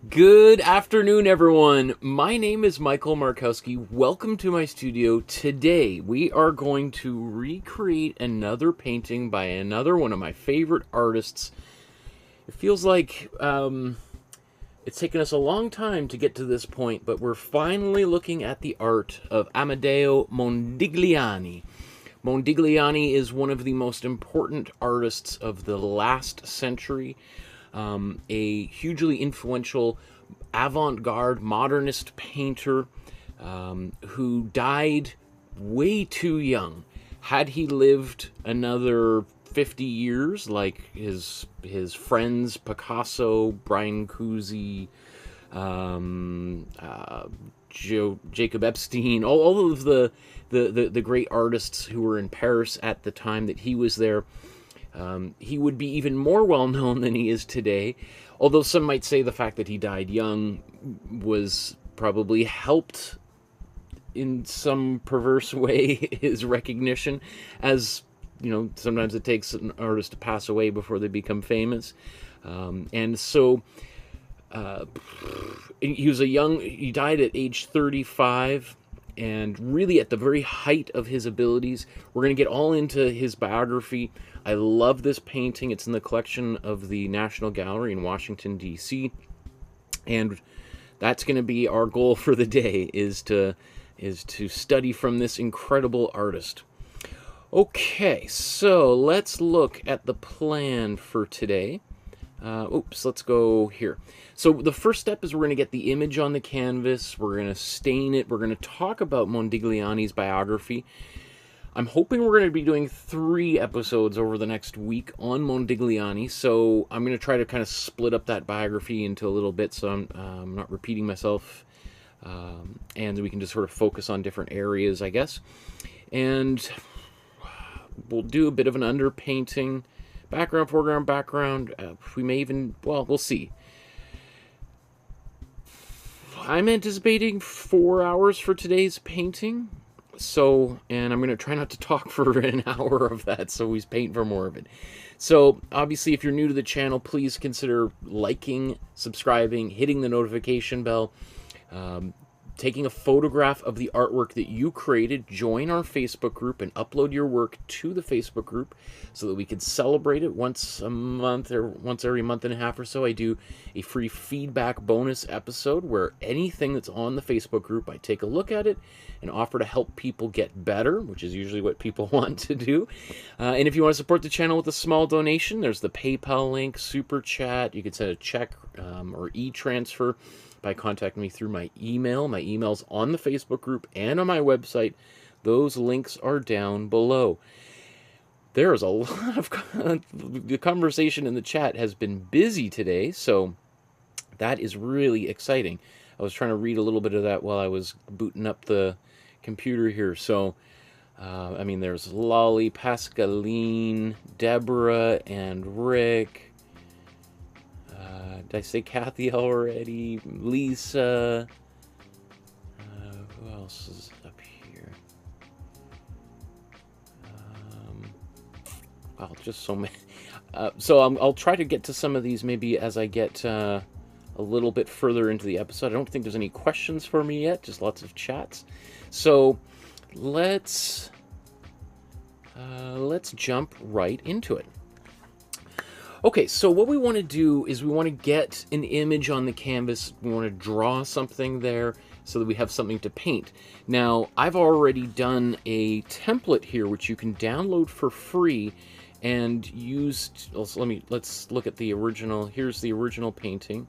Good afternoon, everyone. My name is Michael Markowsky. Welcome to my studio. Today, we are going to recreate another painting by another one of my favorite artists. It feels like it's taken us a long time to get to this point, but we're finally looking at the art of Amedeo Modigliani. Modigliani is one of the most important artists of the last century. A hugely influential avant-garde modernist painter who died way too young. Had he lived another 50 years, like his friends Picasso, Brian Cousy, Jacob Epstein, all of the great artists who were in Paris at the time that he was there, he would be even more well-known than he is today, although some might say the fact that he died young was probably helped in some perverse way his recognition, as, you know, sometimes it takes an artist to pass away before they become famous. And so he died at age 35, and really at the very height of his abilities. We're going to get all into his biography. I love this painting. It's in the collection of the National Gallery in Washington, D.C. And that's going to be our goal for the day, is to study from this incredible artist. Okay, so let's look at the plan for today. Let's go here. So the first step is we're going to get the image on the canvas. We're going to stain it. We're going to talk about Modigliani's biography. I'm hoping we're going to be doing 3 episodes over the next week on Modigliani. So I'm going to try to kind of split up that biography into a little bit, so I'm not repeating myself. And we can just sort of focus on different areas, I guess. And we'll do a bit of an underpainting. Background, foreground, background. We may even, well, we'll see. I'm anticipating 4 hours for today's painting. So, and I'm going to try not to talk for an hour of that, so we paint for more of it. So, obviously, if you're new to the channel, please consider liking, subscribing, hitting the notification bell, taking a photograph of the artwork that you created. Join our Facebook group and upload your work to the Facebook group so that we can celebrate it once a month or once every month and a half or so. I do a free feedback bonus episode where anything that's on the Facebook group, I take a look at it and offer to help people get better, which is usually what people want to do. And if you want to support the channel with a small donation, there's the PayPal link, Super Chat. You can send a check or e-transfer by contacting me through my email. My email's on the Facebook group and on my website. Those links are down below. There is a lot of the conversation in the chat has been busy today, so that is really exciting. I was trying to read a little bit of that while I was booting up the computer here. So, I mean, there's Lolly, Pascaline, Deborah, and Rick. Did I say Kathy already? Lisa. Who else is up here? Wow, just so many. So I'll try to get to some of these maybe as I get a little bit further into the episode. I don't think there's any questions for me yet, just lots of chats. So let's jump right into it. Okay, so what we want to do is we want to get an image on the canvas. We want to draw something there so that we have something to paint. Now, I've already done a template here, which you can download for free and use. Let's look at the original. Here's the original painting.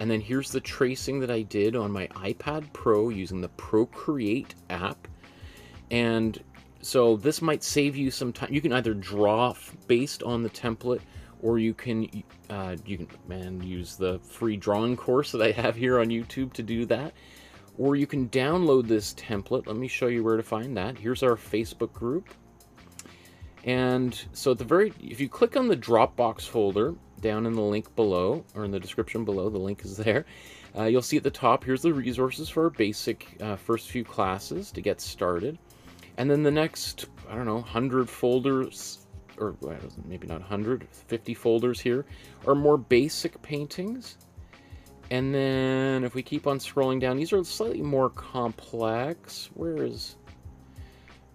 And then here's the tracing that I did on my iPad Pro using the Procreate app. And so this might save you some time. You can either draw based on the template, or you can use the free drawing course that I have here on YouTube to do that. Or you can download this template. Let me show you where to find that. Here's our Facebook group. And so at the very, if you click on the Dropbox folder down in the link below, or in the description below, the link is there, you'll see at the top, here's the resources for our basic first few classes to get started. And then the next, I don't know, 100 folders, or maybe not 100, 50 folders here, are more basic paintings. And then if we keep on scrolling down, these are slightly more complex. Where is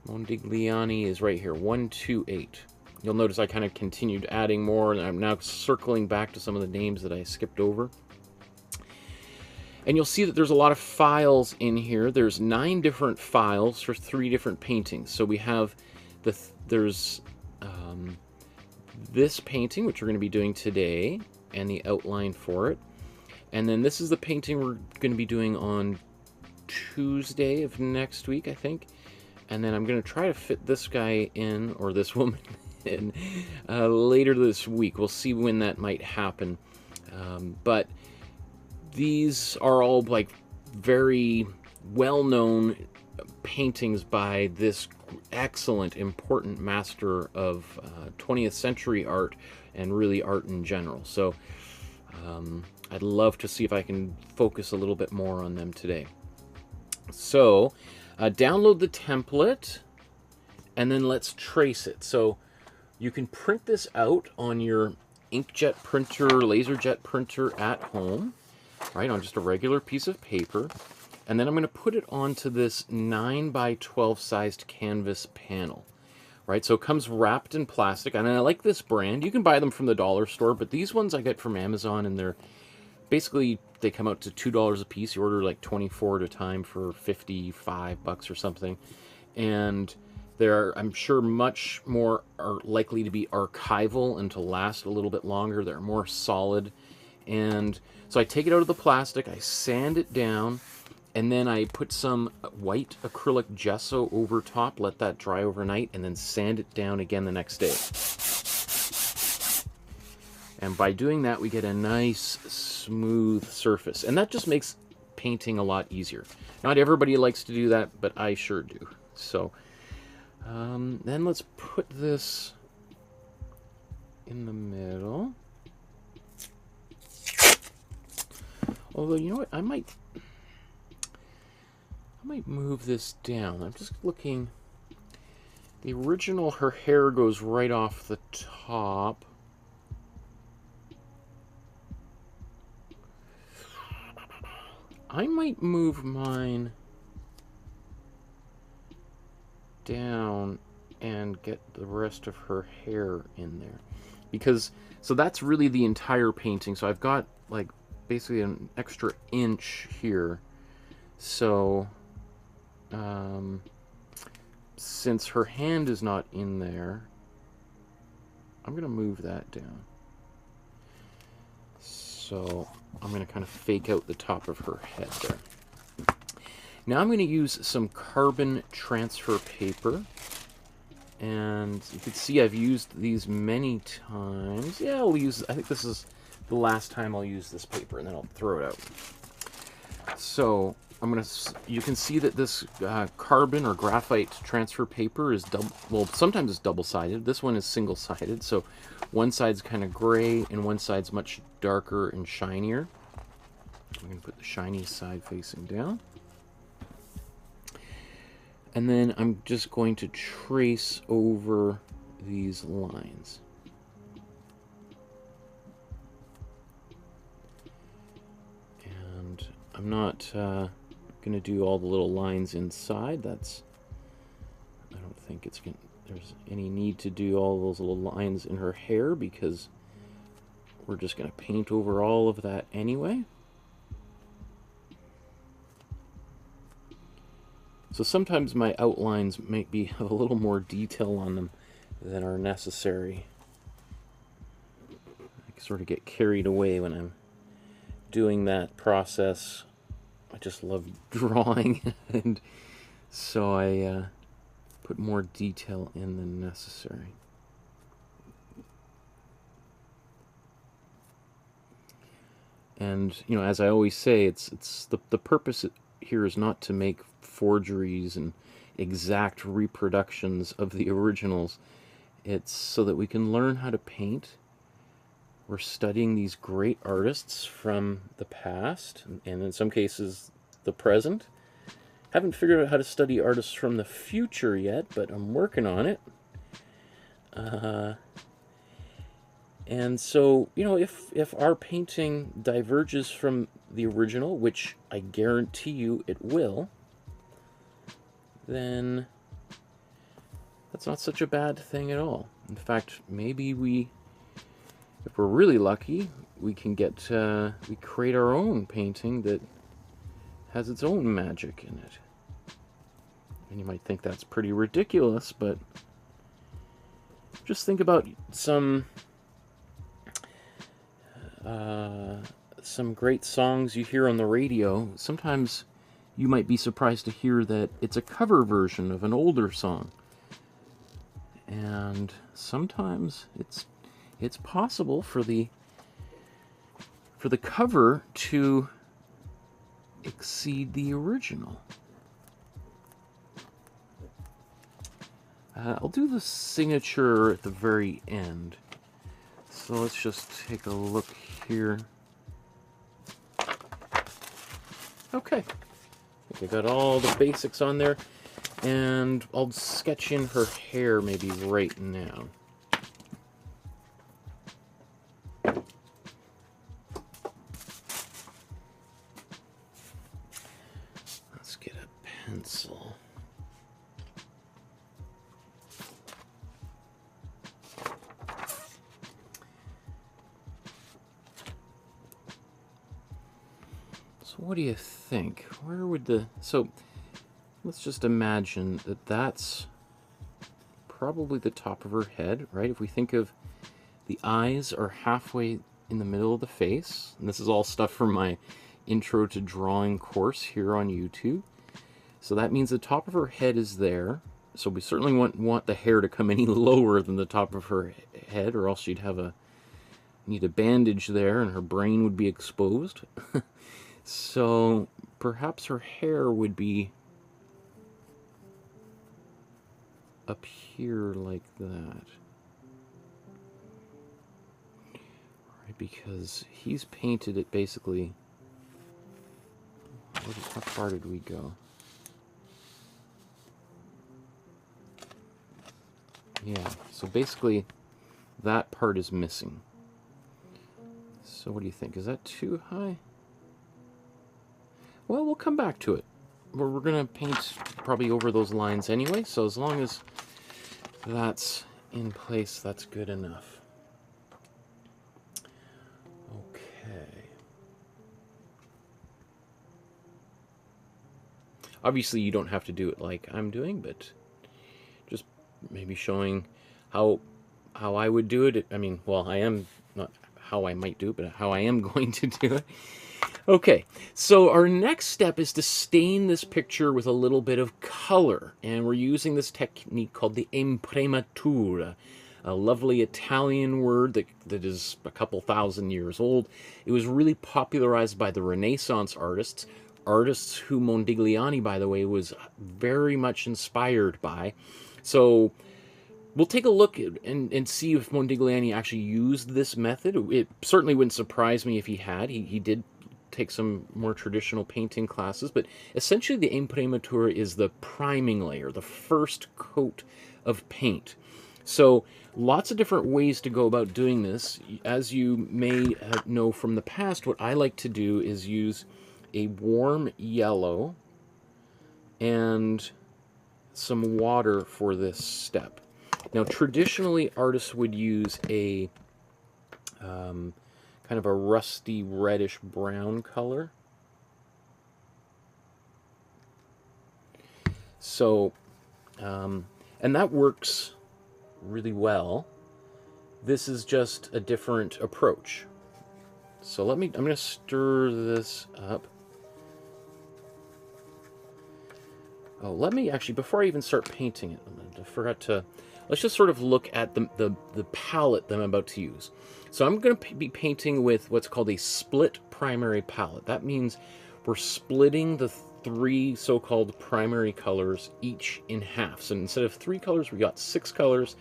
Modigliani? Is right here, 128. You'll notice I kind of continued adding more, and I'm now circling back to some of the names that I skipped over. And you'll see that there's a lot of files in here. There's 9 different files for 3 different paintings. So we have there's this painting, which we're going to be doing today, and the outline for it. And then this is the painting we're going to be doing on Tuesday of next week, I think. And then I'm going to try to fit this guy in, or this woman in, later this week. We'll see when that might happen. But these are all like very well-known paintings by this excellent, important master of 20th century art and really art in general. So I'd love to see if I can focus a little bit more on them today. So download the template and then let's trace it. So you can print this out on your inkjet printer, laserjet printer at home, right, on just a regular piece of paper. And then I'm going to put it onto this 9 by 12 sized canvas panel, right? So it comes wrapped in plastic, and I like this brand. You can buy them from the dollar store, but these ones I get from Amazon, and they're basically, they come out to $2 a piece. You order like 24 at a time for 55 bucks or something. And they're, I'm sure, much more are likely to be archival and to last a little bit longer. They're more solid. And so I take it out of the plastic, I sand it down, and then I put some white acrylic gesso over top, let that dry overnight, and then sand it down again the next day. And by doing that, we get a nice, smooth surface. And that just makes painting a lot easier. Not everybody likes to do that, but I sure do. So then let's put this in the middle. Although, you know what, I might move this down. I'm just looking. The original, her hair goes right off the top. I might move mine down and get the rest of her hair in there. Because, so that's really the entire painting. So I've got like basically an extra inch here. So, since her hand is not in there, I'm going to move that down. So I'm going to kind of fake out the top of her head there. Now I'm going to use some carbon transfer paper. And you can see I've used these many times. Yeah, I'll use, I think this is the last time I'll use this paper, and then I'll throw it out. So I'm going to, you can see that this carbon or graphite transfer paper is double, well, sometimes it's double-sided. This one is single-sided, so one side's kind of gray and one side's much darker and shinier. I'm going to put the shiny side facing down. And then I'm just going to trace over these lines. And I'm not going to do all the little lines inside. That's, I don't think it's going there's any need to do all those little lines in her hair, because we're just going to paint over all of that anyway. So sometimes my outlines might have a little more detail on them than are necessary. I sort of get carried away when I'm doing that process. I just love drawing, and so I put more detail in than necessary. And, you know, as I always say, it's the purpose here is not to make forgeries and exact reproductions of the originals. It's so that we can learn how to paint. We're studying these great artists from the past, and in some cases, the present. Haven't figured out how to study artists from the future yet, but I'm working on it. And so, you know, if our painting diverges from the original, which I guarantee you it will, then that's not such a bad thing at all. In fact, maybe if we're really lucky, we can we create our own painting that has its own magic in it. And you might think that's pretty ridiculous, but just think about some great songs you hear on the radio. Sometimes you might be surprised to hear that it's a cover version of an older song. And sometimes it's possible for the cover to exceed the original. I'll do the signature at the very end. So let's just take a look here. Okay. I think I got all the basics on there. And I'll sketch in her hair maybe right now. Let's get a pencil. So what do you think? Where would so let's just imagine that that's probably the top of her head, right? If we think of the eyes are halfway in the middle of the face, and this is all stuff from my intro to drawing course here on YouTube. So that means the top of her head is there. So we certainly want the hair to come any lower than the top of her head, or else she'd need a bandage there and her brain would be exposed. So perhaps her hair would be up here like that. Right, because he's painted it basically. How far did we go? Yeah, so basically that part is missing. So what do you think? Is that too high? Well, we'll come back to it. We're going to paint probably over those lines anyway, so as long as that's in place, that's good enough. Okay. Obviously, you don't have to do it like I'm doing, but just maybe showing how I would do it. I mean, well, I am not how I might do it, but how I am going to do it. Okay, so our next step is to stain this picture with a little bit of color, and we're using this technique called the Imprimatura, a lovely Italian word that is a couple thousand years old. It was really popularized by the Renaissance artists who Modigliani, by the way, was very much inspired by. So we'll take a look and see if Modigliani actually used this method. It certainly wouldn't surprise me if he had. He did take some more traditional painting classes, but essentially the Imprimatura is the priming layer, the first coat of paint. So lots of different ways to go about doing this. As you may know from the past, what I like to do is use a warm yellow and some water for this step. Now traditionally artists would use a kind of a rusty reddish brown color. So, and that works really well. This is just a different approach. So I'm going to stir this up. Oh, let me actually, before I even start painting it, I forgot to, let's just sort of look at the palette that I'm about to use. So I'm going to be painting with what's called a split primary palette. That means we're splitting the three so-called primary colors each in half. So instead of 3 colors, we got 6 colors.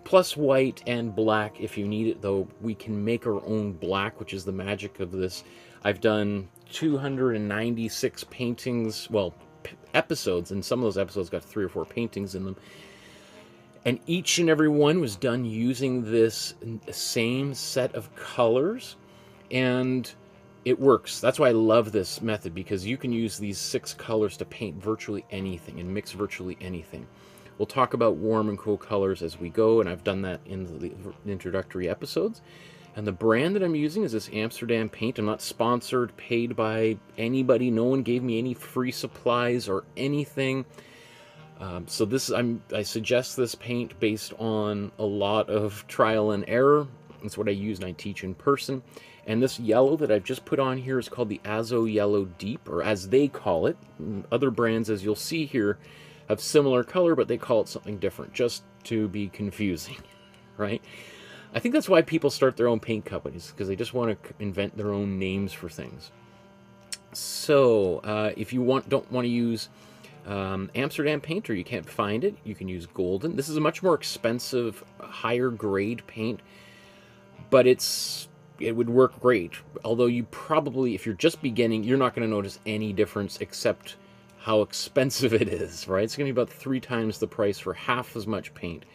plus white and black if you need it, though we can make our own black, which is the magic of this. I've done 296 paintings, well, episodes, and some of those episodes got 3 or 4 paintings in them. And each and every one was done using this same set of colors, and it works. That's why I love this method, because you can use these 6 colors to paint virtually anything and mix virtually anything. We'll talk about warm and cool colors as we go, and I've done that in the introductory episodes. And the brand that I'm using is this Amsterdam paint. I'm not sponsored, paid by anybody. No one gave me any free supplies or anything. So this, I suggest this paint based on a lot of trial and error. It's what I use and I teach in person. And this yellow that I've just put on here is called the Azo Yellow Deep, or as they call it. Other brands, as you'll see here, have similar color, but they call it something different, just to be confusing, right? I think that's why people start their own paint companies, because they just want to invent their own names for things. So if you don't want to use Amsterdam paint, or you can't find it, you can use Golden. This is a much more expensive, higher grade paint, but it would work great. Although you probably, if you're just beginning, you're not going to notice any difference except how expensive it is, right? It's going to be about 3 times the price for half as much paint.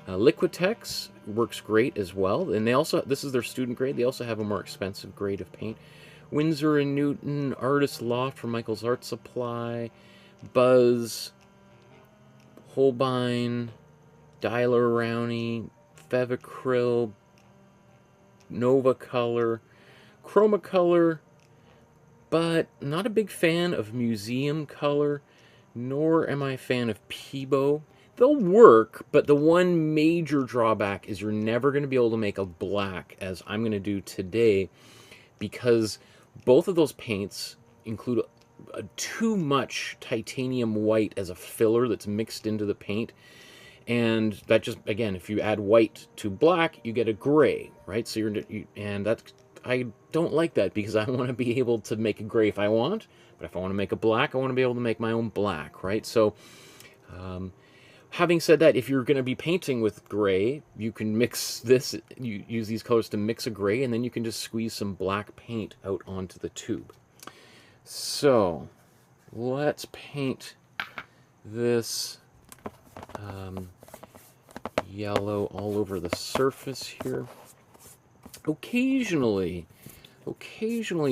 Liquitex works great as well, and they also, this is their student grade, they also have a more expensive grade of paint. Winsor & Newton, Artist Loft from Michael's Art Supply, Buzz, Holbein, Daler-Rowney, Fevicryl, Nova Color, Chromacolor, but not a big fan of Museum Color, nor am I a fan of Peebo. They'll work, but the one major drawback is you're never going to be able to make a black, as I'm going to do today, because both of those paints include too much titanium white as a filler that's mixed into the paint. And that just, again, if you add white to black, you get a gray, right? So and that's, I don't like that, because I want to be able to make a gray if I want, but if I want to make a black, I want to be able to make my own black, right? So, having said that, if you're going to be painting with gray, you can mix this, you use these colors to mix a gray, and then you can just squeeze some black paint out onto the tube. So, let's paint this yellow all over the surface here. Occasionally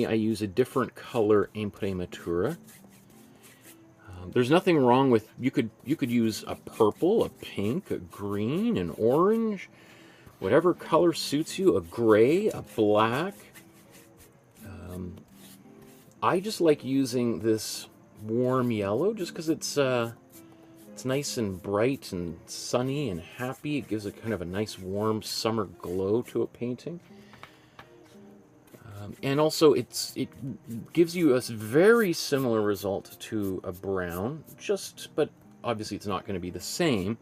I use a different color Imprimatura. There's nothing wrong with, you could use a purple, a pink, a green, an orange, whatever color suits you, a gray, a black. I just like using this warm yellow just because it's nice and bright and sunny and happy. It gives a kind of a nice warm summer glow to a painting. And also, it gives you a very similar result to a brown, but obviously it's not going to be the same.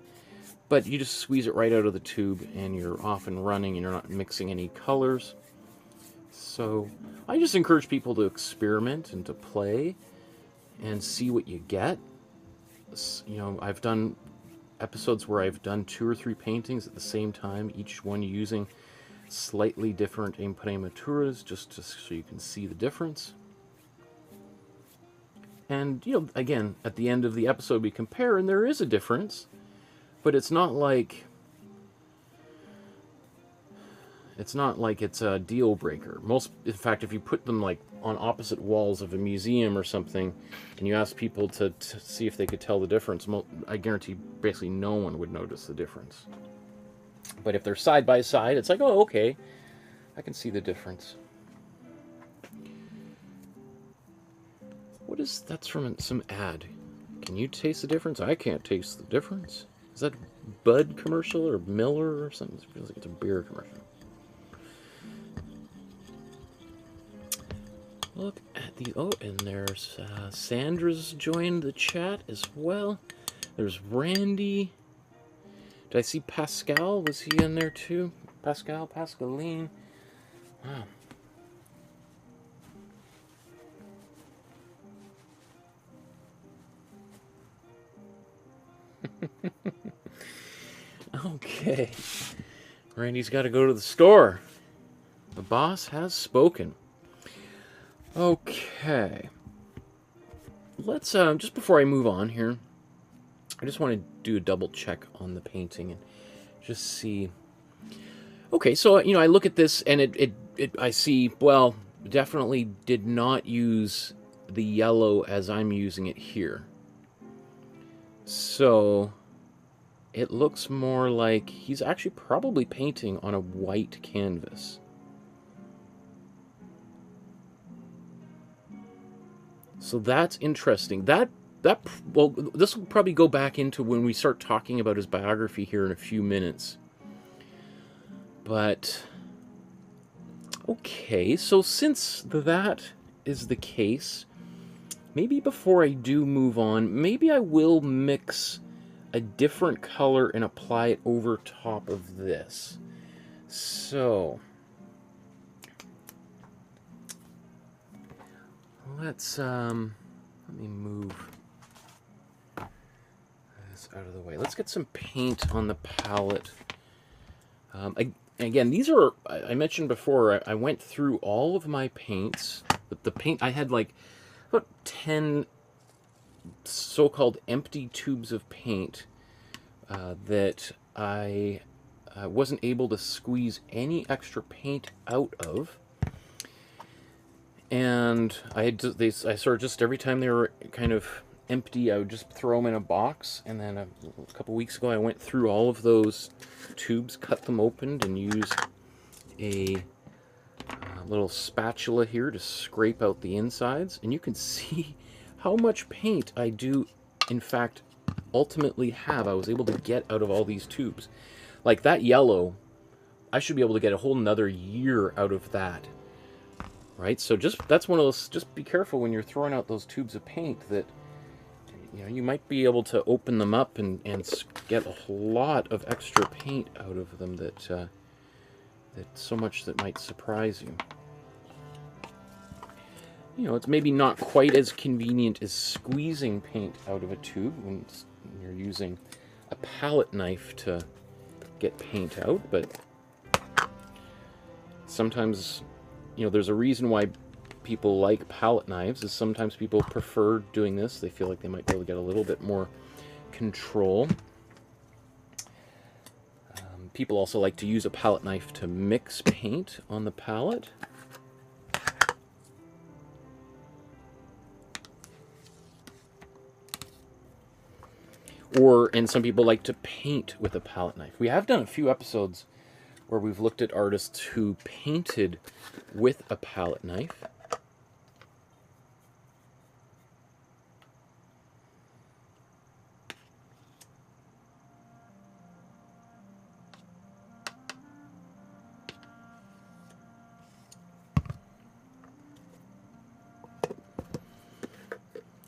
But you just squeeze it right out of the tube, and you're off and running, and you're not mixing any colors. So I just encourage people to experiment and to play and see what you get. You know, I've done episodes where I've done 2 or 3 paintings at the same time, each one using slightly different Imprimaturas, just so you can see the difference. And, you know, again, at the end of the episode we compare, and there is a difference, but it's not like it's a deal breaker. In fact, if you put them like on opposite walls of a museum or something, and you ask people to see if they could tell the difference, I guarantee basically no one would notice the difference. But if they're side by side, it's like, oh, okay, I can see the difference. What is that's from some ad? Can you taste the difference? I can't taste the difference. Is that Bud commercial or Miller or something? It feels like it's a beer commercial. Look at the, oh, and there's Sandra's joined the chat as well. There's Randy. Did I see Pascal? Was he in there too? Pascaline. Wow. Okay. Randy's got to go to the store. The boss has spoken. Okay. Let's, just before I move on here, I just want to do a double check on the painting and just see. Okay, so, you know, I look at this and I see, well, definitely did not use the yellow as I'm using it here. So it looks more like he's actually probably painting on a white canvas. So that's interesting. Well, this will probably go back into when we start talking about his biography here in a few minutes. But okay, so since that is the case, maybe before I do move on, maybe I will mix a different color and apply it over top of this. So let's let me move this out of the way. Let's get some paint on the palette. Again, these are, I mentioned before, I went through all of my paints. The paint, I had like about 10 so-called empty tubes of paint that I wasn't able to squeeze any extra paint out of. And I sort of just, every time they were kind of empty, I would just throw them in a box. And then a couple weeks ago, I went through all of those tubes, cut them open, and used a little spatula here to scrape out the insides. And you can see how much paint I do, in fact, ultimately have. I was able to get out of all these tubes. Like that yellow, I should be able to get a whole nother year out of that. Right? So that's one of those, just be careful when you're throwing out those tubes of paint that, you know, you might be able to open them up and get a lot of extra paint out of them that so much that might surprise you. You know, it's maybe not quite as convenient as squeezing paint out of a tube when you're using a palette knife to get paint out, but sometimes, you know, there's a reason why people like palette knives, is sometimes people prefer doing this. They feel like they might be able to get a little bit more control. People also like to use a palette knife to mix paint on the palette. And some people like to paint with a palette knife. We have done a few episodes where we've looked at artists who painted with a palette knife.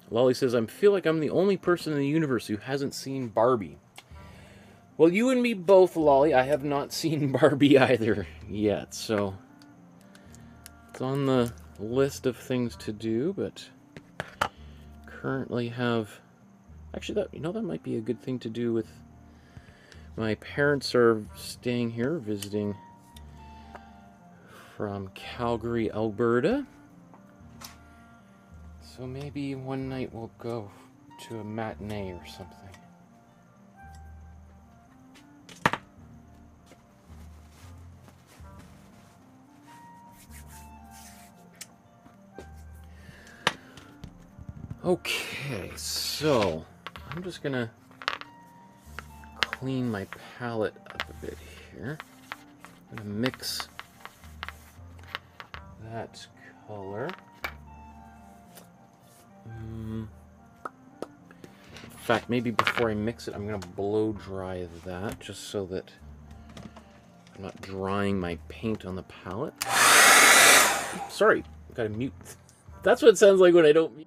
Lolly says, I feel like I'm the only person in the universe who hasn't seen Barbie. Well, you and me both, Lolly. I have not seen Barbie either yet, so it's on the list of things to do, but currently have... Actually, that might be a good thing to do with... My parents are staying here, visiting from Calgary, Alberta. So maybe one night we'll go to a matinee or something. Okay, so I'm just gonna clean my palette up a bit here. I'm gonna mix that color. In fact, maybe before I mix it, I'm going to blow dry that, just so that I'm not drying my paint on the palette. Sorry, I've got to mute. That's what it sounds like when I don't mute.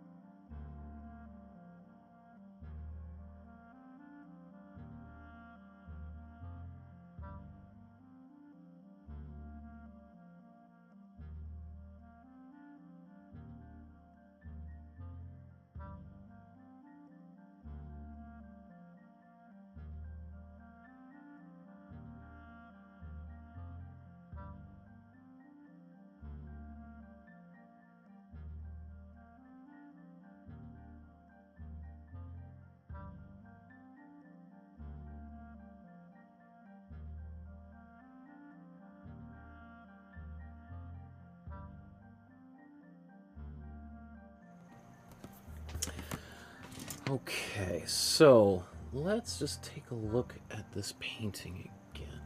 Okay, so let's just take a look at this painting again.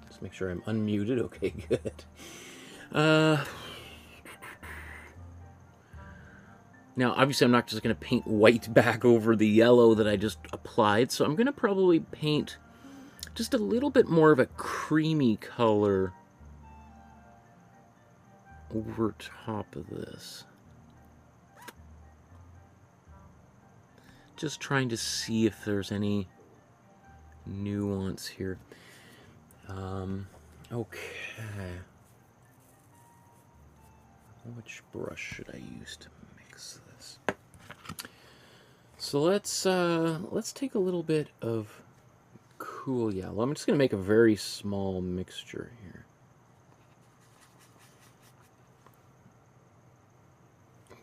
Just make sure I'm unmuted. Okay, good. Now, obviously, I'm not just going to paint white back over the yellow that I just applied, so I'm going to probably paint just a little bit more of a creamy color over top of this. Just trying to see if there's any nuance here. Okay. Which brush should I use to mix this? So let's take a little bit of cool yellow. I'm just going to make a very small mixture here.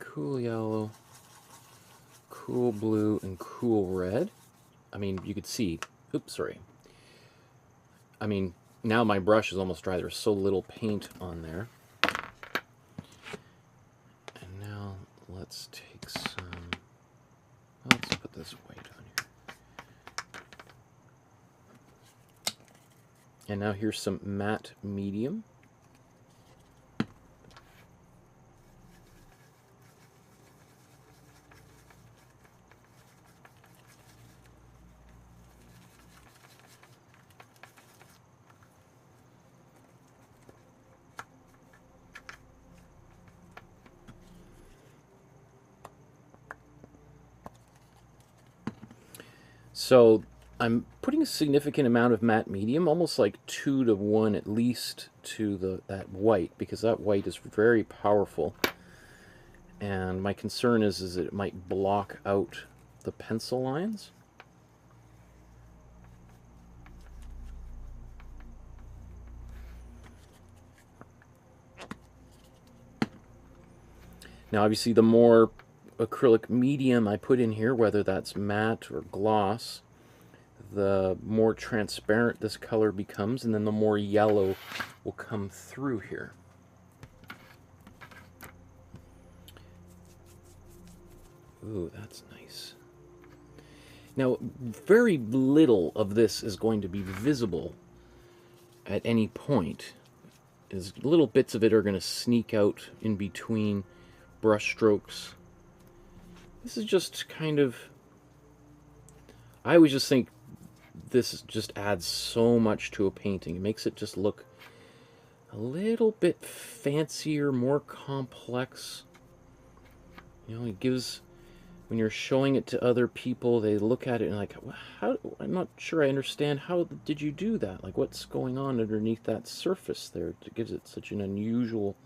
Cool yellow, cool blue, and cool red. I mean, you could see, oops, sorry. I mean, now my brush is almost dry. There's so little paint on there. And now let's take some, let's put this white on here. And now here's some matte medium. So I'm putting a significant amount of matte medium, almost like 2 to 1 at least to that white, because that white is very powerful. And my concern is that it might block out the pencil lines. Now obviously the more acrylic medium I put in here, whether that's matte or gloss, the more transparent this color becomes, and then the more yellow will come through here. Ooh, that's nice. Now, very little of this is going to be visible at any point, as little bits of it are going to sneak out in between brush strokes. This is just kind of, I always just think this just adds so much to a painting. It makes it just look a little bit fancier, more complex. You know, it gives, when you're showing it to other people, they look at it and like, how, I'm not sure I understand, how did you do that? Like, what's going on underneath that surface there? It gives it such an unusual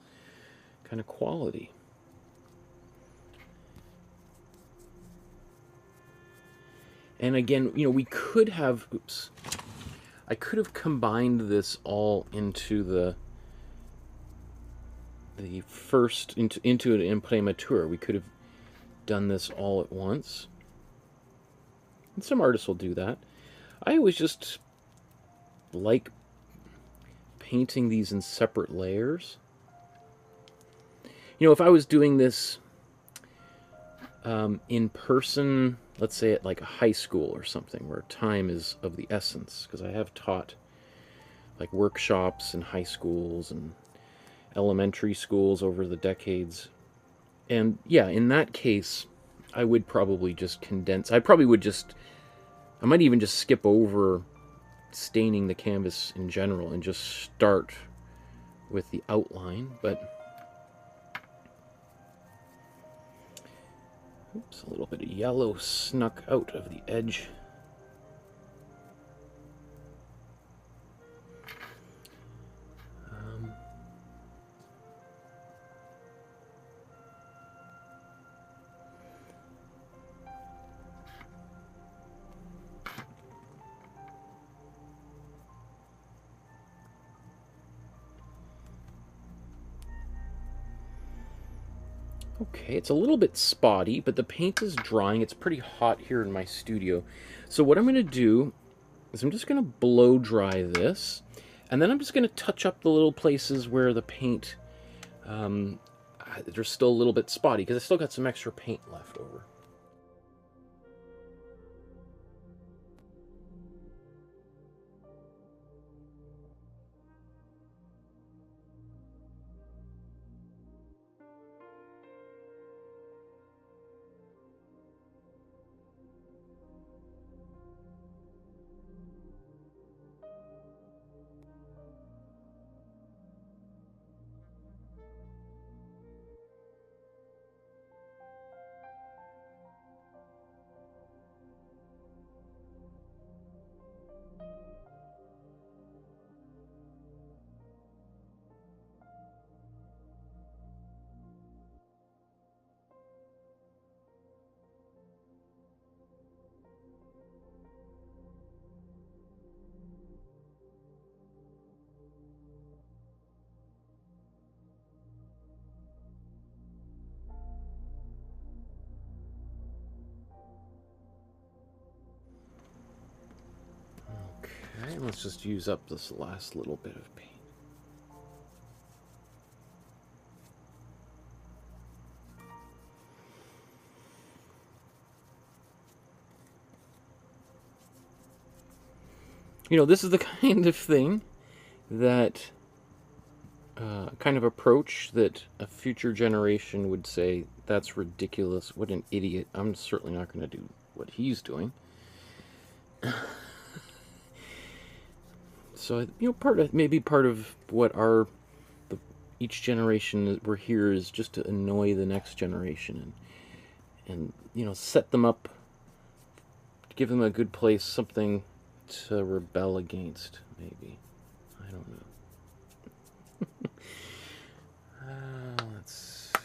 kind of quality. And again, you know, we could have, oops, I could have combined this all into the first, into an Imprimatura. We could have done this all at once. And some artists will do that. I always just like painting these in separate layers. You know, if I was doing this in person, let's say at like a high school or something, where time is of the essence, because I have taught like workshops in high schools and elementary schools over the decades. And yeah, in that case, I would probably just condense. I might even just skip over staining the canvas in general and just start with the outline. But oops, a little bit of yellow snuck out of the edge. Okay, it's a little bit spotty, but the paint is drying. It's pretty hot here in my studio. So what I'm going to do is I'm just going to blow dry this, and then I'm just going to touch up the little places where the paint, they're still a little bit spotty, because I still got some extra paint left over. let's just use up this last little bit of paint. You know, this is the kind of thing that, kind of approach that a future generation would say, that's ridiculous, what an idiot. I'm certainly not going to do what he's doing. So, you know, maybe part of what each generation that we're here is just to annoy the next generation and you know, set them up, give them a good place, something to rebel against, maybe. I don't know. Let's see.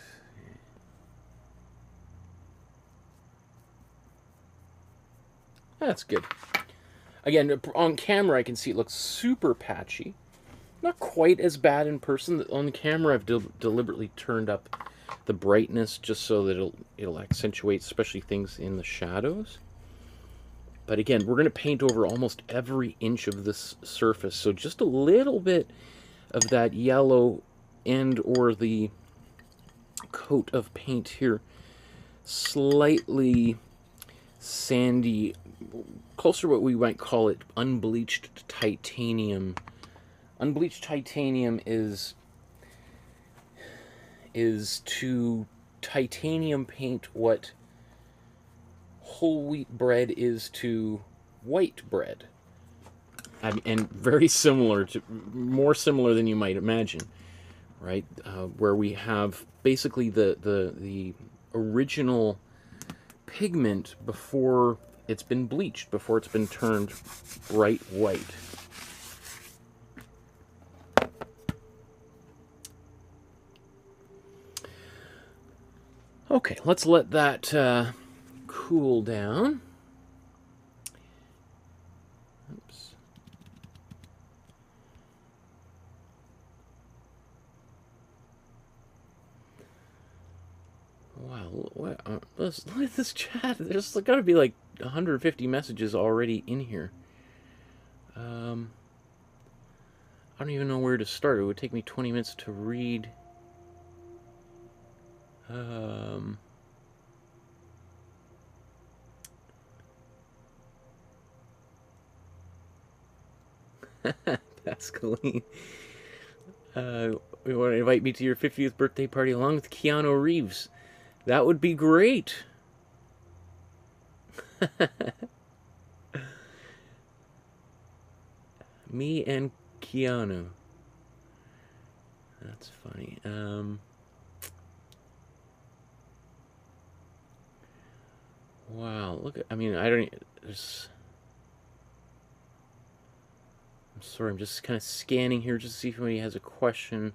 That's good. Again, on camera I can see it looks super patchy. Not quite as bad in person. On the camera I've deliberately turned up the brightness just so that it'll accentuate especially things in the shadows. But again, we're going to paint over almost every inch of this surface, so just a little bit of that yellow and or the coat of paint here, slightly sandy, closer to what we might call it unbleached titanium. Unbleached titanium is to titanium paint what whole wheat bread is to white bread. And very similar to, more similar than you might imagine, right? Where we have basically the original pigment before it's been bleached, before it's been turned bright white. Okay, let's let that cool down. Oops. Wow, look at this chat. There's got to be like 150 messages already in here. I don't even know where to start. It would take me 20 minutes to read. Pascaline. You want to invite me to your 50th birthday party along with Keanu Reeves? That would be great. Me and Keanu. That's funny. Wow, look at, I mean, I don't, there's, I'm sorry, I'm just kind of scanning here just to see if anybody has a question.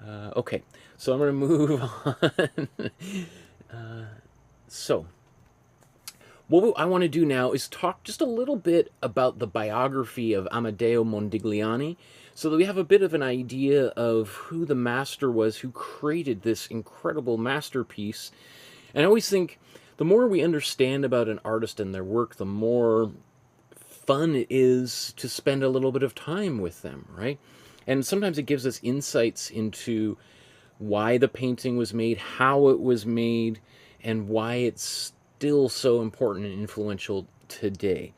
Okay, so I'm going to move on. So, what I want to do now is talk just a little bit about the biography of Amedeo Modigliani, so that we have a bit of an idea of who the master was who created this incredible masterpiece. And I always think the more we understand about an artist and their work, the more fun it is to spend a little bit of time with them, right? And sometimes it gives us insights into why the painting was made, how it was made, and why it's still so important and influential today.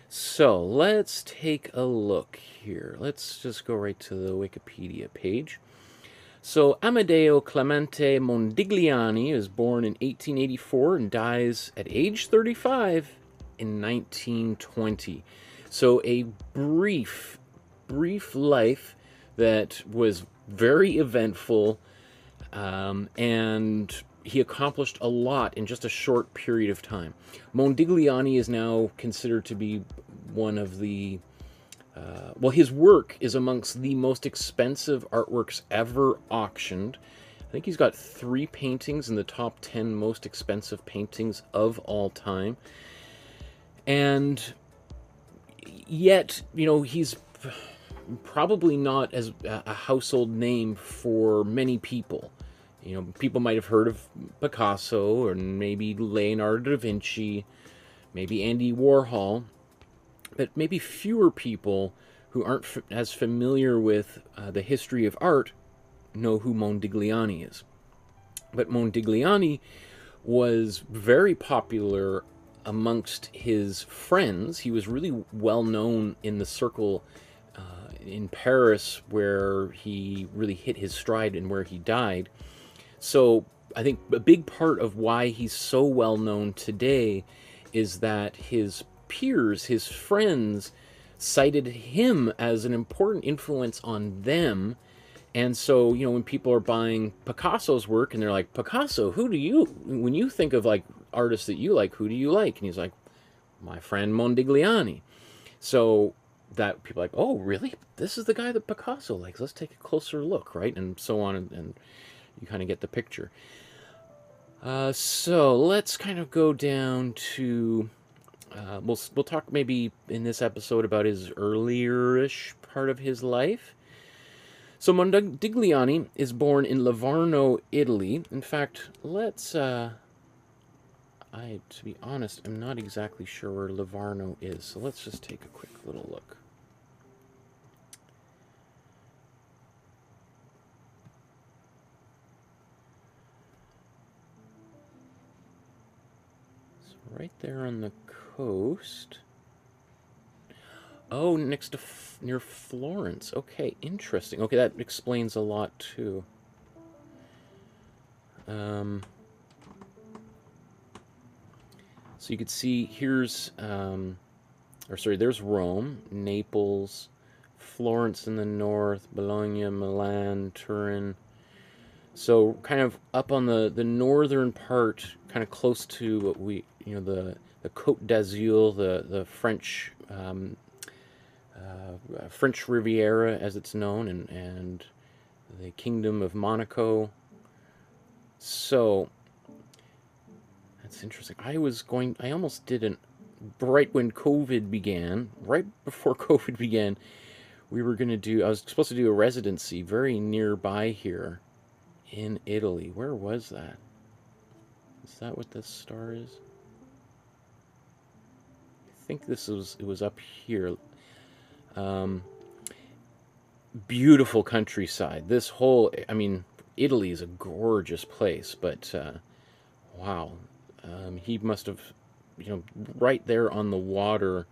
So let's take a look here. Let's just go right to the Wikipedia page. So Amedeo Clemente Modigliani is born in 1884 and dies at age 35 in 1920. So a brief life that was very eventful, and he accomplished a lot in just a short period of time. Modigliani is now considered to be one of the well, his work is amongst the most expensive artworks ever auctioned. I think he's got 3 paintings in the top 10 most expensive paintings of all time. And yet, you know, he's probably not as a household name for many people. You know, people might have heard of Picasso or maybe Leonardo da Vinci, maybe Andy Warhol. but maybe fewer people who aren't as familiar with the history of art know who Modigliani is. But Modigliani was very popular amongst his friends. He was really well known in the circle in Paris, where he really hit his stride and where he died. So I think a big part of why he's so well known today is that his peers, his friends, cited him as an important influence on them. And so, you know, when people are buying Picasso's work and they're like, Picasso, who do you, when you think of like artists that you like, who do you like? And he's like, my friend Modigliani. So that people are like, oh, really? This is the guy that Picasso likes. Let's take a closer look, right? And so on, and you kind of get the picture. So let's kind of go down to, we'll talk maybe in this episode about his earlier-ish part of his life. So Modigliani is born in Livorno, Italy. In fact, let's, to be honest, I'm not exactly sure where Livorno is, so let's just take a quick little look. So right there on the coast. Oh, next to, near Florence. Okay, interesting. Okay, that explains a lot, too. So you could see here's, there's Rome, Naples, Florence in the north, Bologna, Milan, Turin. So kind of up on the northern part, kind of close to what we, you know, the Côte d'Azur, the French French Riviera, as it's known, and the Kingdom of Monaco. So that's interesting. I almost didn't, right when COVID began, right before COVID began, I was supposed to do a residency very nearby here in Italy. Where was that? Is that what this star is? I think it was up here. Beautiful countryside. This whole, I mean, Italy is a gorgeous place, but wow, he must have, you know, right there on the water.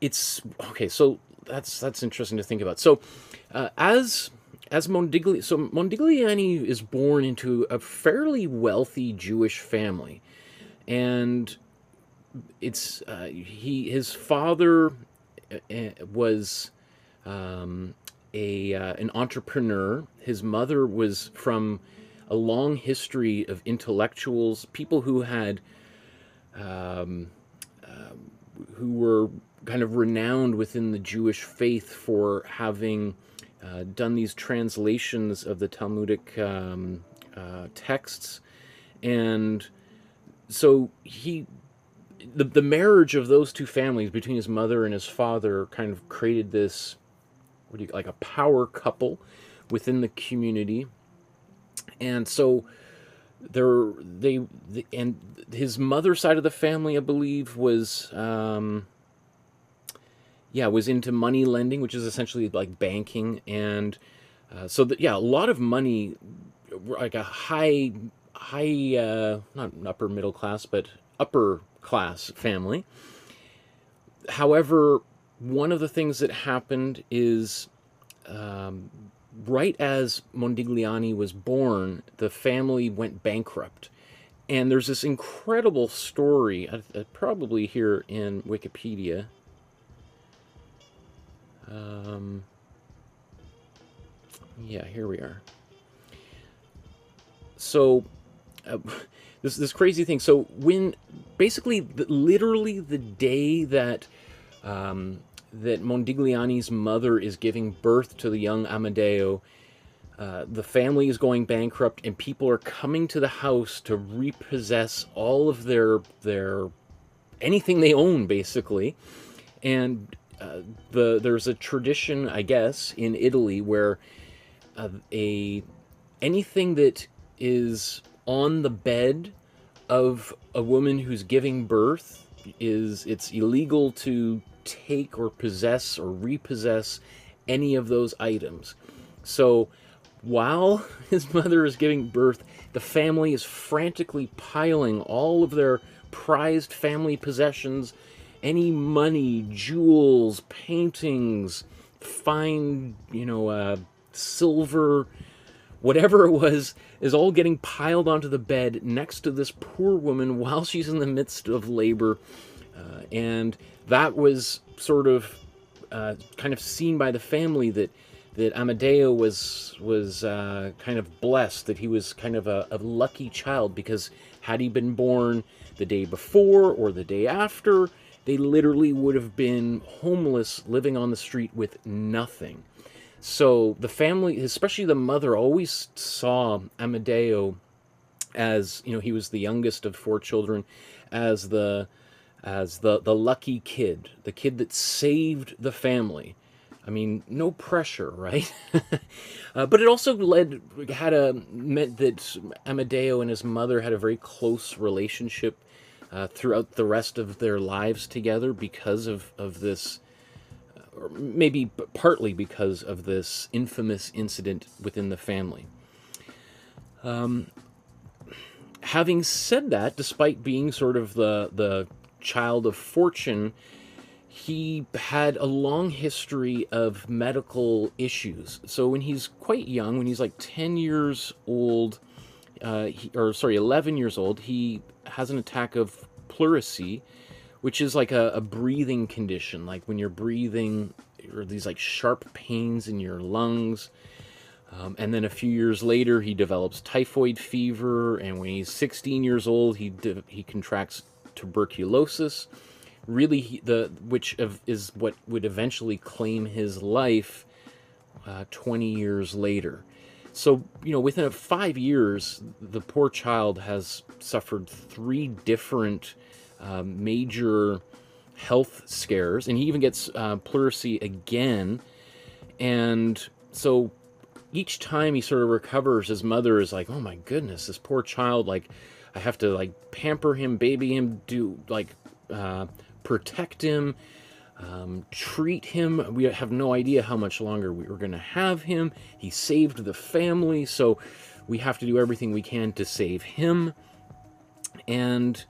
It's okay. So that's interesting to think about. So Modigliani is born into a fairly wealthy Jewish family, and his father was an entrepreneur. His mother was from a long history of intellectuals, people who had who were kind of renowned within the Jewish faith for having done these translations of the Talmudic texts. And so the marriage of those two families, between his mother and his father, kind of created this, like a power couple within the community. And so and his mother's side of the family, I believe, was into money lending, which is essentially like banking. And so a lot of money, like a high not upper middle class, but upper class family. However, one of the things that happened is, right as Modigliani was born, the family went bankrupt. And there's this incredible story, probably here in Wikipedia. Yeah, here we are. So, this crazy thing. So when basically, literally the day that that Modigliani's mother is giving birth to the young Amedeo, the family is going bankrupt, and people are coming to the house to repossess all of their anything they own, basically. And there's a tradition, I guess, in Italy where anything that is on the bed of a woman who's giving birth it's illegal to take or possess or repossess any of those items. So while his mother is giving birth, the family is frantically piling all of their prized family possessions, any money, jewels, paintings, fine, silver, whatever it was, is all getting piled onto the bed next to this poor woman while she's in the midst of labor. And that was sort of kind of seen by the family that Amedeo was kind of blessed, that he was kind of a lucky child, because had he been born the day before or the day after, they literally would have been homeless, living on the street with nothing. So the family, especially the mother, always saw Amedeo as, he was the youngest of 4 children, as the lucky kid, the kid that saved the family. I mean, no pressure, right? But it also meant that Amedeo and his mother had a very close relationship throughout the rest of their lives together because of this, or maybe partly because of this infamous incident within the family. Having said that, despite being sort of the child of fortune, he had a long history of medical issues. So when he's quite young, when he's like 10 years old, 11 years old, he has an attack of pleurisy, which is like a breathing condition, like when you're breathing, or these like sharp pains in your lungs. And then a few years later, he develops typhoid fever, and when he's 16 years old, he contracts tuberculosis. Really, is what would eventually claim his life 20 years later. So, within 5 years, the poor child has suffered 3 different major health scares, and he even gets pleurisy again. And so each time he sort of recovers, his mother is like, oh my goodness, this poor child, like, I have to, like, pamper him, baby him, protect him, treat him. We have no idea how much longer we were going to have him. He saved the family, so we have to do everything we can to save him. And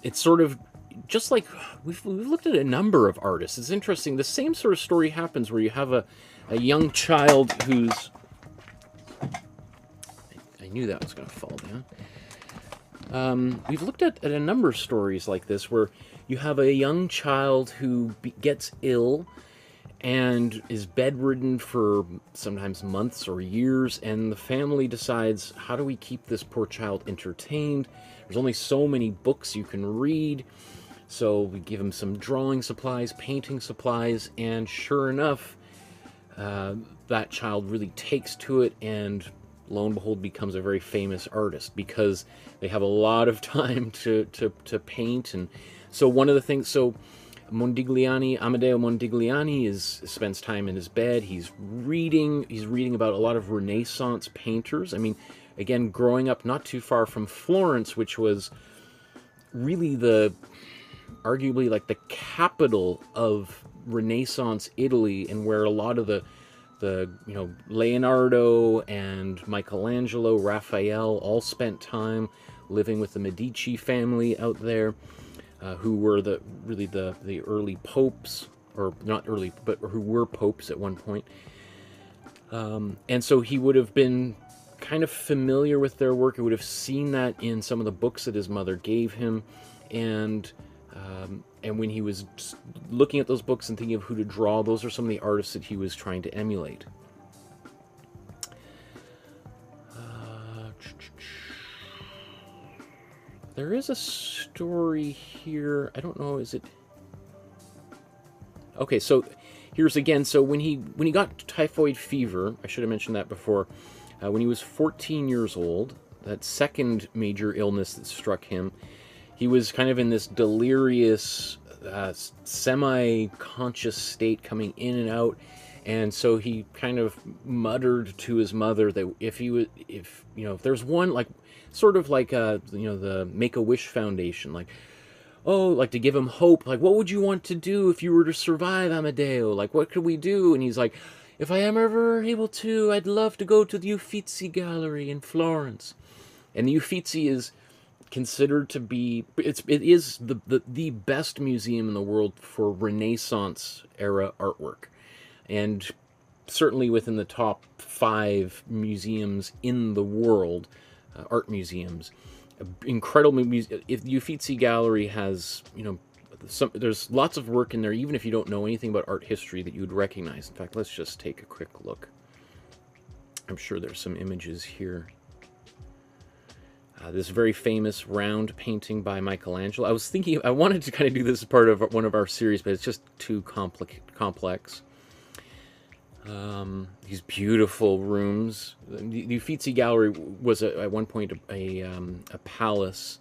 it's sort of just like we've looked at a number of artists. It's interesting. The same sort of story happens where you have a young child who's... I knew that was going to fall down. We've looked at a number of stories like this where you have a young child who gets ill and is bedridden for sometimes months or years, and the family decides, how do we keep this poor child entertained? There's only so many books you can read, so we give him some drawing supplies, painting supplies, and sure enough, that child really takes to it, and lo and behold, becomes a very famous artist because they have a lot of time to paint. And so one of the things, so Amedeo Modigliani spends time in his bed. He's reading about a lot of Renaissance painters. I mean, again, growing up not too far from Florence, which was really arguably like the capital of Renaissance Italy, and where a lot of the Leonardo and Michelangelo, Raphael all spent time living with the Medici family out there, who were the early popes, or not early, but who were popes at one point. And so he would have been kind of familiar with their work. He would have seen that in some of the books that his mother gave him, and when he was looking at those books and thinking of who to draw, those are some of the artists that he was trying to emulate. There is a story here. I don't know, is it... Okay, so here's again. So when he got typhoid fever, I should have mentioned that before, when he was 14 years old, that second major illness that struck him, he was kind of in this delirious, semi-conscious state, coming in and out, and so he kind of muttered to his mother that if there's one, like, sort of like the Make-A-Wish Foundation, like, oh, like to give him hope, like, what would you want to do if you were to survive, Amedeo? Like, what could we do? And he's like, if I am ever able to, I'd love to go to the Uffizi Gallery in Florence. And the Uffizi is considered to be, it is the best museum in the world for Renaissance era artwork, and certainly within the top 5 museums in the world, art museums. Incredible museum. If the Uffizi Gallery has, you know, there's lots of work in there, even if you don't know anything about art history, that you would recognize. In fact, let's just take a quick look. I'm sure there's some images here. This very famous round painting by Michelangelo. I was thinking, I wanted to kind of do this as part of one of our series, but it's just too complex. These beautiful rooms. The Uffizi Gallery was at one point a palace.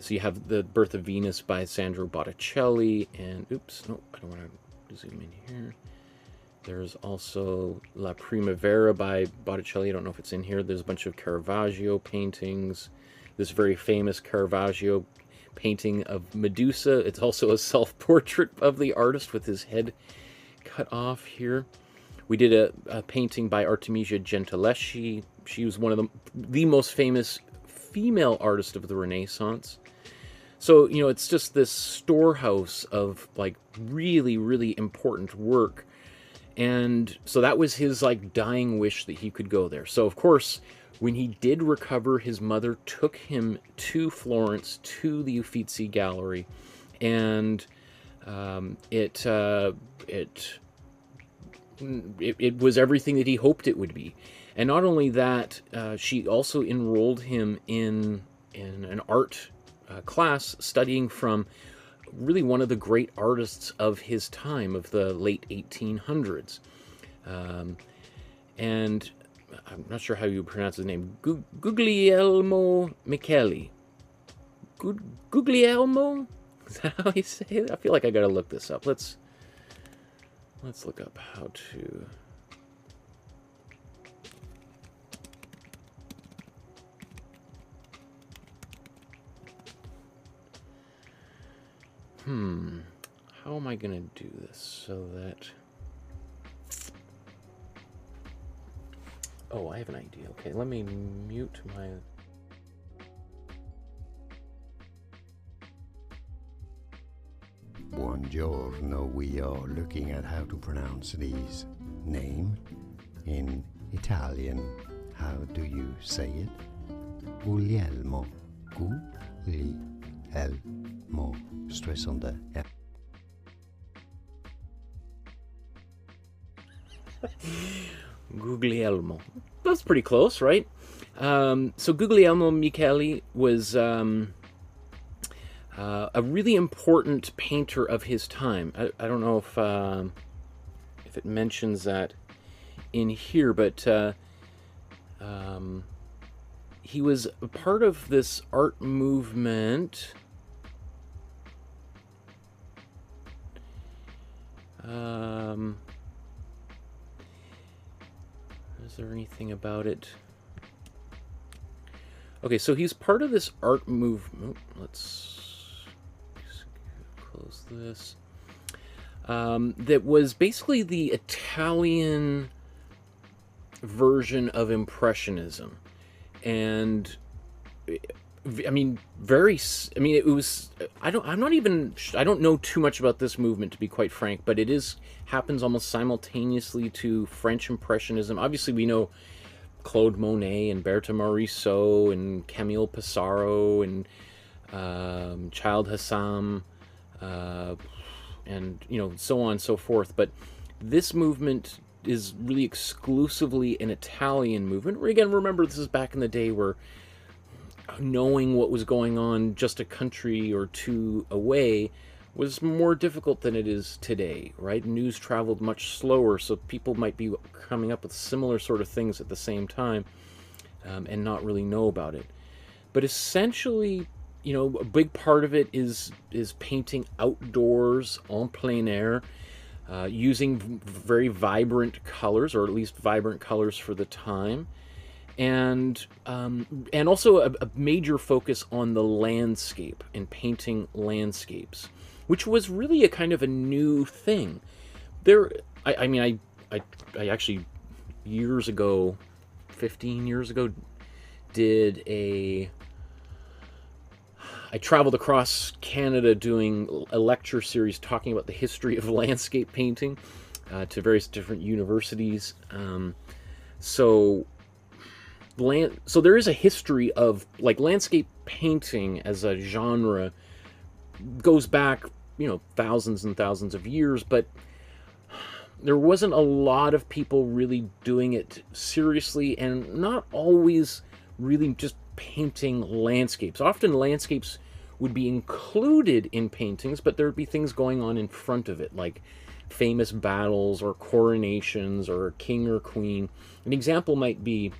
So you have The Birth of Venus by Sandro Botticelli, and oops, no, I don't want to zoom in here. There's also La Primavera by Botticelli. I don't know if it's in here. There's a bunch of Caravaggio paintings. This very famous Caravaggio painting of Medusa. It's also a self-portrait of the artist with his head cut off here. We did a painting by Artemisia Gentileschi. She was one of the most famous female artists of the Renaissance. So, you know, it's just this storehouse of, like, really, really important work. And so that was his, like, dying wish that he could go there. So, of course, when he did recover, his mother took him to Florence, to the Uffizi Gallery, and it was everything that he hoped it would be. And not only that, she also enrolled him in an art class, studying from really one of the great artists of his time, of the late 1800s. And I'm not sure how you pronounce his name. Guglielmo Micheli. Guglielmo? Is that how you say it? I feel like I gotta look this up. Let's look up how to... How am I gonna do this so that... Oh, I have an idea. Okay, let me mute my... Buongiorno, we are looking at how to pronounce these name in Italian. How do you say it? Guglielmo. Guglielmo. Stress on the F. Guglielmo. That's pretty close, right? So Guglielmo Micheli was a really important painter of his time. I don't know if it mentions that in here, but he was a part of this art movement. Is there anything about it? Okay, so he's part of this art movement. Let's close this. That was basically the Italian version of Impressionism. And I mean, it was, I don't know too much about this movement, to be quite frank, but it happens almost simultaneously to French Impressionism. Obviously, we know Claude Monet and Bertha Morisot and Camille Pissarro and Child Hassam, and, you know, so on and so forth. But this movement is really exclusively an Italian movement. Again, remember, this is back in the day where knowing what was going on just a country or two away was more difficult than it is today, right? News traveled much slower, so people might be coming up with similar sort of things at the same time, and not really know about it. But essentially, you know, a big part of it is painting outdoors, en plein air, using very vibrant colors, or at least vibrant colors for the time. and also a major focus on the landscape and painting landscapes, which was really a kind of a new thing. I mean, I actually years ago, 15 years ago, I traveled across Canada doing a lecture series talking about the history of landscape painting to various different universities. So there is a history of, like, landscape painting as a genre goes back, thousands and thousands of years, but there wasn't a lot of people really doing it seriously, and not always really just painting landscapes. Often landscapes would be included in paintings, but there would be things going on in front of it, like famous battles or coronations or a king or queen. An example might be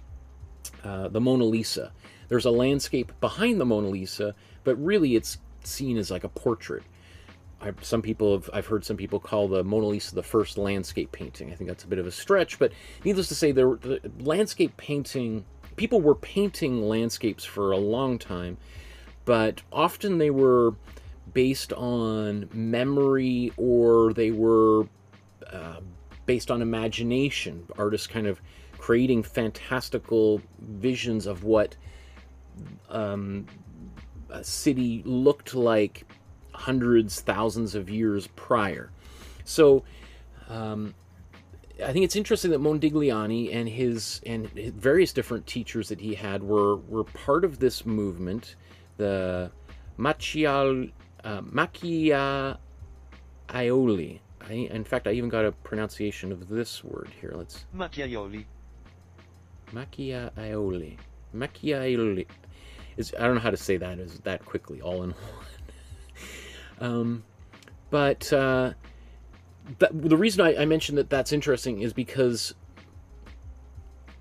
the Mona Lisa. There's a landscape behind the Mona Lisa, but really it's seen as like a portrait. I've heard some people call the Mona Lisa the first landscape painting. I think that's a bit of a stretch, but needless to say, the landscape painting, people were painting landscapes for a long time, but often they were based on memory, or they were based on imagination. Artists kind of creating fantastical visions of what a city looked like hundreds, thousands of years prior. So I think it's interesting that Modigliani and his various different teachers that he had were part of this movement, the Macchiaioli. In fact, I even got a pronunciation of this word here. Let's Macchiaioli. Macchiaioli. Macchiaioli. I don't know how to say that that quickly, all in one. The reason I mentioned that's interesting is because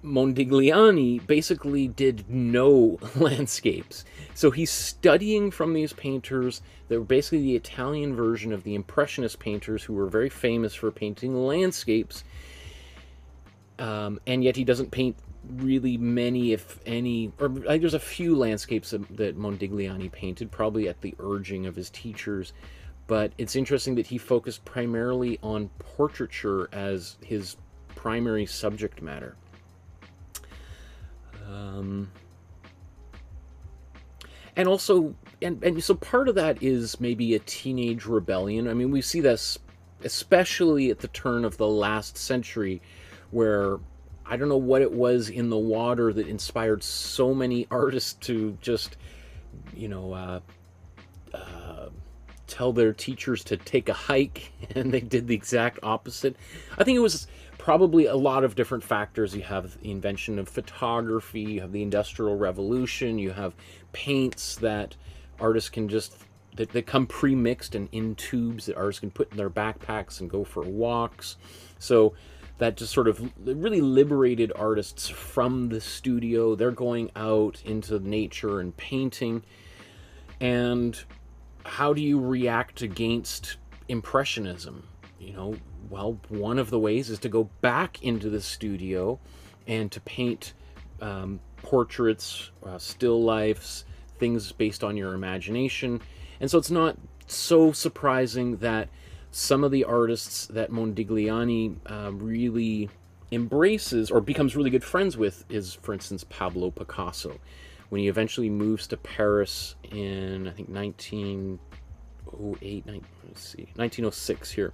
Modigliani basically did no landscapes. So he's studying from these painters that were basically the Italian version of the Impressionist painters, who were very famous for painting landscapes. And yet he doesn't paint really many, if any, or there's a few landscapes that Modigliani painted, probably at the urging of his teachers. But it's interesting that he focused primarily on portraiture as his primary subject matter. And also, and so part of that is maybe a teenage rebellion. I mean, we see this especially at the turn of the last century, where I don't know what it was in the water that inspired so many artists to just, tell their teachers to take a hike, and they did the exact opposite. I think it was probably a lot of different factors. You have the invention of photography, you have the Industrial Revolution, you have paints that artists can that come pre-mixed and in tubes that artists can put in their backpacks and go for walks. So that just sort of really liberated artists from the studio. They're going out into nature and painting. And how do you react against Impressionism? Well, one of the ways is to go back into the studio and to paint portraits, still lifes, things based on your imagination. And so it's not so surprising that some of the artists that Modigliani really embraces or becomes really good friends with is, for instance, Pablo Picasso. When he eventually moves to Paris in, I think, 1906 here.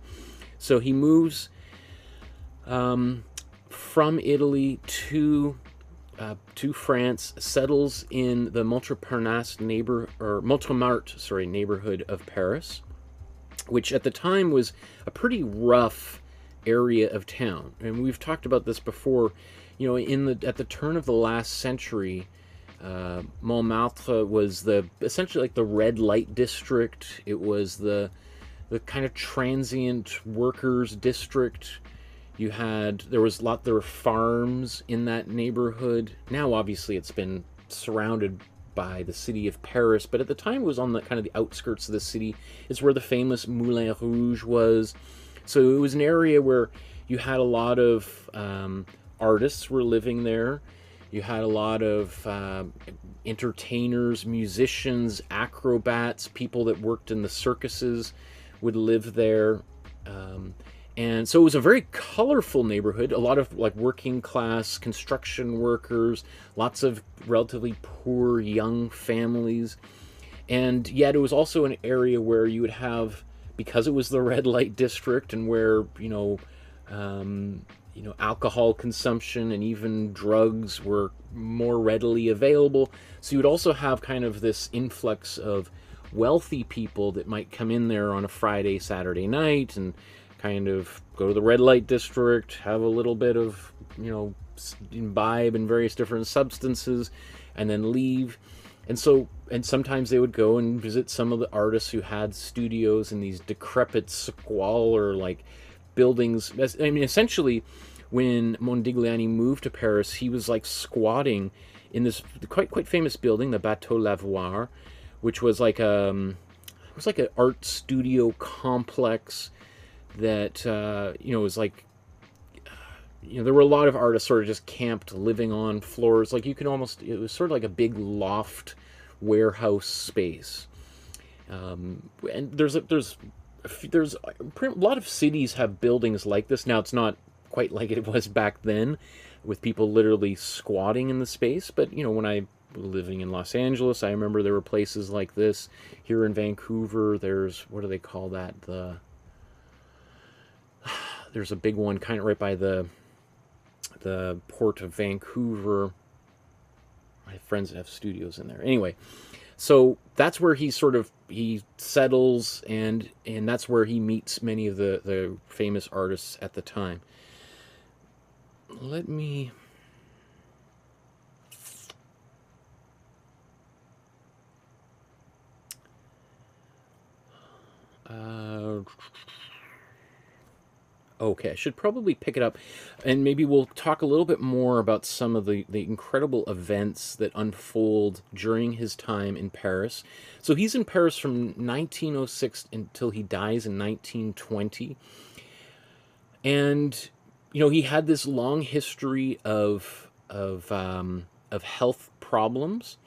So he moves from Italy to France, settles in the Montparnasse neighborhood of Paris, which at the time was a pretty rough area of town. And we've talked about this before. At the turn of the last century, Montmartre was essentially like the red light district. It was the kind of transient workers district. There were farms in that neighborhood. Now, obviously, it's been surrounded by the city of Paris, but at the time it was on the kind of the outskirts of the city. It's where the famous Moulin Rouge was. So it was an area where you had a lot of artists were living there. You had a lot of entertainers, musicians, acrobats, people that worked in the circuses would live there. And so it was a very colorful neighborhood, a lot of like working class construction workers, lots of relatively poor young families. And yet it was also an area where you would have, because it was the red light district and where, alcohol consumption and even drugs were more readily available. So you would also have kind of this influx of wealthy people that might come in there on a Friday, Saturday night and kind of go to the red light district, have a little bit of, imbibe in various different substances, and then leave. And sometimes they would go and visit some of the artists who had studios in these decrepit, squalor like buildings. I mean, essentially, when Modigliani moved to Paris, he was like squatting in this quite famous building, the Bateau Lavoir, which was like an art studio complex that was like, there were a lot of artists sort of just camped, living on floors. Like it was sort of like a big loft warehouse space. And there's a lot of cities have buildings like this. Now it's not quite like it was back then, with people literally squatting in the space. But when I was living in Los Angeles, I remember there were places like this. Here in Vancouver, there's, what do they call that? There's a big one kind of right by the port of Vancouver. My friends have studios in there. Anyway, so that's where he settles, and that's where he meets many of the famous artists at the time. Let me... okay, I should probably pick it up, and maybe we'll talk a little bit more about some of the incredible events that unfold during his time in Paris. So he's in Paris from 1906 until he dies in 1920. And, he had this long history of health problems,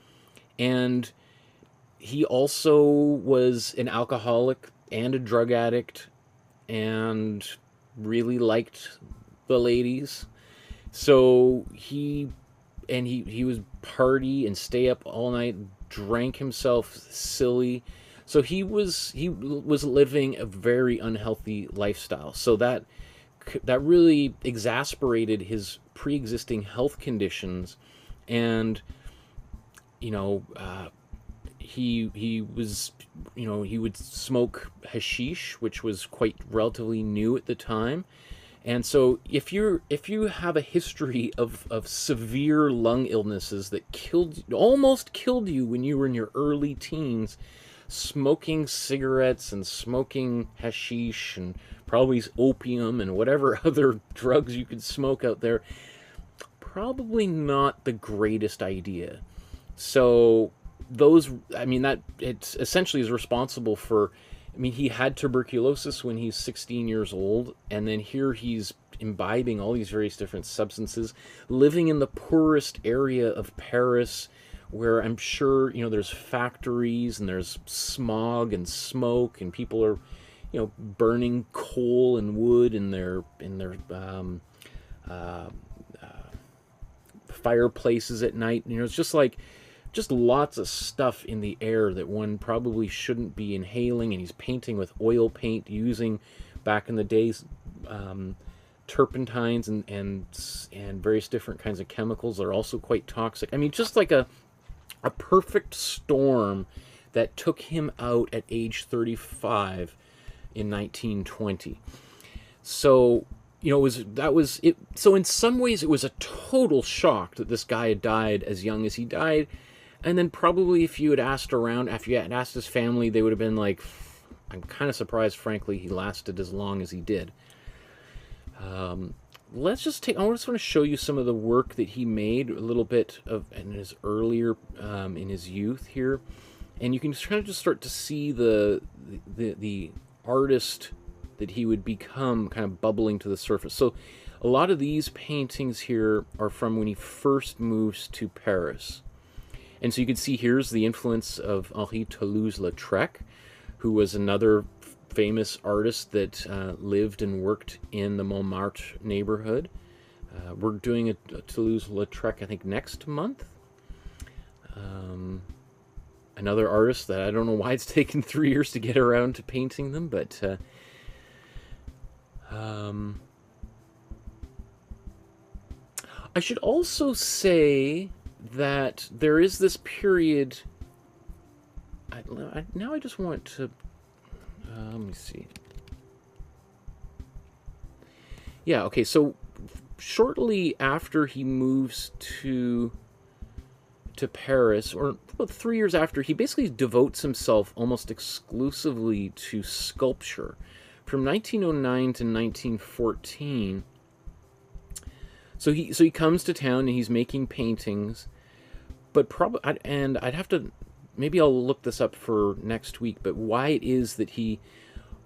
and he also was an alcoholic and a drug addict, and really liked the ladies. So he was party and stay up all night, drank himself silly. So he was living a very unhealthy lifestyle. So that really exasperated his pre-existing health conditions, and he was, he would smoke hashish, which was quite relatively new at the time. And so if you have a history of severe lung illnesses that almost killed you when you were in your early teens, smoking cigarettes and smoking hashish and probably opium and whatever other drugs you could smoke out there, probably not the greatest idea. So that it essentially is responsible for, he had tuberculosis when he's 16 years old, and then here he's imbibing all these various different substances, living in the poorest area of Paris, where I'm sure, there's factories and there's smog and smoke, and people are, burning coal and wood in their fireplaces at night. It's just lots of stuff in the air that one probably shouldn't be inhaling, and he's painting with oil paint, using, back in the days, turpentines and various different kinds of chemicals that are also quite toxic. Just like a perfect storm that took him out at age 35 in 1920. So, So in some ways, it was a total shock that this guy had died as young as he died. And then probably if you had asked around, after you had asked his family, they would have been like, I'm kind of surprised, frankly, he lasted as long as he did. I just want to show you some of the work that he made a little bit of in his earlier, in his youth here. And you can kind of just start to see the artist that he would become kind of bubbling to the surface. So a lot of these paintings here are from when he first moves to Paris. And so you can see here's the influence of Henri Toulouse-Lautrec, who was another famous artist that lived and worked in the Montmartre neighborhood. We're doing a Toulouse-Lautrec, I think, next month. Another artist that I don't know why it's taken 3 years to get around to painting them, but I should also say that there is this period. Now I just want to. Let me see. Yeah, okay, so shortly after he moves to Paris, or about 3 years after, he basically devotes himself almost exclusively to sculpture. From 1909 to 1914. So he comes to town and he's making paintings, but and I'd have to, maybe I'll look this up for next week, but why it is that he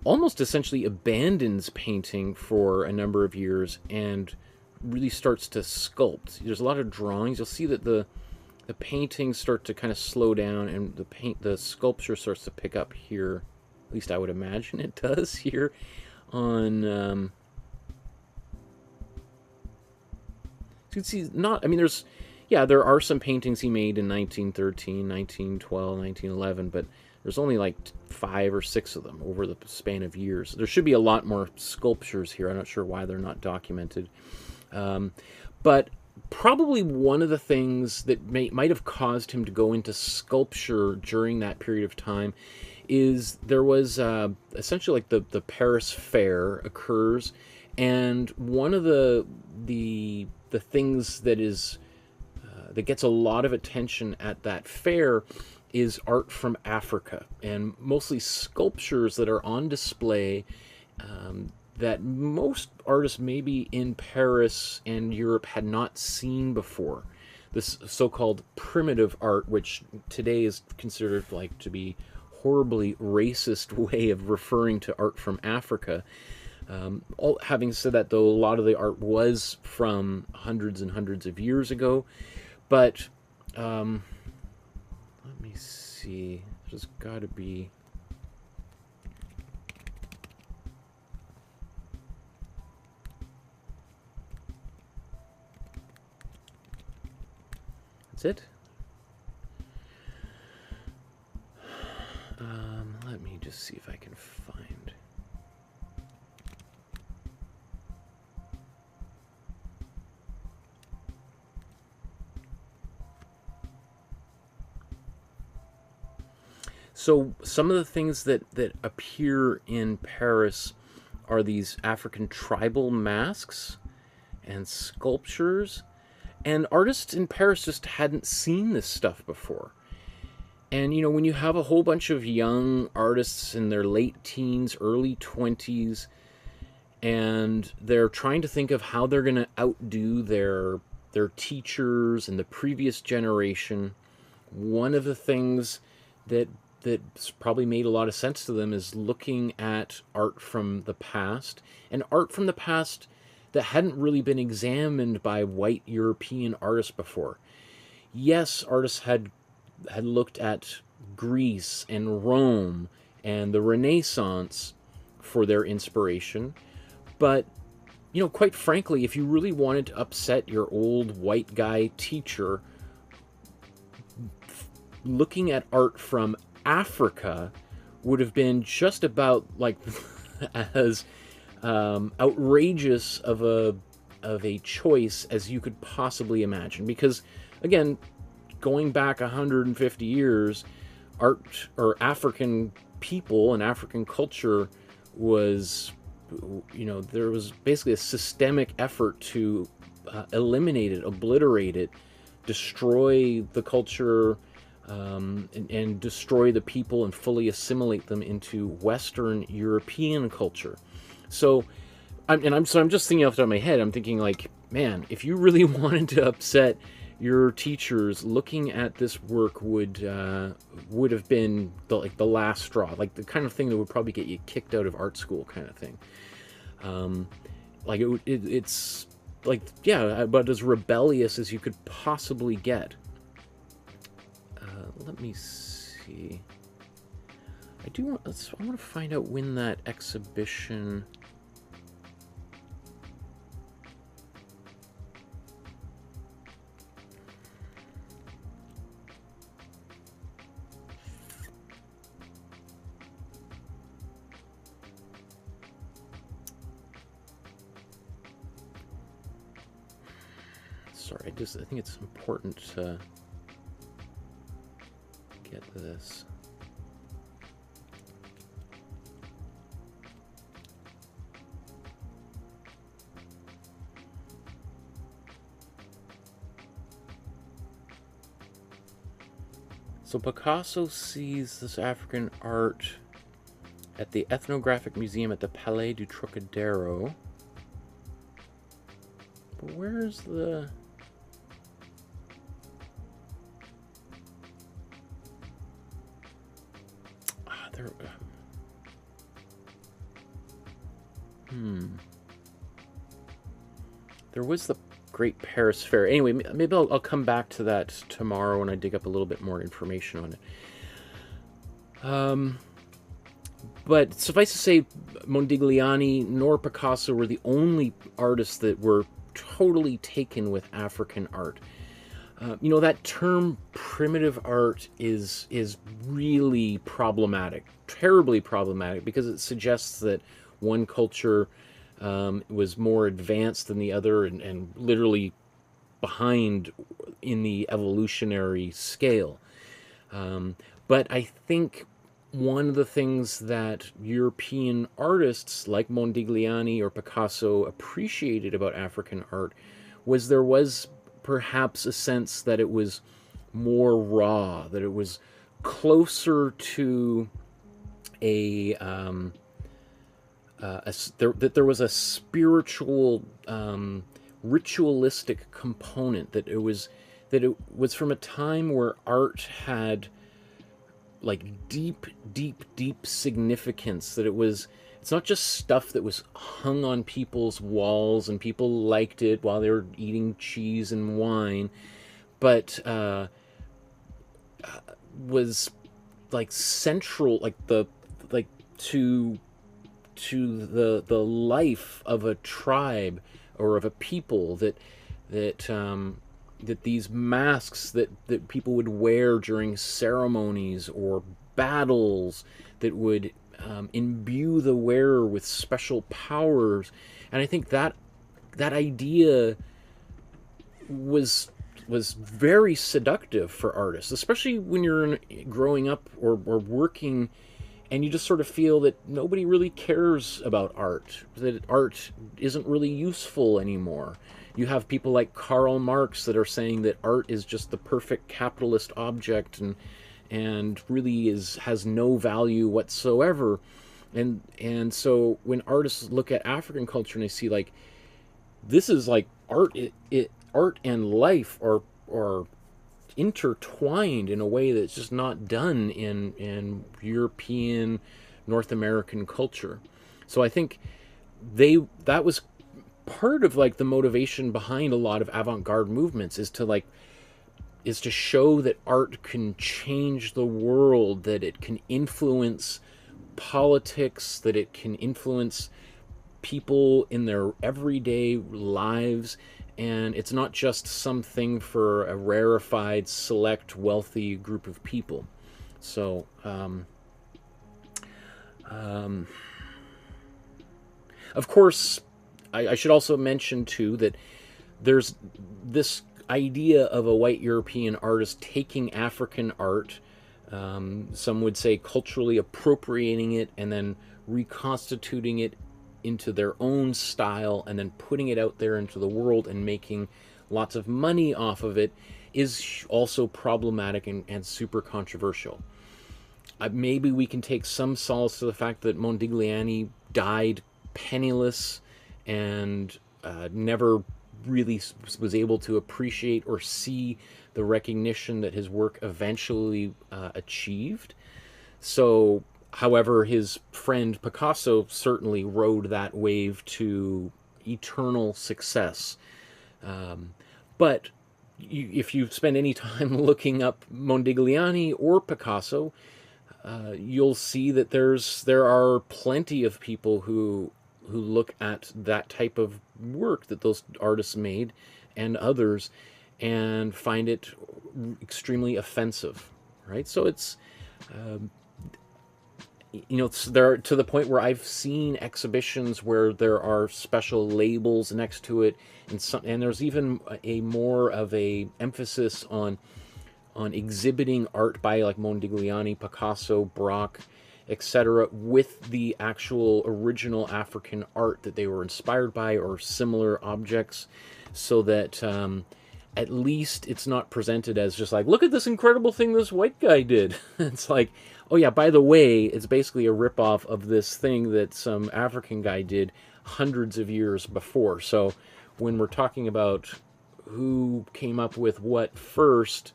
almost essentially abandons painting for a number of years and really starts to sculpt. There's a lot of drawings. You'll see that the paintings start to kind of slow down, and the sculpture starts to pick up here. At least I would imagine it does here on. You can see, there are some paintings he made in 1913, 1912, 1911, but there's only like 5 or 6 of them over the span of years. There should be a lot more sculptures here. I'm not sure why they're not documented. But probably one of the things that might have caused him to go into sculpture during that period of time is there was essentially like the Paris Fair occurs, and one of the things that is that gets a lot of attention at that fair is art from Africa, and mostly sculptures that are on display that most artists maybe in Paris and Europe had not seen before. This so-called primitive art, which today is considered like to be horribly racist way of referring to art from Africa. Having said that, though, a lot of the art was from hundreds and hundreds of years ago. But let me see. There's got to be. That's it. Let me just see if I can find. So some of the things that appear in Paris are these African tribal masks and sculptures, and artists in Paris just hadn't seen this stuff before. And you know, when you have a whole bunch of young artists in their late teens, early 20s, and they're trying to think of how they're going to outdo their teachers and the previous generation, one of the things that's probably made a lot of sense to them is looking at art from the past, and art from the past that hadn't really been examined by white European artists before. Yes, artists had looked at Greece and Rome and the Renaissance for their inspiration, but you know, quite frankly, if you really wanted to upset your old white guy teacher, looking at art from Africa would have been just about like as outrageous of a choice as you could possibly imagine. Because again, going back 150 years, art or African people and African culture was, you know, there was basically a systemic effort to eliminate it, obliterate it, destroy the culture, and destroy the people and fully assimilate them into Western European culture. So, I'm just thinking off the top of my head, I'm thinking like, man, if you really wanted to upset your teachers looking at this work would have been the last straw, like the kind of thing that would probably get you kicked out of art school, kind of thing. Like it's like, yeah, about as rebellious as you could possibly get. Let me see. I want to find out when that exhibition. Sorry, I think it's important to get this. So Picasso sees this African art at the Ethnographic Museum at the Palais du Trocadero. But where's the... there... There was the Great Paris Fair. Anyway, maybe I'll come back to that tomorrow when I dig up a little bit more information on it. But suffice to say, Modigliani nor Picasso were the only artists that were totally taken with African art. You know, that term primitive art is really problematic, terribly problematic, because it suggests that one culture was more advanced than the other and literally behind in the evolutionary scale. But I think one of the things that European artists like Modigliani or Picasso appreciated about African art was there was perhaps a sense that it was more raw, that it was closer to that there was a spiritual, ritualistic component, that it was from a time where art had like deep significance, that it's not just stuff that was hung on people's walls and people liked it while they were eating cheese and wine, but was like central, to the life of a tribe or of a people, that these masks that people would wear during ceremonies or battles that would imbue the wearer with special powers. And I think that idea was very seductive for artists, especially when you're growing up or working, and you just sort of feel that nobody really cares about art, that art isn't really useful anymore. You have people like Karl Marx that are saying that art is just the perfect capitalist object and really has no value whatsoever. And so when artists look at African culture and they see like, this is like art, art and life are intertwined in a way that's just not done in European, North American culture. So I think that was part of like the motivation behind a lot of avant-garde movements, is to show that art can change the world, that it can influence politics, that it can influence people in their everyday lives, and it's not just something for a rarefied, select, wealthy group of people. So, of course, I should also mention, too, that there's this idea of a white European artist taking African art, some would say culturally appropriating it, and then reconstituting it into their own style, and then putting it out there into the world and making lots of money off of it, is also problematic and super controversial. Maybe we can take some solace to the fact that Modigliani died penniless and never really was able to appreciate or see the recognition that his work eventually achieved. So, however, his friend Picasso certainly rode that wave to eternal success. But if you spend any time looking up Modigliani or Picasso, you'll see that there are plenty of people who look at that type of work that those artists made and others and find it extremely offensive, right? So it's there to the point where I've seen exhibitions where there are special labels next to it, and there's even a more of a emphasis on exhibiting art by like Modigliani, Picasso, Braque, etc., with the actual original African art that they were inspired by or similar objects, so that at least it's not presented as just like, look at this incredible thing this white guy did. It's like, oh yeah, by the way, it's basically a ripoff of this thing that some African guy did hundreds of years before. So when we're talking about who came up with what first,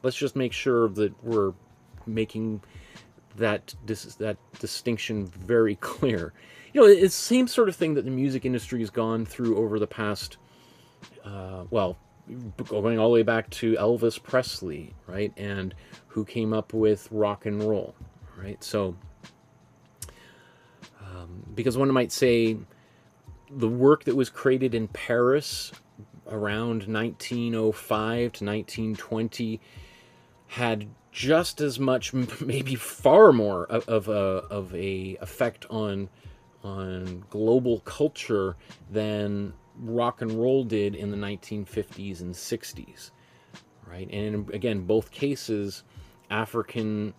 let's just make sure that we're making that distinction very clear. It's the same sort of thing that the music industry has gone through over the past, going all the way back to Elvis Presley, right? And who came up with rock and roll, right? So, because one might say the work that was created in Paris around 1905 to 1920 had just as much, maybe far more, of a effect on global culture than rock and roll did in the 1950s and 60s, right? And again, both cases, African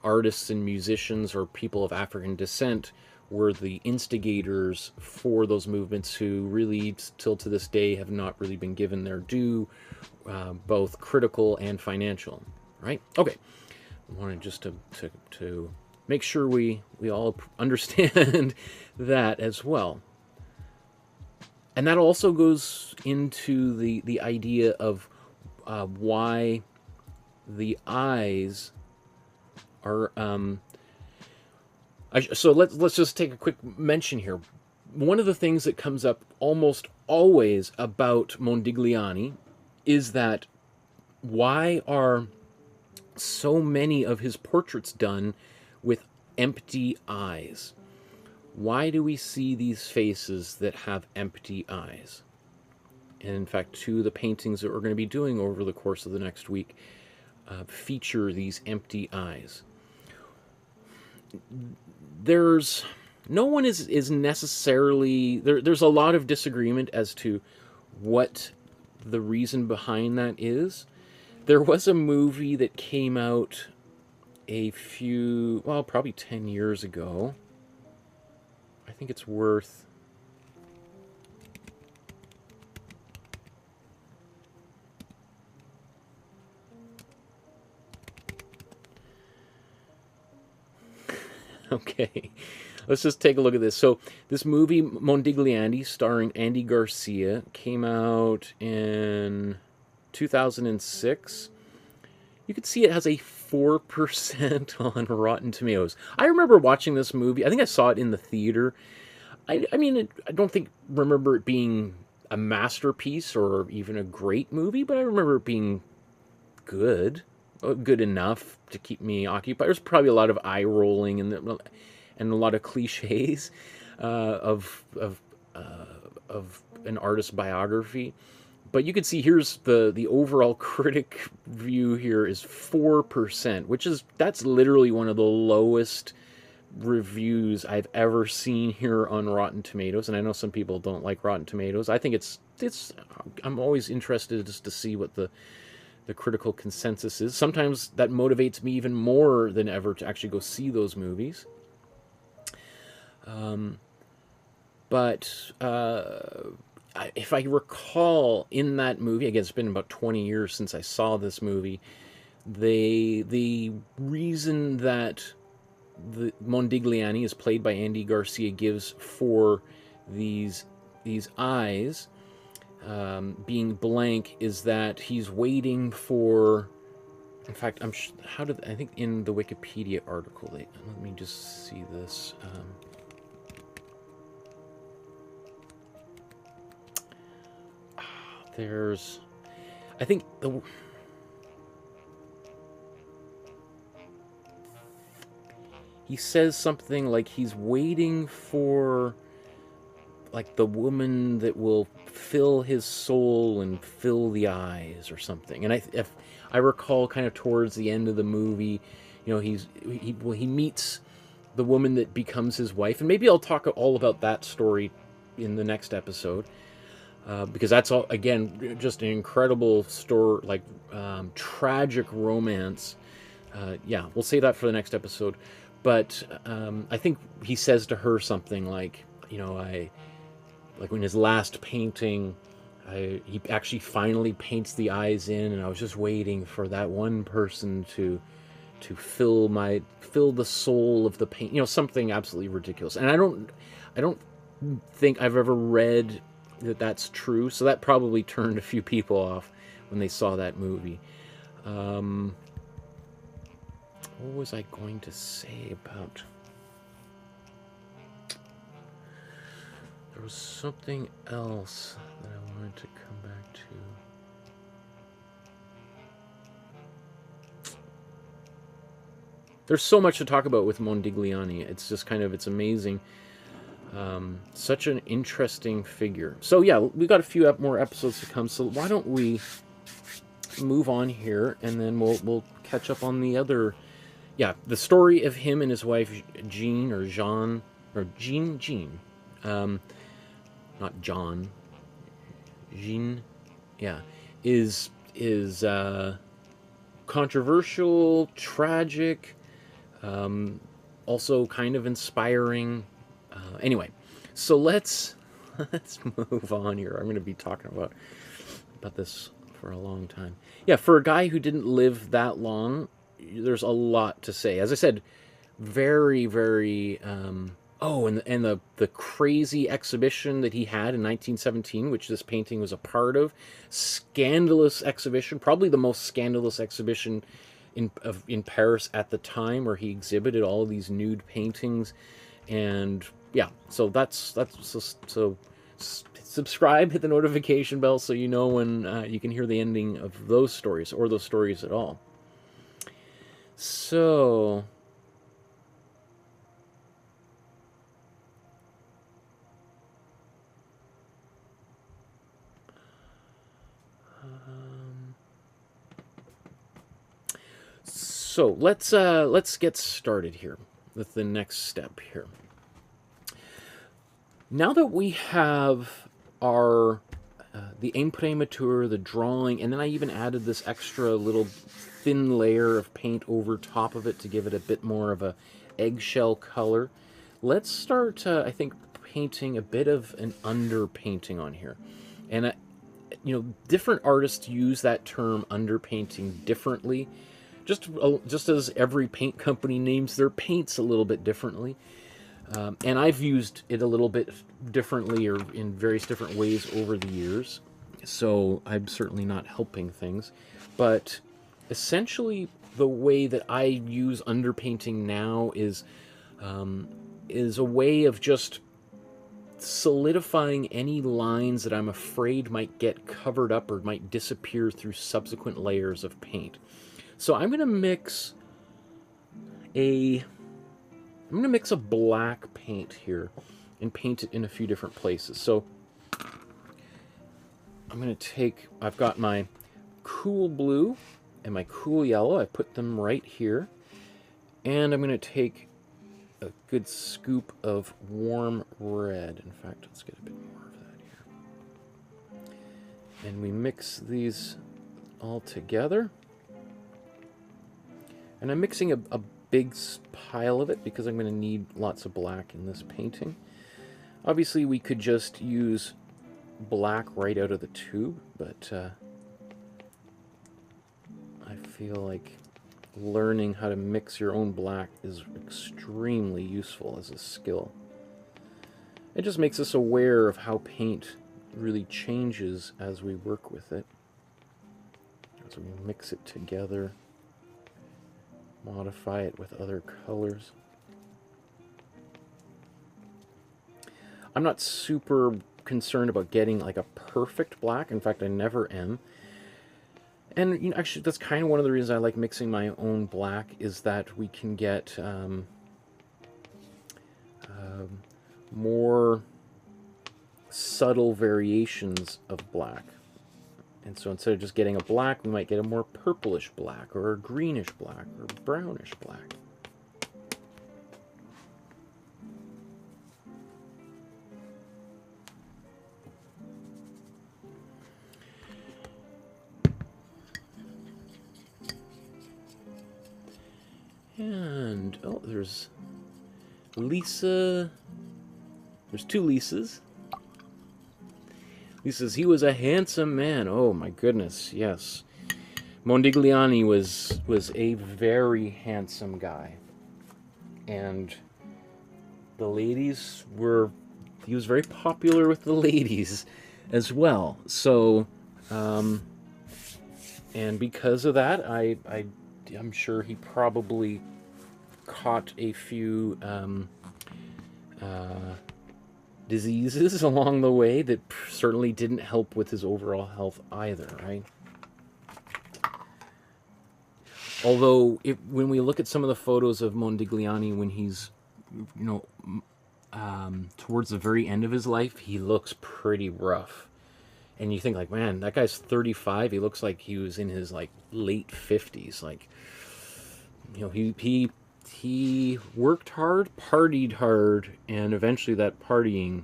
artists and musicians or people of African descent were the instigators for those movements, who really, till to this day, have not really been given their due, both critical and financial, right? Okay, I wanted just to make sure we all understand that as well. And that also goes into the idea of why the eyes are... so let's just take a quick mention here. One of the things that comes up almost always about Modigliani is that why are so many of his portraits done with empty eyes? Why do we see these faces that have empty eyes? And in fact, two of the paintings that we're going to be doing over the course of the next week feature these empty eyes. No one is necessarily... There's a lot of disagreement as to what the reason behind that is. There was a movie that came out probably 10 years ago. I think it's worth... Okay, let's just take a look at this. So this movie, Modigliani, starring Andy Garcia, came out in 2006. You can see it has a 4% on Rotten Tomatoes. I remember watching this movie. I think I saw it in the theater. I don't remember it being a masterpiece or even a great movie, but I remember it being good enough to keep me occupied. There's probably a lot of eye rolling and a lot of cliches of an artist's biography. But you can see here's the overall critic view here is 4%, that's literally one of the lowest reviews I've ever seen here on Rotten Tomatoes. And I know some people don't like Rotten Tomatoes. I think I'm always interested just to see what the critical consensus is. Sometimes that motivates me even more than ever to actually go see those movies. But if I recall, in that movie, again, it's been about 20 years since I saw this movie, the reason that the Modigliani is played by Andy Garcia gives for these these eyes being blank is that he's waiting for. In fact, I think in the Wikipedia article, let me just see this. There's, I think he says something like he's waiting for, like, the woman that will fill his soul and fill the eyes or something. And if I recall, kind of towards the end of the movie, you know, he meets the woman that becomes his wife, and maybe I'll talk all about that story in the next episode. Because that's all, again, just an incredible story, like tragic romance. Yeah, we'll say that for the next episode. But I think he says to her something like, you know, like in his last painting, he actually finally paints the eyes in, and I was just waiting for that one person to fill the soul of the paint. You know, something absolutely ridiculous. And I don't think I've ever read that's true, so that probably turned a few people off when they saw that movie. What was I going to say about... There was something else that I wanted to come back to. There's so much to talk about with Modigliani. It's just kind of, it's amazing. Such an interesting figure. So yeah, we've got a few more episodes to come, so why don't we move on here, and then we'll catch up on the other, yeah, the story of him and his wife Jean, or Jean, or Jean, not John, Jean, yeah, is controversial, tragic, also kind of inspiring. Anyway, so let's move on here. I'm going to be talking about this for a long time. Yeah, for a guy who didn't live that long, there's a lot to say. As I said, very, very... oh, and the crazy exhibition that he had in 1917, which this painting was a part of. Scandalous exhibition, probably the most scandalous exhibition in Paris at the time, where he exhibited all of these nude paintings. And yeah, so so subscribe, hit the notification bell so you know when you can hear the ending of those stories, or those stories at all. So let's get started here with the next step here. Now that we have our the Imprimatura, the drawing, and then I even added this extra little thin layer of paint over top of it to give it a bit more of a eggshell color, let's start, I think, painting a bit of an underpainting on here. And you know, different artists use that term underpainting differently, just as every paint company names their paints a little bit differently. And I've used it a little bit differently, or in various different ways over the years, so I'm certainly not helping things. But essentially, the way that I use underpainting now is a way of just solidifying any lines that I'm afraid might get covered up or might disappear through subsequent layers of paint. So I'm going to mix a black paint here and paint it in a few different places. So I'm going to take, I've got my cool blue and my cool yellow. I put them right here. And I'm going to take a good scoop of warm red. In fact, let's get a bit more of that here. And we mix these all together. And I'm mixing a big pile of it because I'm going to need lots of black in this painting. Obviously, we could just use black right out of the tube, but I feel like learning how to mix your own black is extremely useful as a skill. It just makes us aware of how paint really changes as we work with it, as we mix it together, modify it with other colors. I'm not super concerned about getting like a perfect black. In fact, I never am. And you know, actually, that's kind of one of the reasons I like mixing my own black, is that we can get more subtle variations of black. And so instead of just getting a black, we might get a more purplish black, or a greenish black, or brownish black. And, oh, there's Lisa. There's two Lisas. He says he was a handsome man. Oh my goodness, yes. Modigliani was a very handsome guy. And the ladies were... He was very popular with the ladies as well. So, and because of that, I'm sure he probably caught a few diseases along the way that certainly didn't help with his overall health either, right? Although, when we look at some of the photos of Modigliani when he's, you know, towards the very end of his life, he looks pretty rough. And you think, like, man, that guy's 35. He looks like he was in his, like, late 50s. Like, you know, he worked hard, partied hard, and eventually that partying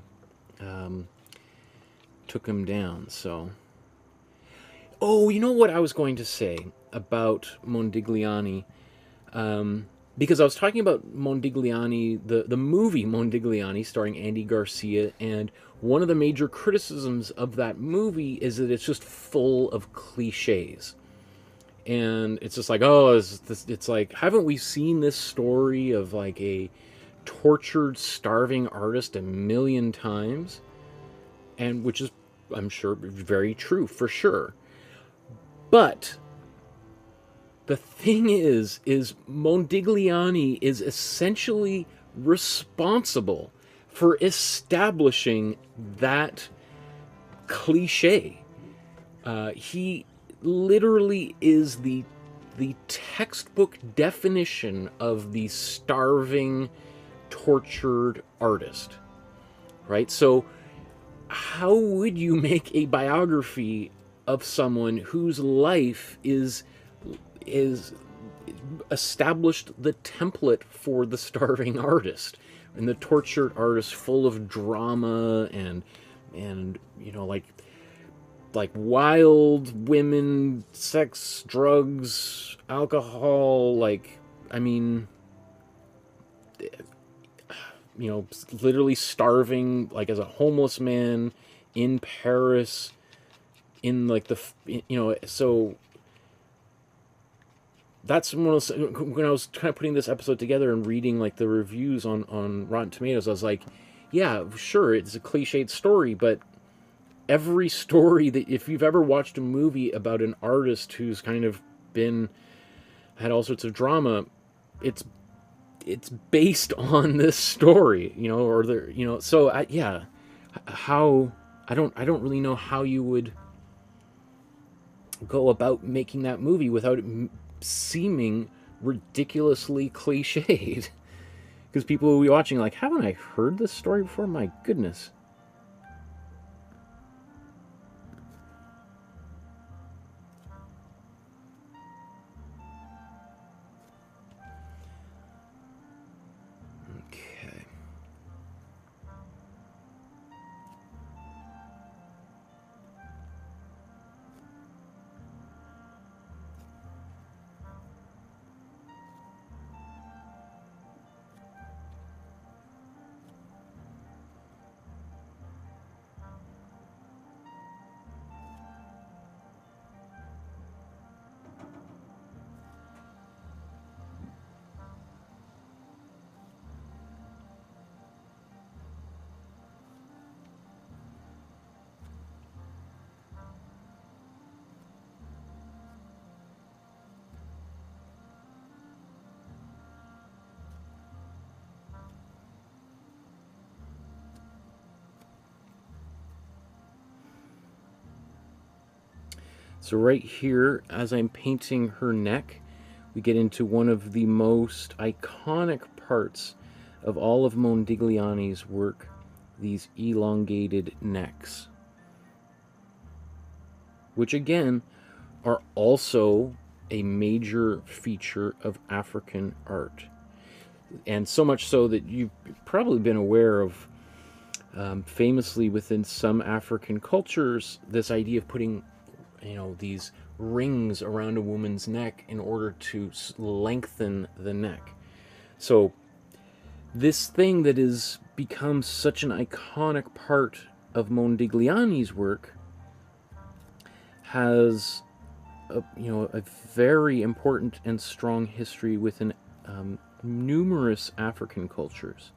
took him down. So, oh, you know what I was going to say about Modigliani? Because I was talking about Modigliani, the movie Modigliani, starring Andy Garcia, and one of the major criticisms of that movie is that it's just full of cliches. And it's just like, oh, it's like, haven't we seen this story of like a tortured, starving artist a million times? And which is, I'm sure, very true, for sure. But the thing is Modigliani is essentially responsible for establishing that cliche. He literally is the textbook definition of the starving, tortured artist, right? So how would you make a biography of someone whose life is established the template for the starving artist and the tortured artist, full of drama and you know, like wild women, sex, drugs, alcohol, like, I mean, you know, literally starving, like, as a homeless man in Paris, in, like, you know, so that's when I was kind of putting this episode together and reading, like, the reviews on Rotten Tomatoes, I was like, yeah, sure, it's a cliched story, but every story that, if you've ever watched a movie about an artist who's kind of had all sorts of drama, it's based on this story, you know, or you know, so I don't really know how you would go about making that movie without it seeming ridiculously cliched, because people will be watching like, haven't I heard this story before? My goodness. So right here, as I'm painting her neck, we get into one of the most iconic parts of all of Modigliani's work, these elongated necks, which again are also a major feature of African art. And so much so that you've probably been aware of, famously within some African cultures, this idea of putting, these rings around a woman's neck in order to lengthen the neck. So this thing that has become such an iconic part of Modigliani's work has a very important and strong history within numerous African cultures.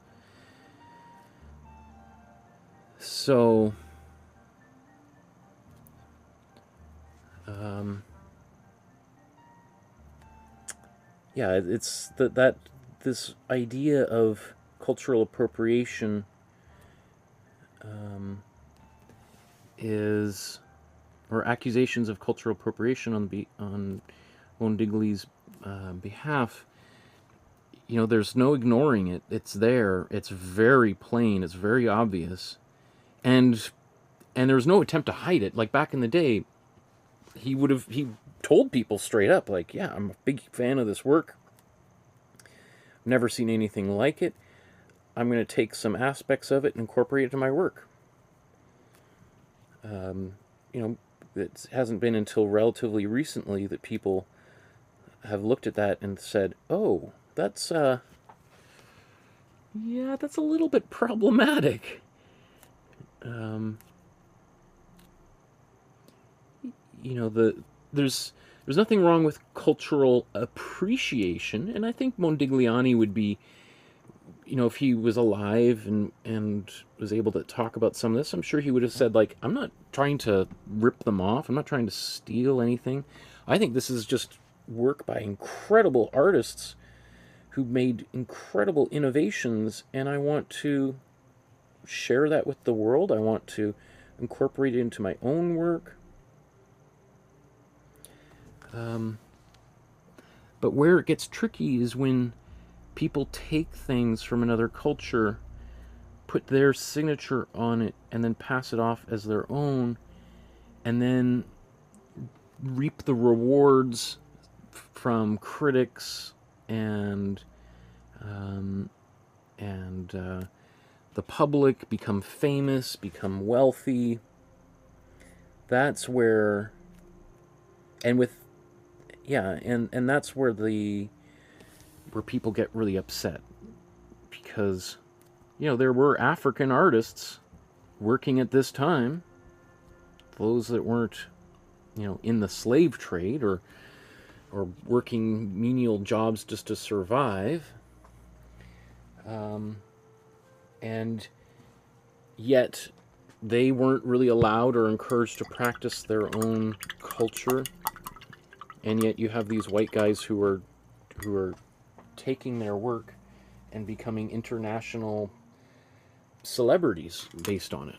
So yeah, it's that this idea of cultural appropriation is, or accusations of cultural appropriation on Mondigli's behalf. There's no ignoring it. It's there. It's very plain. It's very obvious, and there's no attempt to hide it. Like back in the day, he told people straight up, like, yeah, I'm a big fan of this work. Never seen anything like it. I'm going to take some aspects of it and incorporate it to my work. It hasn't been until relatively recently that people have looked at that and said, oh, that's that's a little bit problematic. There's nothing wrong with cultural appreciation, and I think Modigliani would be, if he was alive and was able to talk about some of this, I'm sure he would have said, like, I'm not trying to rip them off, I'm not trying to steal anything. I think this is just work by incredible artists who made incredible innovations, and I want to share that with the world. I want to incorporate it into my own work. But where it gets tricky is when people take things from another culture, put their signature on it, and then pass it off as their own, and then reap the rewards from critics and the public, become famous, become wealthy. That's where, and that's where people get really upset, because there were African artists working at this time, those that weren't in the slave trade or working menial jobs just to survive, and yet they weren't really allowed or encouraged to practice their own culture. And yet you have these white guys who are taking their work and becoming international celebrities based on it.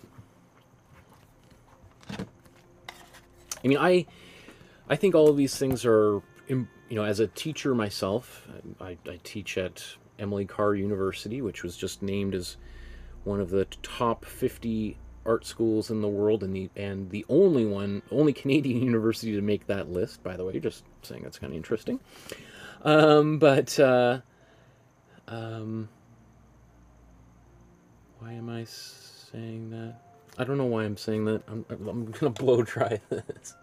I mean, I think all of these things are, as a teacher myself, I teach at Emily Carr University, which was just named as one of the top 50 art schools in the world, and the only Canadian university to make that list, by the way. Just saying, that's kind of interesting. Why am I saying that? I don't know why I'm saying that. I'm gonna blow dry this.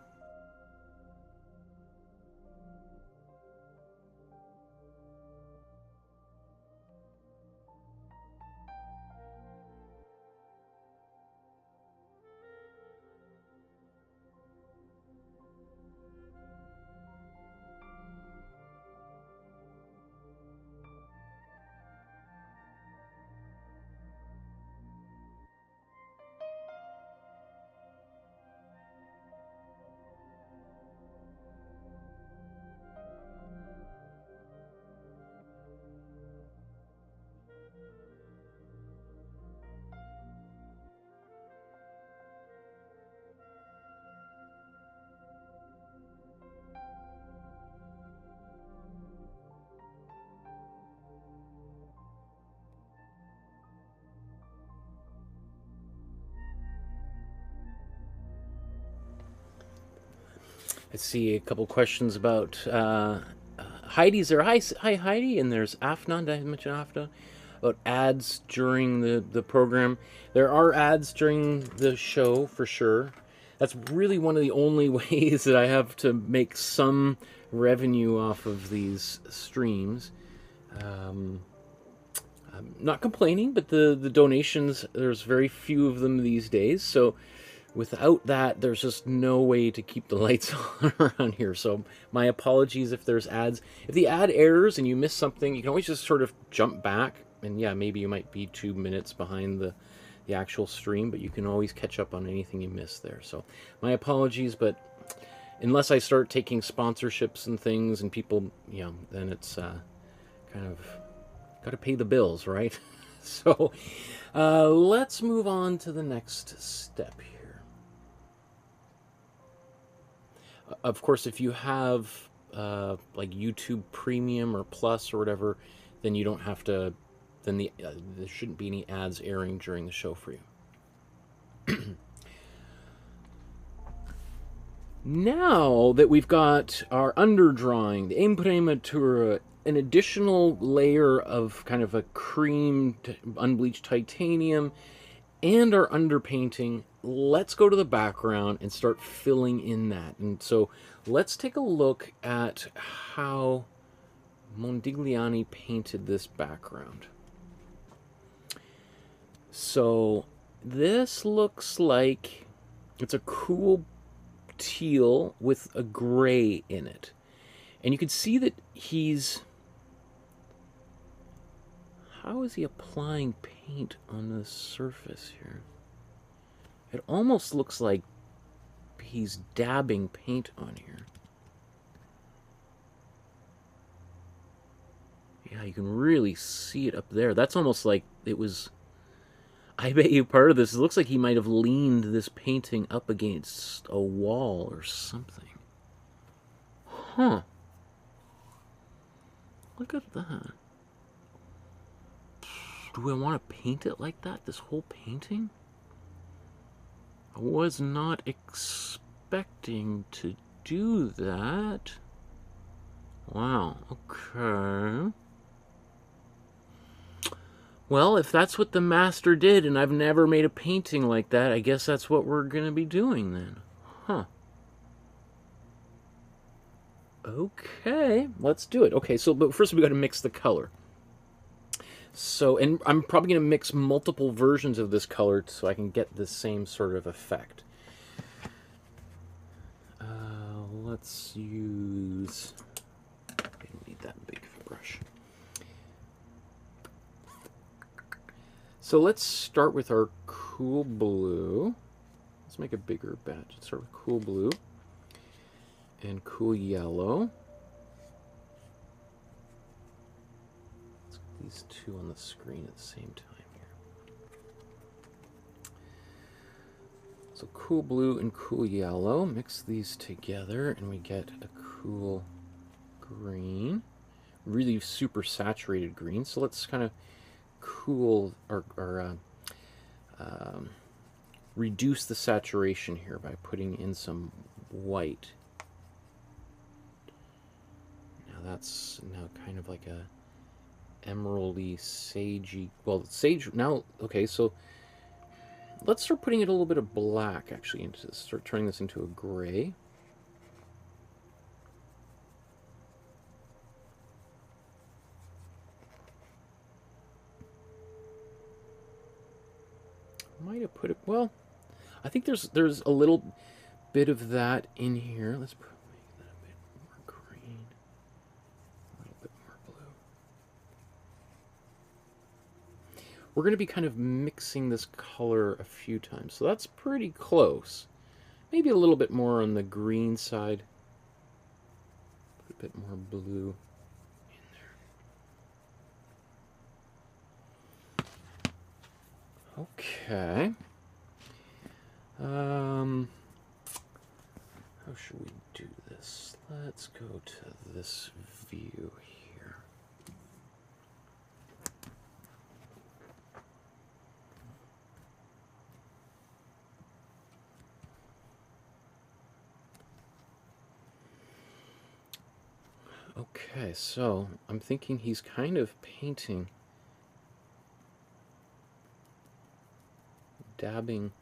I see a couple questions about Heidi's there. Hi Heidi, and there's Afna. Did I mention Afna? About ads during the program. There are ads during the show for sure. That's really one of the only ways that I have to make some revenue off of these streams. I'm not complaining, but the donations, there's very few of them these days. So without that, there's just no way to keep the lights on around here. So my apologies if there's ads. If the ad errors and you miss something, you can always just sort of jump back. And yeah, maybe you might be 2 minutes behind the actual stream, but you can always catch up on anything you miss there. So my apologies, but unless I start taking sponsorships and things and people, you know, then it's kind of got to pay the bills, right? So let's move on to the next step here. Of course, if you have like YouTube Premium or Plus or whatever, then you don't have to, then there shouldn't be any ads airing during the show for you. Now that we've got our underdrawing, the Imprimatura, an additional layer of kind of a cream unbleached titanium, and our underpainting, let's go to the background and start filling in that. And so let's take a look at how Modigliani painted this background. So this looks like it's a cool teal with a gray in it. And you can see that he's... How is he applying paint on the surface here? It almost looks like he's dabbing paint on here. Yeah, you can really see it up there. That's almost like it was... I bet you part of this, it looks like he might have leaned this painting up against a wall or something. Huh. Look at that. Do I want to paint it like that, this whole painting? I was not expecting to do that. Wow, okay. Well, if that's what the master did, and I've never made a painting like that, I guess that's what we're going to be doing then. Huh. Okay, let's do it. Okay, so but first we got to mix the color. So, and I'm probably going to mix multiple versions of this color so I can get the same sort of effect. Let's use... I don't need that big of a brush. So let's start with our cool blue. Let's make a bigger batch. Let's start with cool blue and cool yellow. Let's get these two on the screen at the same time here. So cool blue and cool yellow. Mix these together and we get a cool green. Really super saturated green. So let's kind of cool or reduce the saturation here by putting in some white. Now that's now kind of like a emeraldy, sagey, well, sage now. Okay, so let's start putting it a little bit of black actually into this, start turning this into a gray. Might have put it, well, I think there's a little bit of that in here. Let's make that a bit more green, a little bit more blue. We're going to be kind of mixing this color a few times, so that's pretty close. Maybe a little bit more on the green side. Put a bit more blue. Okay. How should we do this? Let's go to this view here. Okay, so I'm thinking he's kind of painting, dabbing.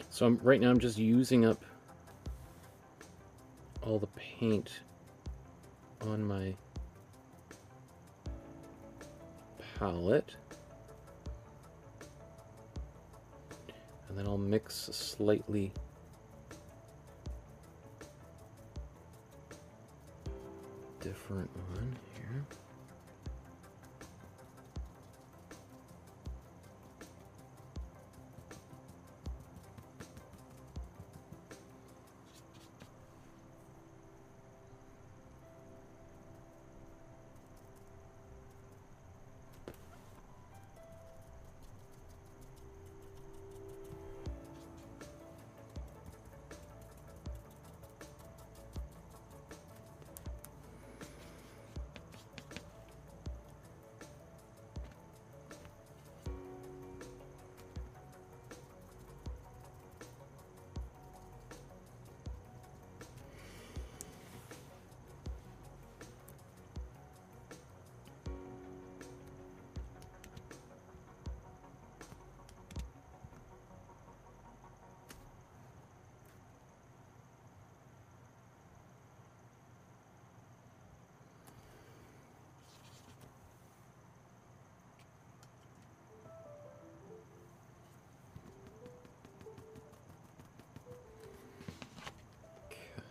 So right now I'm just using up all the paint on my palette. And then I'll mix a slightly different one here.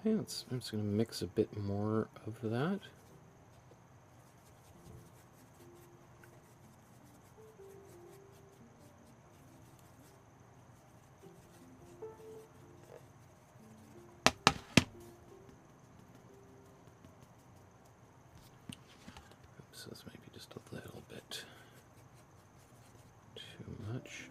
Okay, I'm just going to mix a bit more of that. Oops, this might be just a little bit too much.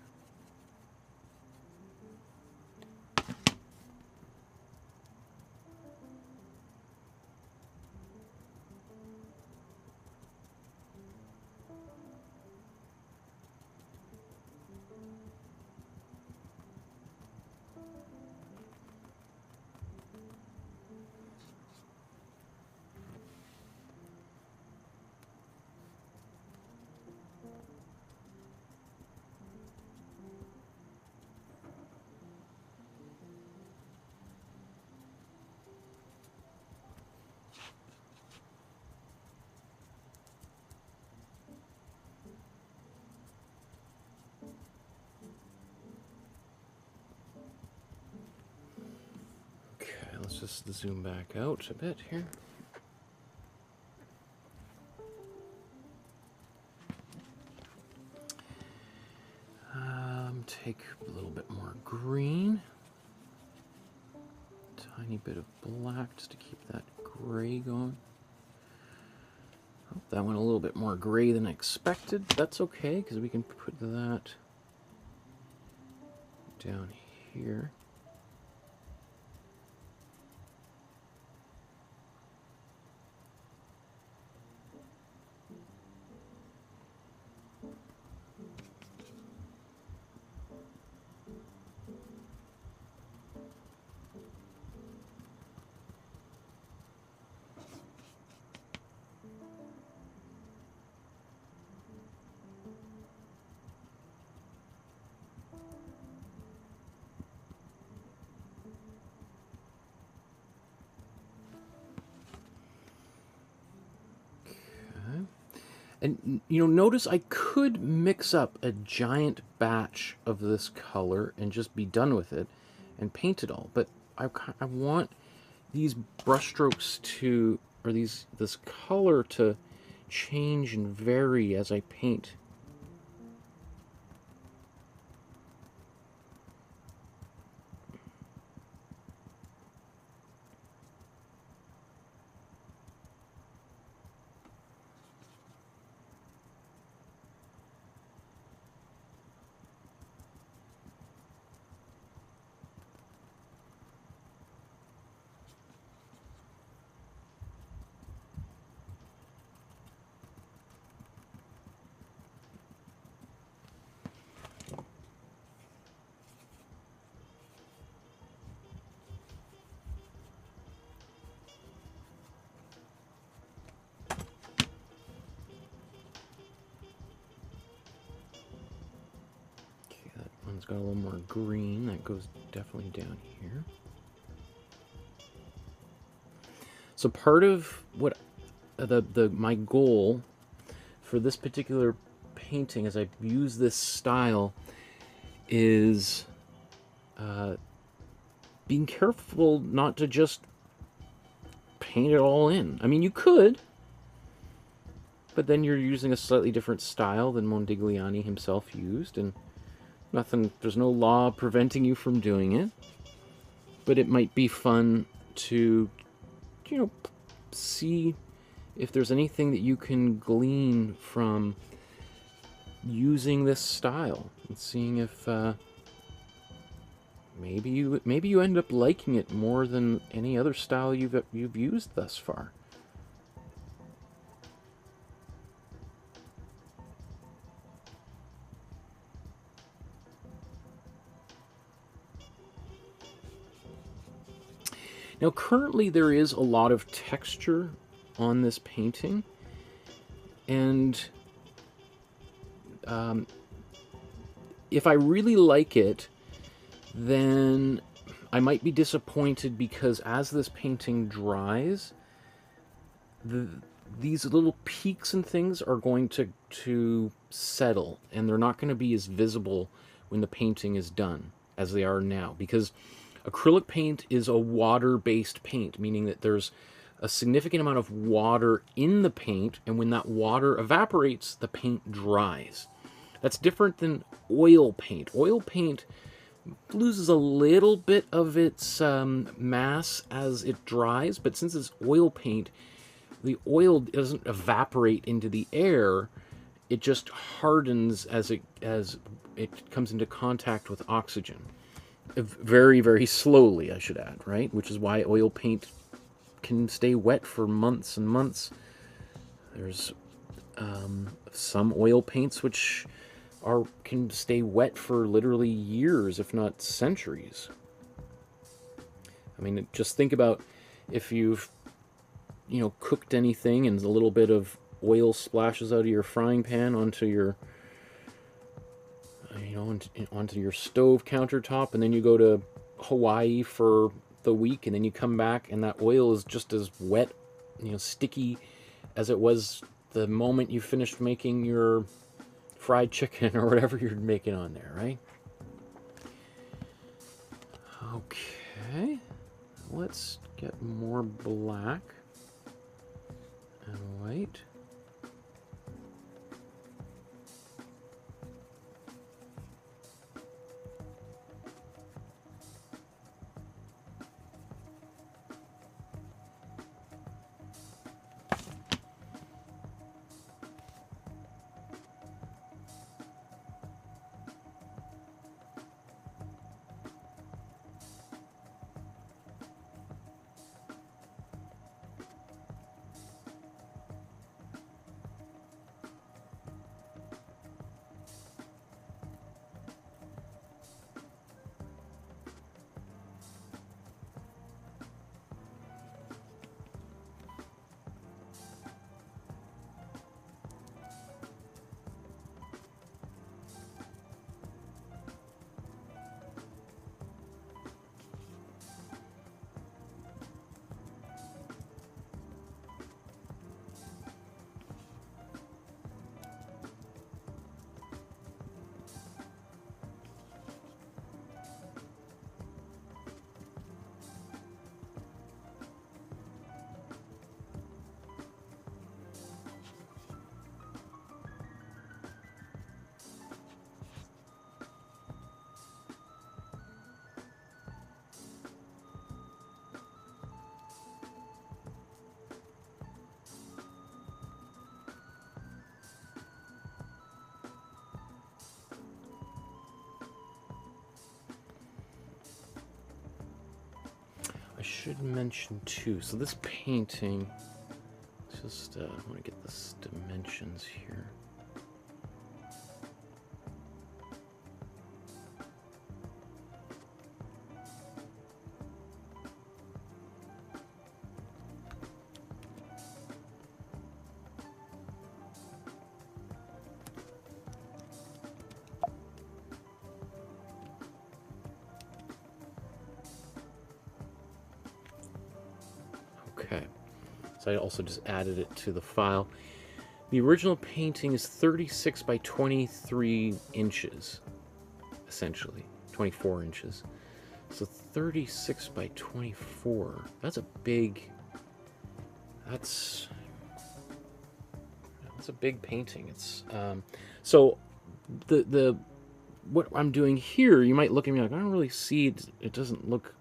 Okay, let's just zoom back out a bit here. Take a little bit more green. Tiny bit of black just to keep that gray going. Oh, that went a little bit more gray than I expected. That's okay, because we can put that down here. And, you know, notice I could mix up a giant batch of this color and just be done with it and paint it all. But I want these brushstrokes to, or this color to change and vary as I paint. one's got a little more green. That goes definitely down here. So part of what my goal for this particular painting, as I use this style, is being careful not to just paint it all in. I mean, you could, but then you're using a slightly different style than Modigliani himself used, and there's no law preventing you from doing it. But it might be fun to, you know, see if there's anything that you can glean from using this style, and seeing if maybe you end up liking it more than any other style you've used thus far. Now, currently there is a lot of texture on this painting, and if I really like it, then I might be disappointed, because as this painting dries, these little peaks and things are going to settle, and they're not going to be as visible when the painting is done as they are now, because acrylic paint is a water-based paint, meaning that there's a significant amount of water in the paint, and when that water evaporates, the paint dries. That's different than oil paint. Oil paint loses a little bit of its mass as it dries, but since it's oil paint, the oil doesn't evaporate into the air. It just hardens as it comes into contact with oxygen. Very, very slowly, I should add, right? Which is why oil paint can stay wet for months and months. There's some oil paints which can stay wet for literally years, if not centuries. I mean, just think about if you've, you know, cooked anything and a little bit of oil splashes out of your frying pan onto your, you know, onto your stove countertop, and then you go to Hawaii for the week, and then you come back and that oil is just as wet, you know, sticky as it was the moment you finished making your fried chicken or whatever you're making on there, right? Okay, let's get more black and white. I should mention too, so this painting, just I want to get the dimensions here. Okay, so I also just added it to the file. The original painting is 36 by 23 inches, essentially, 24 inches. So 36 by 24, that's a big, that's a big painting. It's, so what I'm doing here, you might look at me like, I don't really see it. It doesn't look,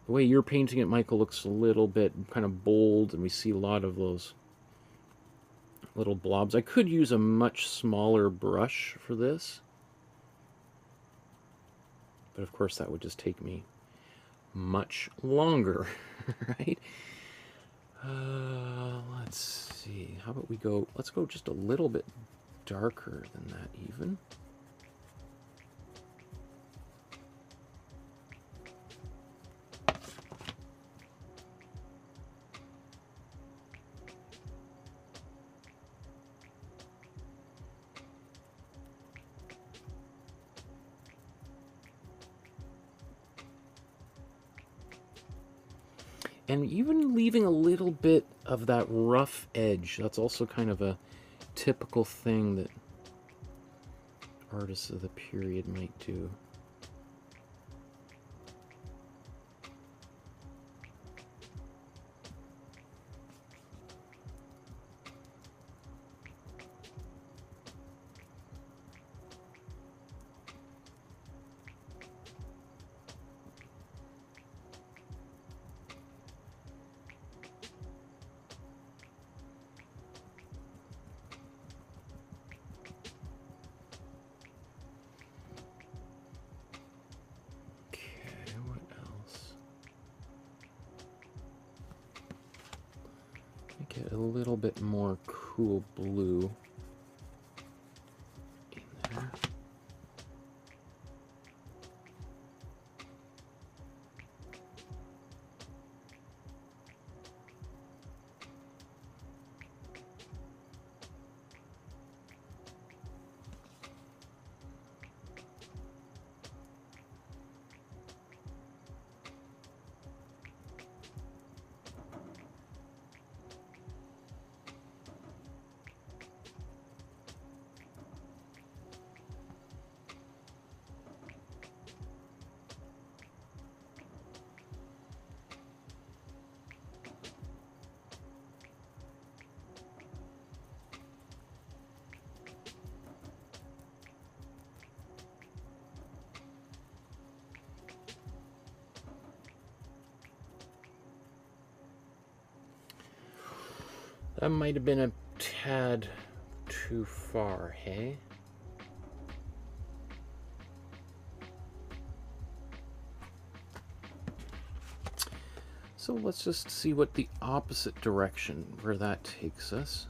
the way you're painting it, Michael, looks a little bit kind of bold, and we see a lot of those little blobs. I could use a much smaller brush for this, but of course that would just take me much longer, right? Let's see. How about we go, let's go just a little bit darker than that even. And even leaving a little bit of that rough edge. That's also kind of a typical thing that artists of the period might do. Get a little bit more cool blue in there. That might have been a tad too far, hey? So let's just see what the opposite direction, where that takes us.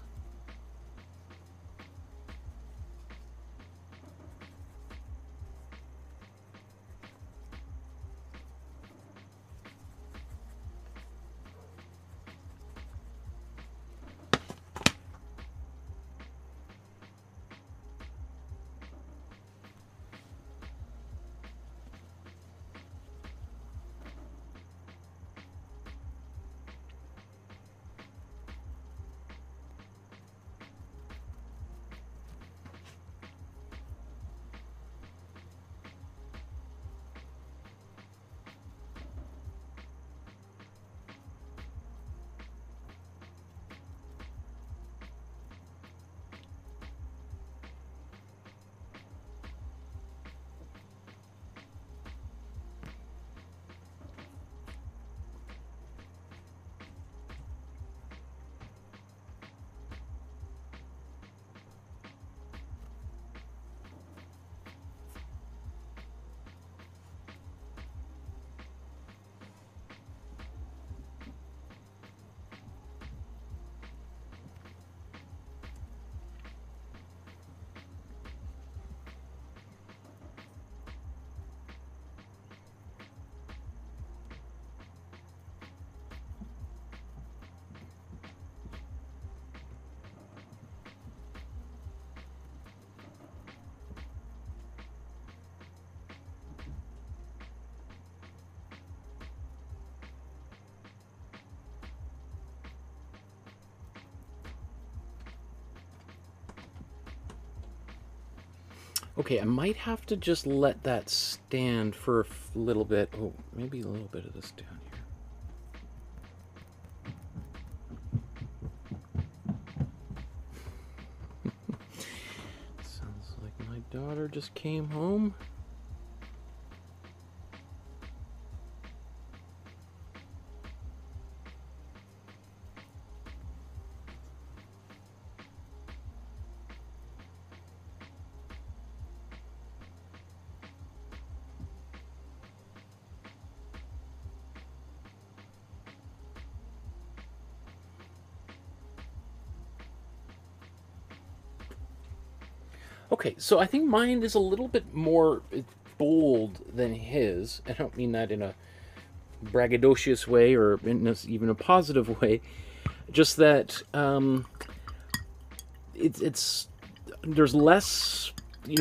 Okay, I might have to just let that stand for a little bit. Oh, maybe a little bit of this down here. Sounds like my daughter just came home. Okay, so I think mine is a little bit more bold than his. I don't mean that in a braggadocious way or in even a positive way. Just that it's there's less,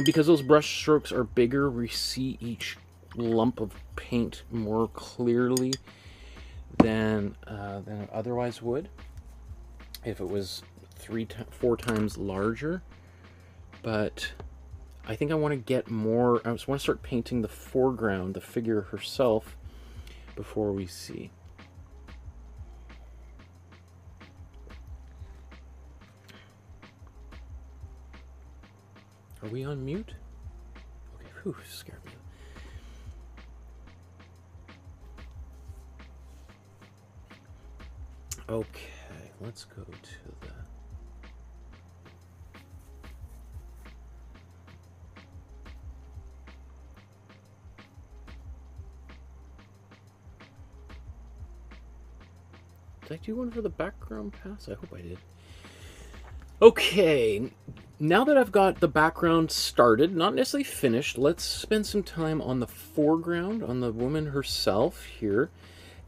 because those brush strokes are bigger. We see each lump of paint more clearly than it otherwise would if it was 4 times larger. But I think I want to get more. I just want to start painting the foreground, the figure herself, before we see. Are we on mute? Okay, whew, scared me. Okay, let's go to the... Did I do one for the background pass? I hope I did. Okay, now that I've got the background started, not necessarily finished, let's spend some time on the foreground, on the woman herself here.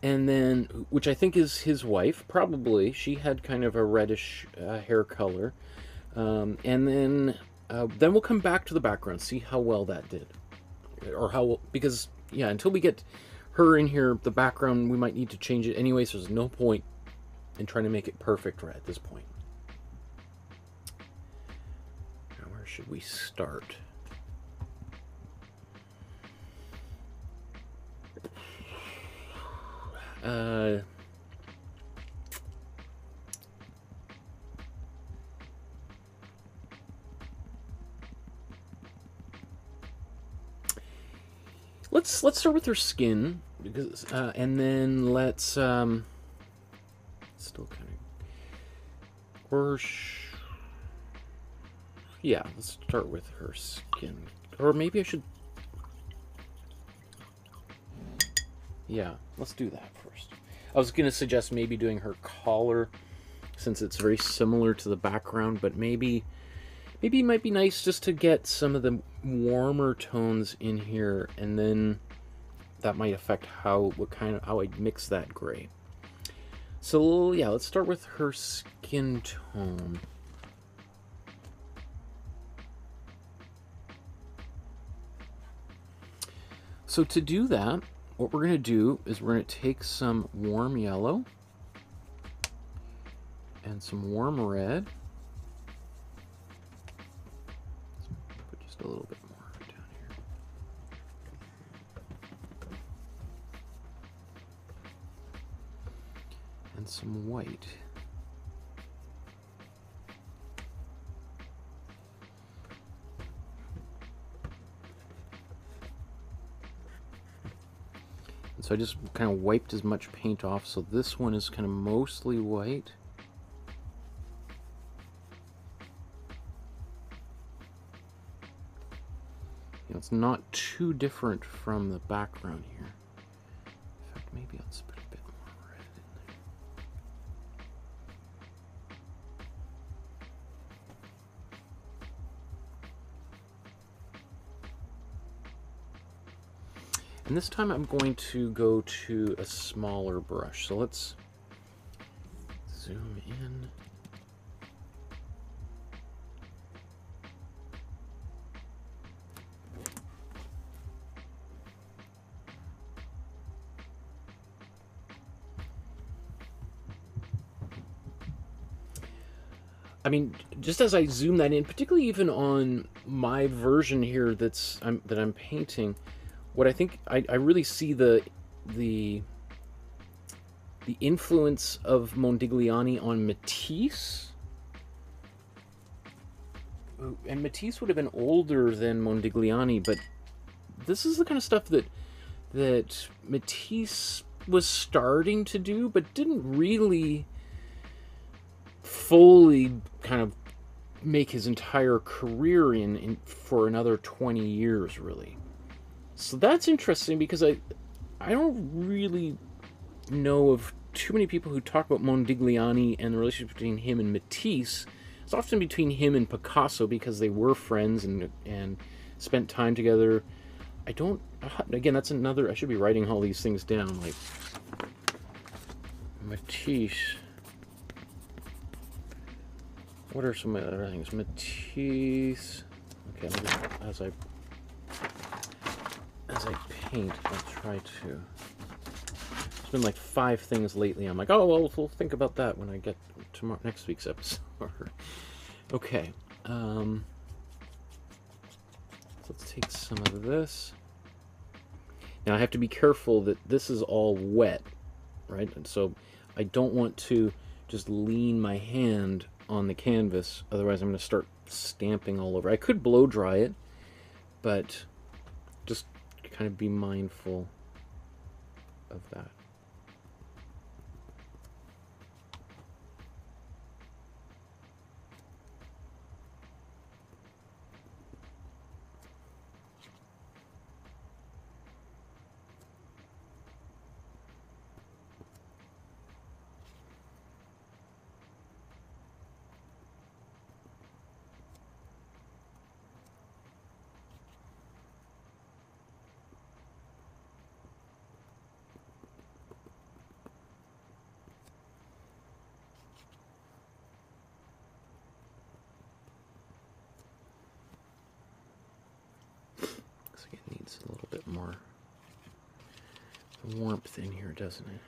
And then, which I think is his wife, probably. She had kind of a reddish hair color. And then we'll come back to the background, see how well that did. Or how, because, yeah, until we get her in here, the background, we might need to change it anyway, so there's no point in trying to make it perfect right at this point. Now, where should we start? Let's start with her skin, because and then let's still kind of, or yeah, let's start with her skin, or maybe I should, yeah, let's do that first. I was gonna suggest maybe doing her collar, since it's very similar to the background, but maybe it might be nice just to get some of the warmer tones in here, and then that might affect how I mix that gray. So yeah, let's start with her skin tone. So to do that, what we're going to do is we're going to take some warm yellow and some warm red. Put just a little bit more down here. And some white. So I just kind of wiped as much paint off, so this one is kind of mostly white. It's not too different from the background here. In fact, maybe I'll just put a bit more red in there. And this time I'm going to go to a smaller brush. So let's zoom in. I mean, just as I zoom that in, particularly even on my version here that I'm painting, what I think I really see the influence of Modigliani on Matisse. And Matisse would have been older than Modigliani, but this is the kind of stuff that Matisse was starting to do, but didn't really fully kind of make his entire career in for another 20 years, really. So that's interesting, because I don't really know of too many people who talk about Modigliani and the relationship between him and Matisse. It's often between him and Picasso, because they were friends and spent time together. I don't... Again, that's another... I should be writing all these things down, like... Matisse... What are some other things? Matisse... Okay, as I paint, I'll try to... There's been like 5 things lately. I'm like, oh, well, we'll think about that when I get to next week's episode. Okay. Let's take some of this. Now I have to be careful that this is all wet, right? And so I don't want to just lean my hand on the canvas, otherwise I'm going to start stamping all over. I could blow dry it, but just kind of be mindful of that. It needs a little bit more warmth in here, doesn't it?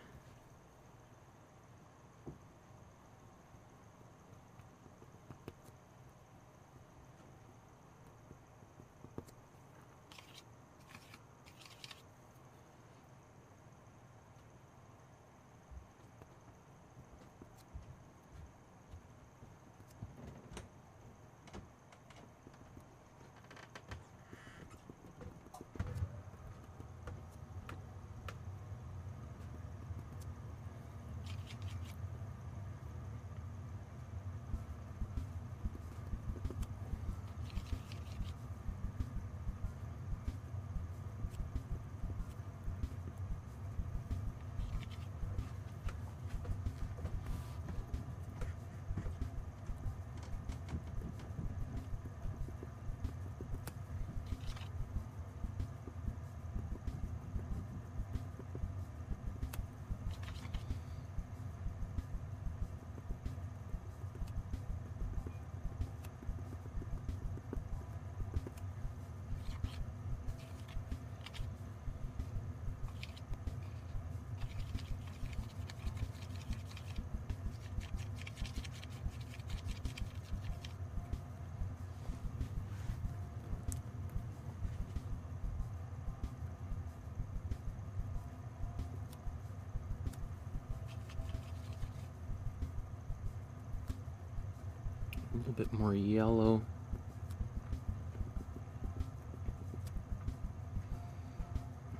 A little bit more yellow.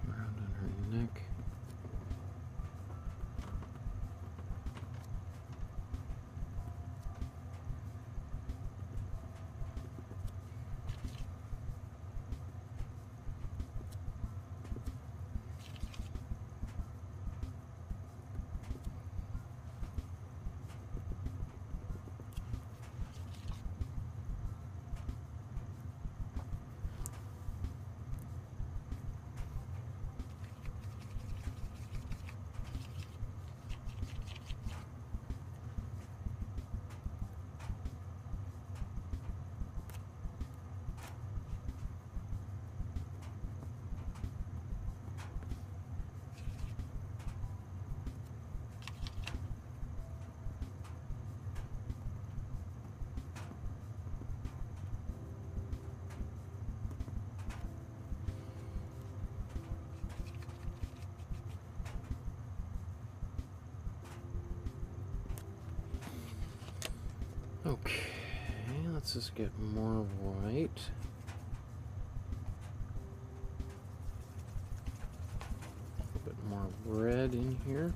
Around on her neck. Let's just get more white. A bit more red in here.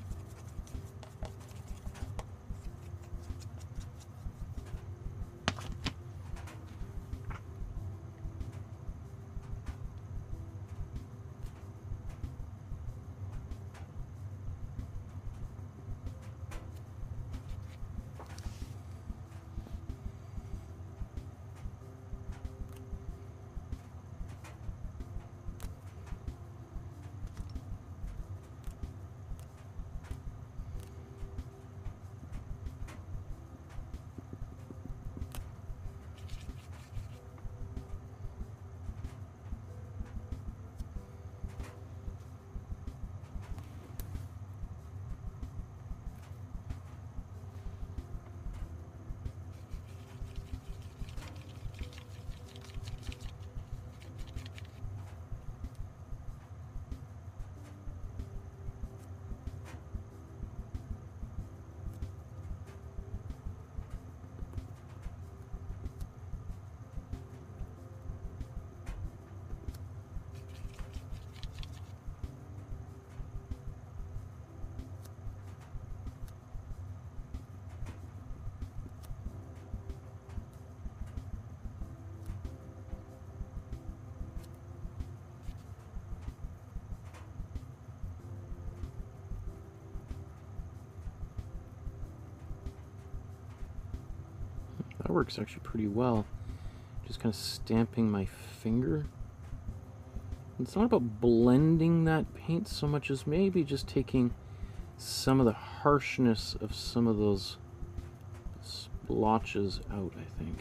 That works actually pretty well. Just kind of stamping my finger. It's not about blending that paint so much as maybe just taking some of the harshness of some of those splotches out, I think.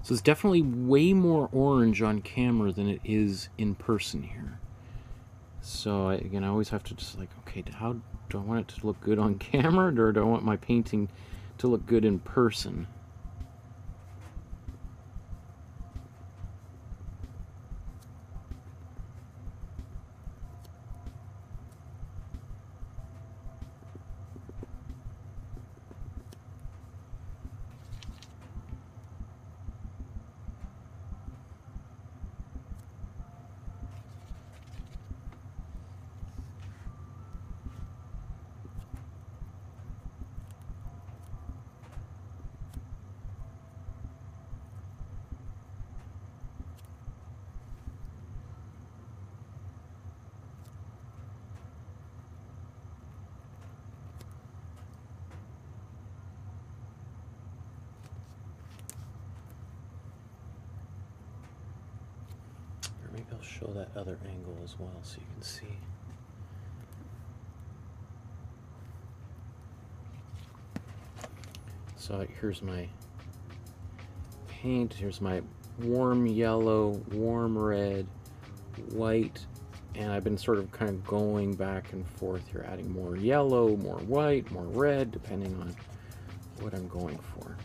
So it's definitely way more orange on camera than it is in person here. So again, I always have to just like, okay, how do I want it to look good on camera, or do I want my painting to look good in person? Maybe I'll show that other angle as well so you can see. So here's my paint, here's my warm yellow, warm red, white, and I've been sort of kind of going back and forth here, adding more yellow, more white, more red, depending on what I'm going for.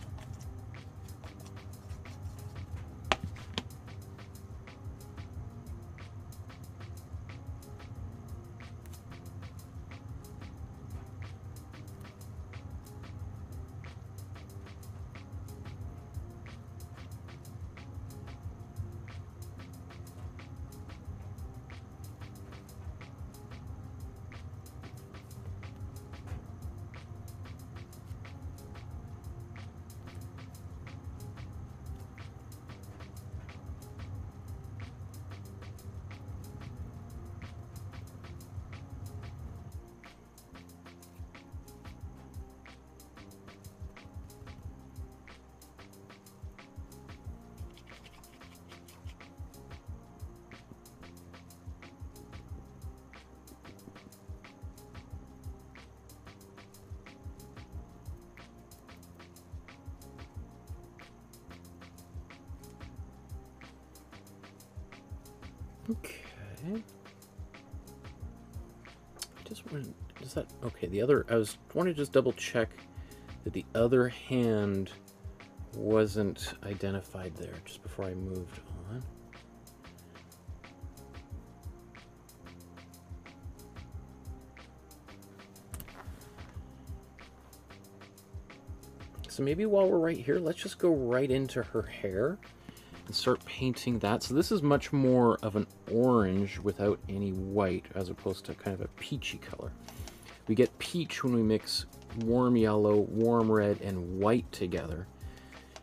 Okay. Just want, does that, okay, the other, I want to just double check that the other hand wasn't identified there just before I moved on. So maybe while we're right here, let's just go right into her hair and start painting that. So this is much more of an orange without any white, as opposed to kind of a peachy color. We get peach when we mix warm yellow, warm red, and white together.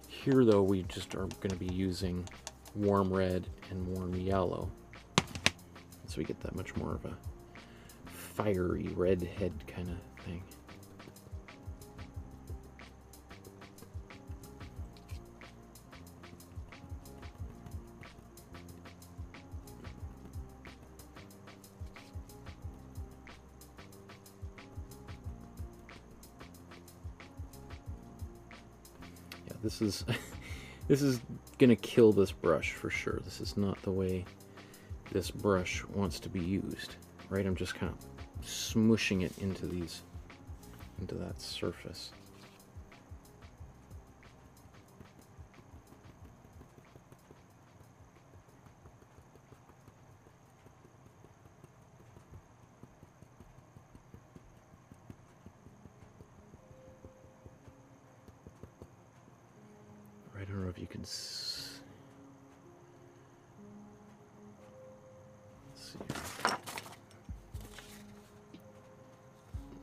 Here, though, we just are going to be using warm red and warm yellow. So we get that much more of a fiery redhead kind of thing. This is this is gonna kill this brush for sure. This is not the way this brush wants to be used, right? I'm just kind of smushing it into that surface. I don't know if you can see.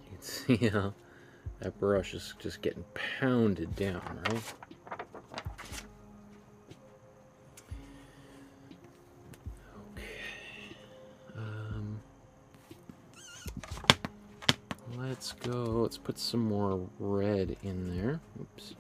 You can see how that brush is just getting pounded down, right? Let's go. Let's put some more red in there. Oops.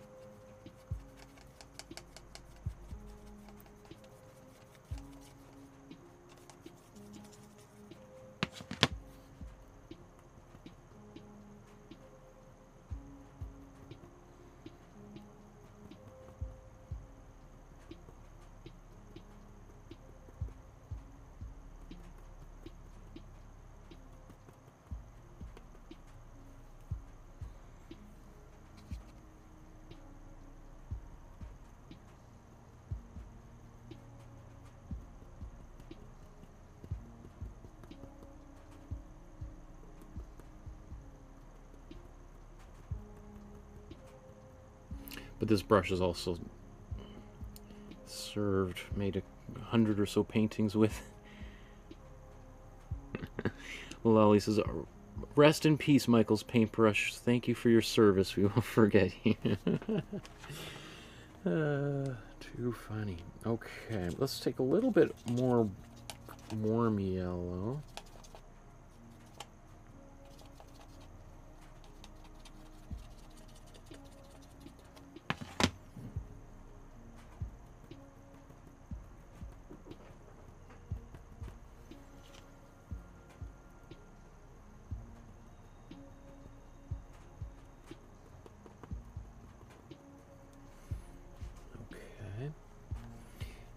But this brush is also made 100 or so paintings with. Lolly says, rest in peace, Michael's paintbrush. Thank you for your service. We won't forget you. Too funny. Okay, let's take a little bit more warm yellow.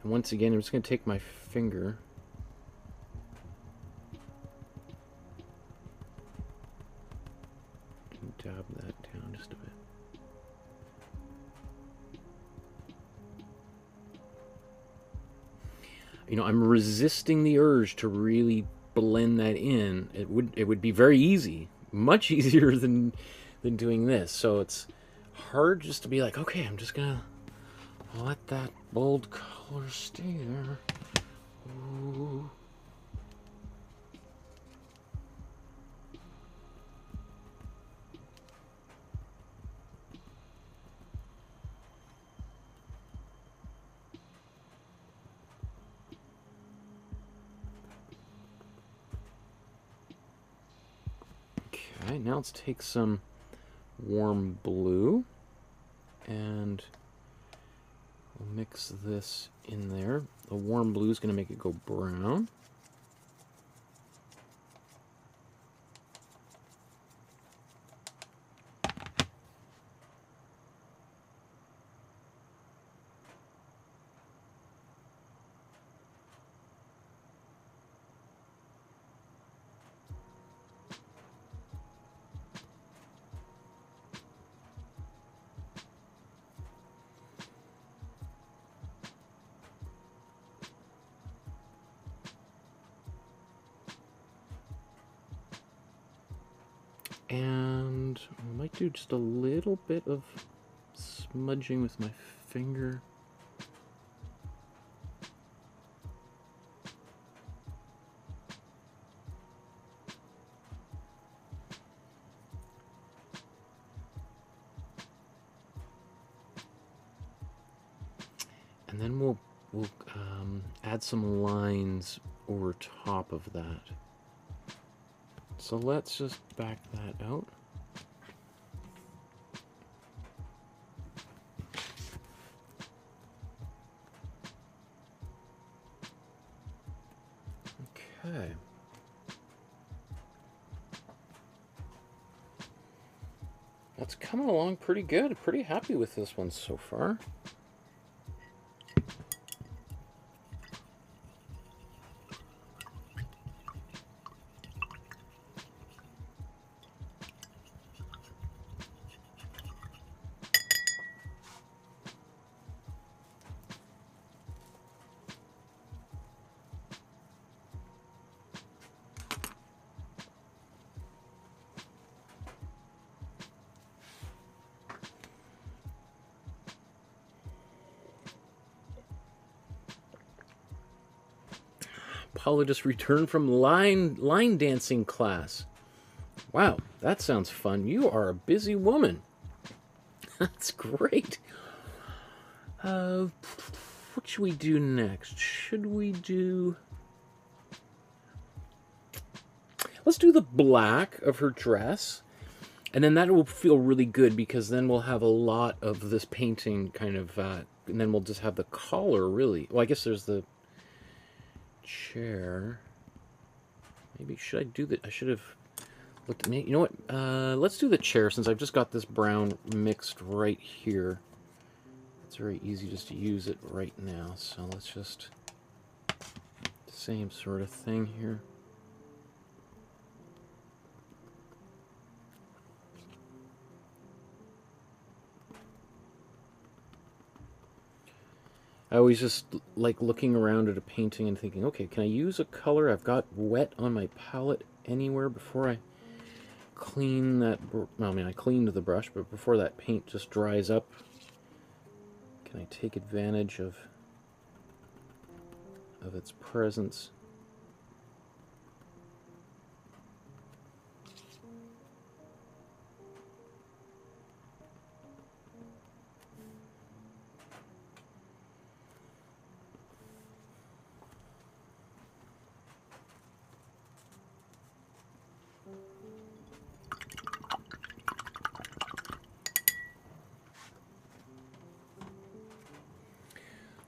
And once again, I'm just going to take my finger and dab that down just a bit. You know, I'm resisting the urge to really blend that in. It would be very easy, much easier than doing this. So it's hard just to be like, okay, I'm just gonna let that bold color stay there. Ooh. Okay, now let's take some warm blue and we'll mix this in there. The warm blue is going to make it go brown. And I might do just a little bit of smudging with my finger. And then we'll add some lines over top of that. So let's just back that out. Okay. That's coming along pretty good. Pretty happy with this one so far. Paula just returned from line dancing class. Wow, that sounds fun. You are a busy woman. That's great. What should we do next? Should we do... Let's do the black of her dress. And then that will feel really good because then we'll have a lot of this painting kind of... and then we'll just have the collar really... Well, I guess there's the chair. Maybe should I do that? I should have looked at me. You know what? Let's do the chair since I've just got this brown mixed right here. It's very easy just to use it right now. So let's just same sort of thing here. I always just like looking around at a painting and thinking, okay, can I use a color? I've got wet on my palette anywhere before I clean that. Well, I mean, I cleaned the brush, but before that paint just dries up, can I take advantage of its presence?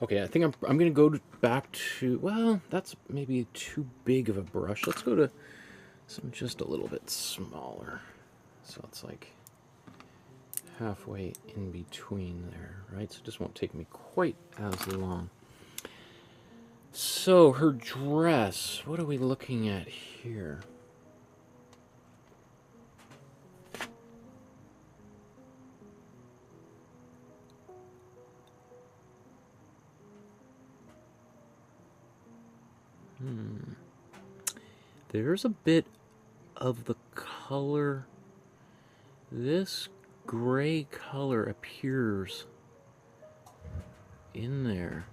Okay, I think I'm going to go back to, well, that's maybe too big of a brush. Let's go to some just a little bit smaller. So it's like halfway in between there, right? So it just won't take me quite as long. So her dress, what are we looking at here? There's a bit of the color. This gray color appears in there.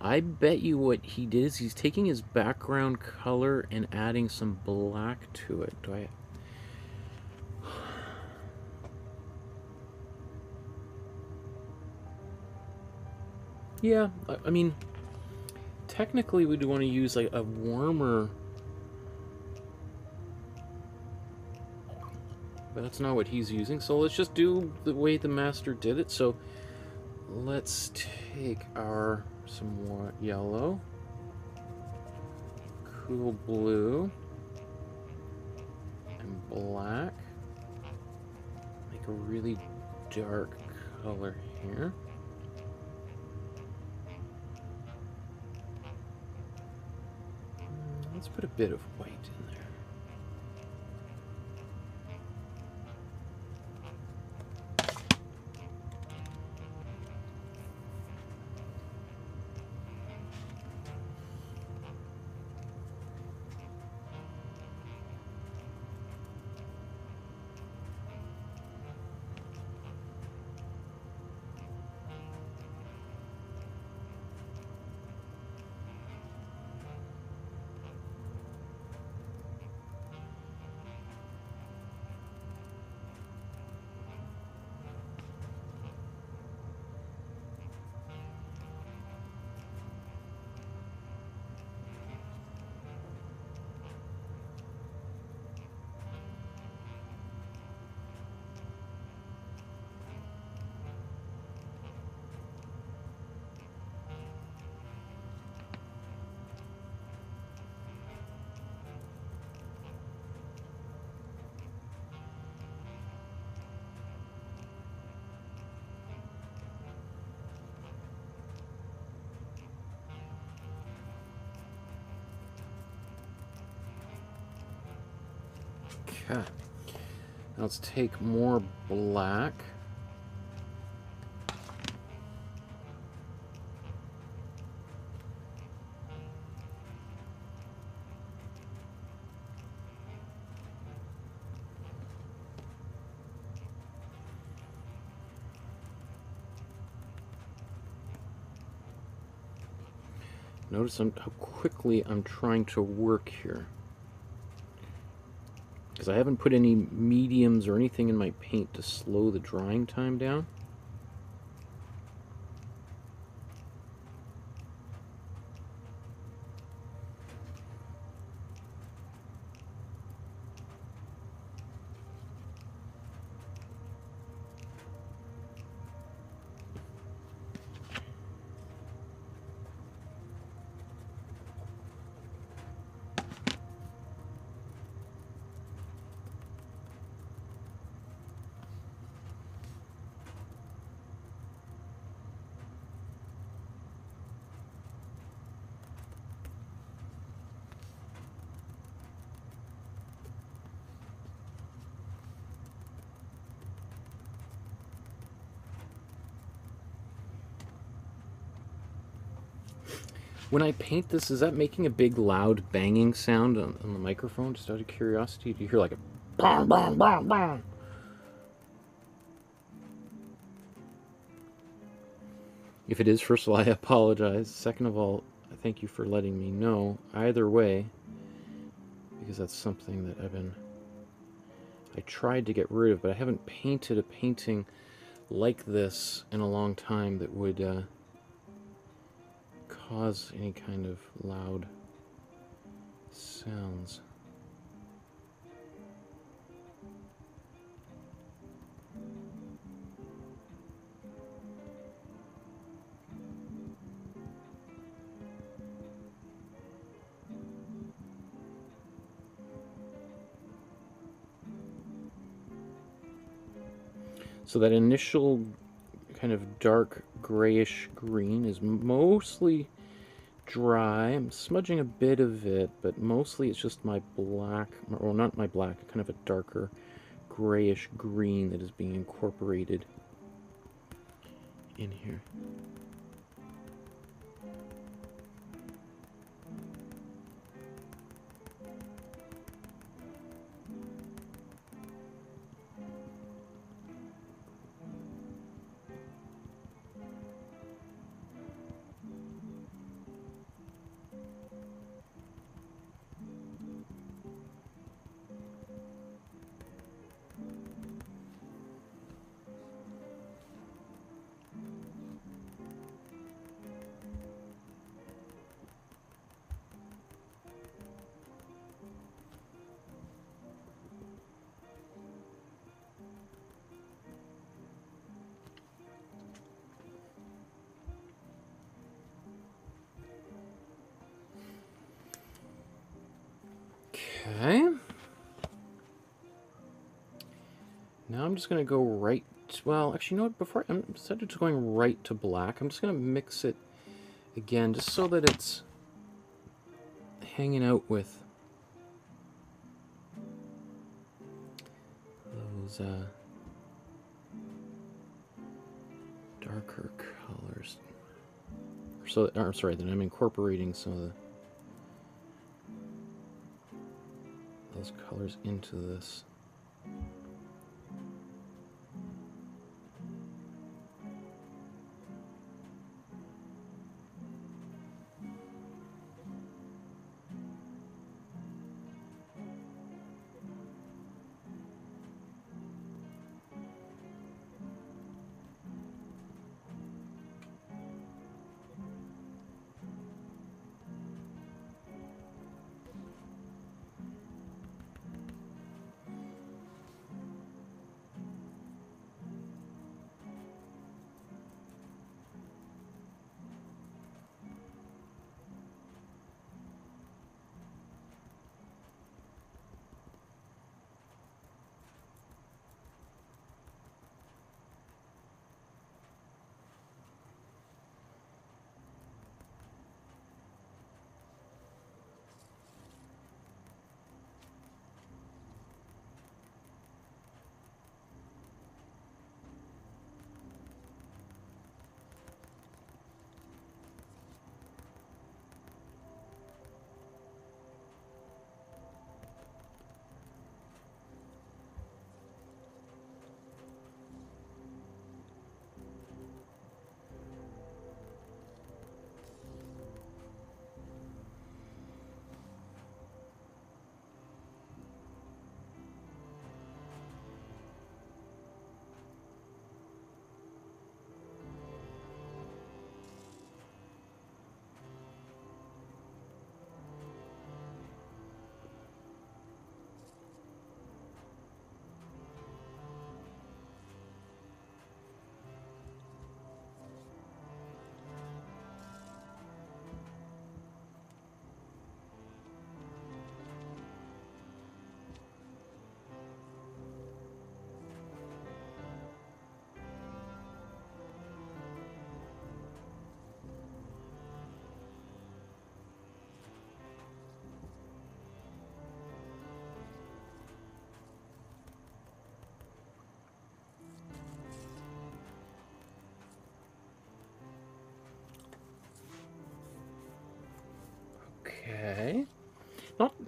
I bet you what he did is he's taking his background color and adding some black to it. Do I... Yeah, I mean, technically we'd want to use like a warmer, but that's not what he's using. So let's just do the way the master did it. So let's take some more yellow, cool blue, and black. Make a really dark color here. Let's put a bit of white in there. Okay. Now let's take more black. Notice how quickly I'm trying to work here. Because I haven't put any mediums or anything in my paint to slow the drying time down. When I paint this, is that making a big loud banging sound on the microphone? Just out of curiosity, do you hear like a bang, bang, bang, bang? If it is, first of all, I apologize. Second of all, I thank you for letting me know. Either way, because that's something that I tried to get rid of, but I haven't painted a painting like this in a long time that would cause any kind of loud sounds. So that initial kind of dark grayish green is mostly dry. I'm smudging a bit of it, but mostly it's just my black, or not my black, kind of a darker grayish green that is being incorporated in here. Okay. Now I'm just going to go right, well, actually, you know what, before, instead of just going right to black, I'm just going to mix it again, just so that it's hanging out with those darker colors. So, or, sorry, that I'm incorporating some of those colors into this.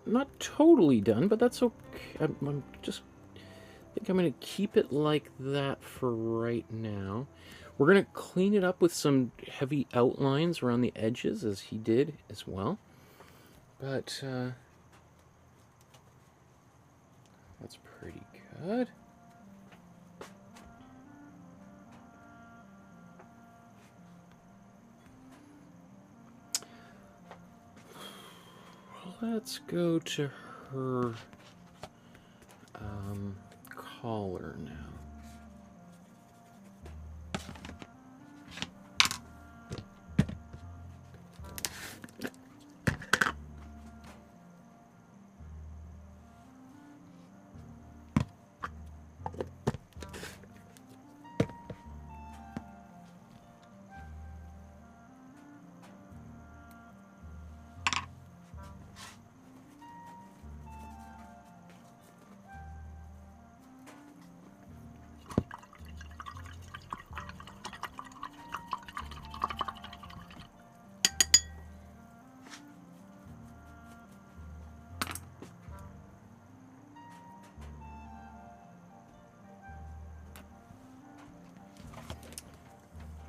not totally done, but that's okay. I'm just think I'm going to keep it like that for right now. We're going to clean it up with some heavy outlines around the edges, as he did as well. But that's pretty good. Let's go to her collar now.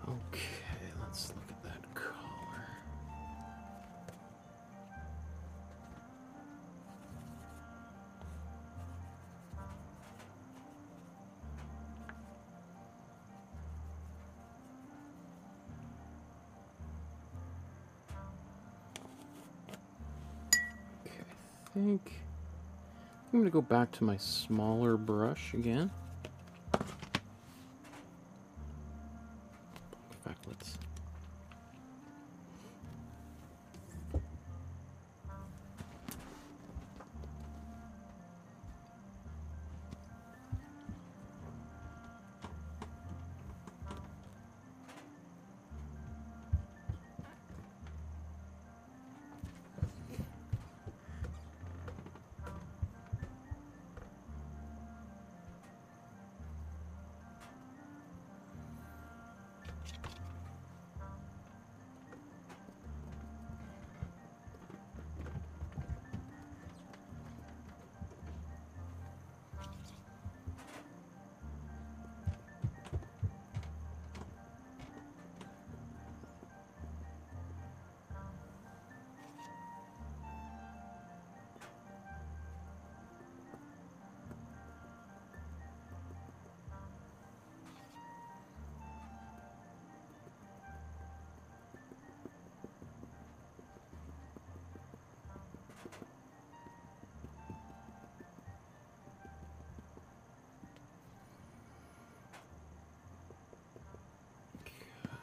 Okay, let's look at that collar. Okay, I think I'm going to go back to my smaller brush again. In fact, let's...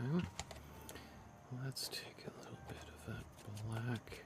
Okay. Let's take a little bit of that black.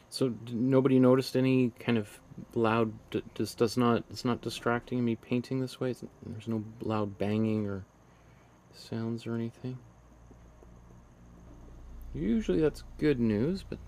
So nobody noticed any kind of loud, it's not distracting me painting this way? There's no loud banging or sounds or anything? Usually that's good news, but...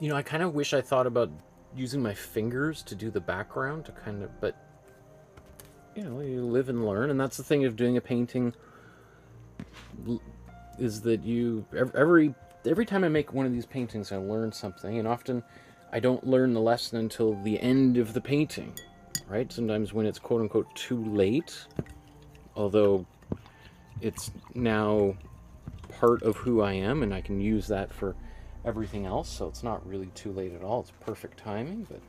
You know, I kind of wish I thought about using my fingers to do the background to kind of, but you know, you live and learn, and that's the thing of doing a painting, is that you every time I make one of these paintings, I learn something, and often I don't learn the lesson until the end of the painting, right? Sometimes when it's quote unquote too late, although it's now part of who I am, and I can use that for everything else, so it's not really too late at all. It's perfect timing, but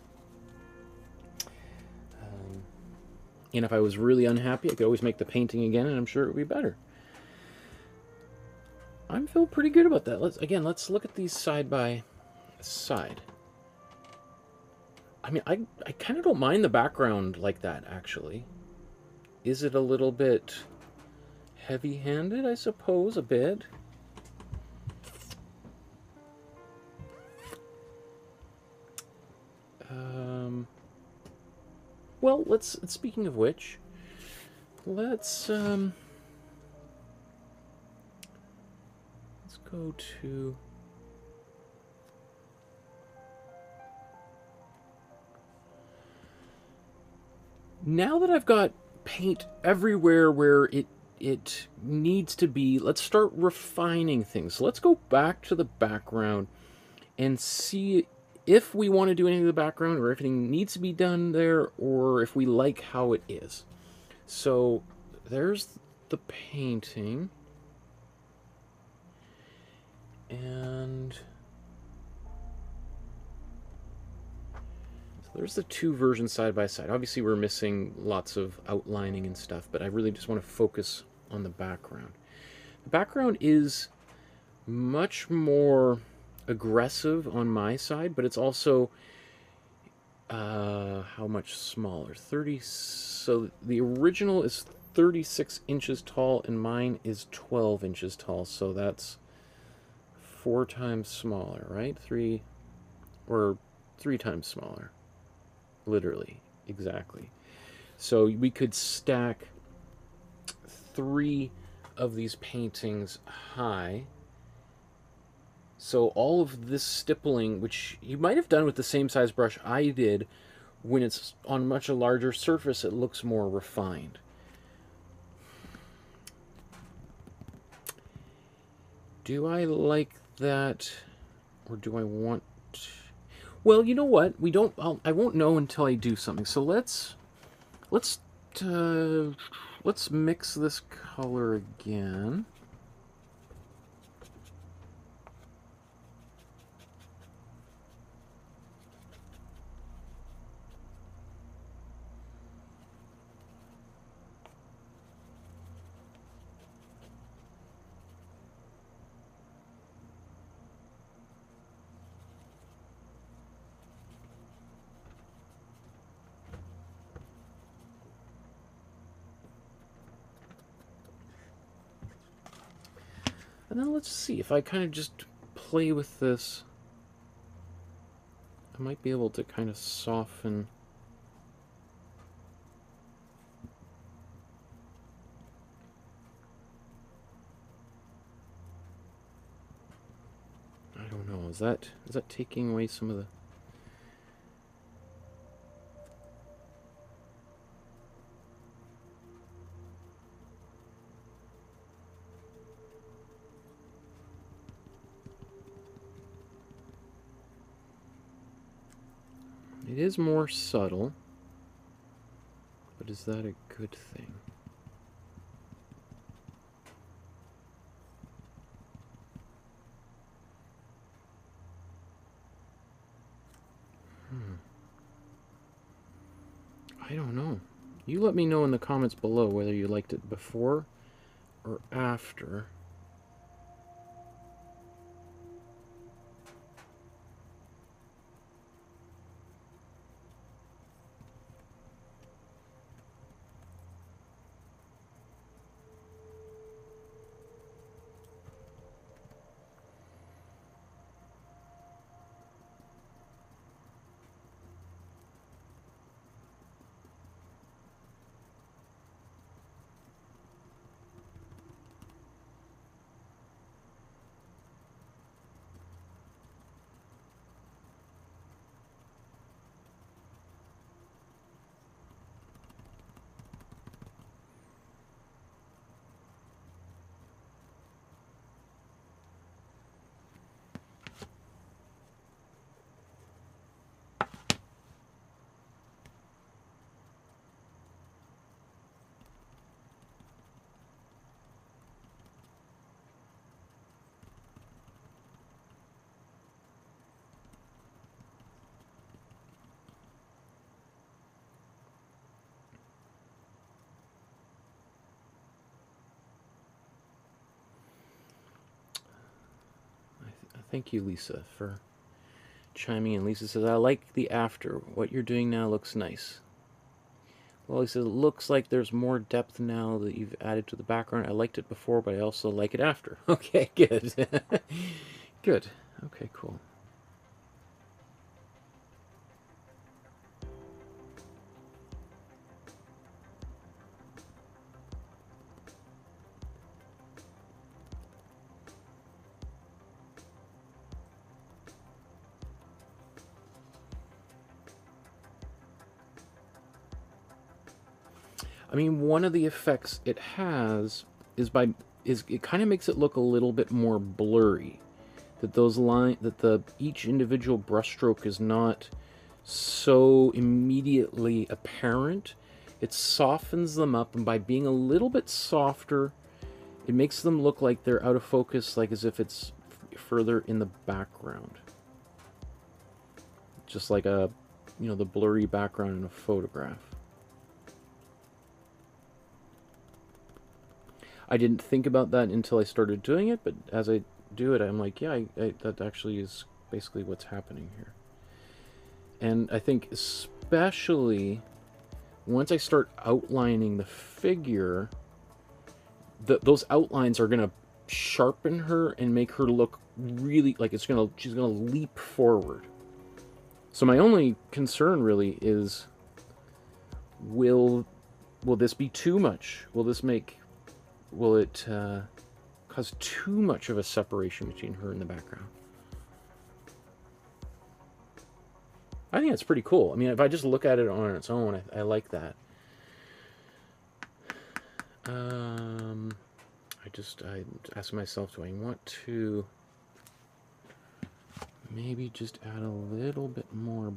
and if I was really unhappy, I could always make the painting again, and I'm sure it would be better. I feel pretty good about that. Let's look at these side by side. I mean, I kind of don't mind the background like that, actually. Is it a little bit heavy-handed? I suppose, a bit. Well, speaking of which, let's go to... Now that I've got paint everywhere where it needs to be, let's start refining things. So let's go back to the background and see if we want to do anything to the background, or if anything needs to be done there, or if we like how it is. So there's the painting, and so there's the two versions side by side. Obviously we're missing lots of outlining and stuff, but I really just want to focus on the background. The background is much more aggressive on my side, but it's also how much smaller? 30. So the original is 36 inches tall, and mine is 12 inches tall. So that's 4 times smaller, right? 3 times smaller, literally, exactly. So we could stack 3 of these paintings high. So all of this stippling, which you might have done with the same size brush I did, when it's on much a larger surface, it looks more refined. Do I like that, or do I want... Well, you know what? I won't know until I do something. So let's mix this color again. And then let's see, if I kind of just play with this, I might be able to kind of soften. I don't know, is that taking away some of the... It is more subtle, but is that a good thing? I don't know. You let me know in the comments below whether you liked it before or after. Thank you, Lisa, for chiming in. Lisa says, I like the after. What you're doing now looks nice. Well, he says, it looks like there's more depth now that you've added to the background. I liked it before, but I also like it after. Okay, good. Good. Okay, cool. I mean, one of the effects it has is it kind of makes it look a little bit more blurry. That those each individual brushstroke is not so immediately apparent. It softens them up, and by being a little bit softer, it makes them look like they're out of focus, like as if it's further in the background. Just like the blurry background in a photograph. I didn't think about that until I started doing it, but as I do it, I'm like, yeah, that actually is basically what's happening here. And I think especially once I start outlining the figure, those outlines are going to sharpen her and make her look really like she's going to leap forward. So my only concern really is, will this be too much? Will it cause too much of a separation between her and the background? I think it's pretty cool. I mean, if I just look at it on its own, I like that. I ask myself, do I want to maybe just add a little bit more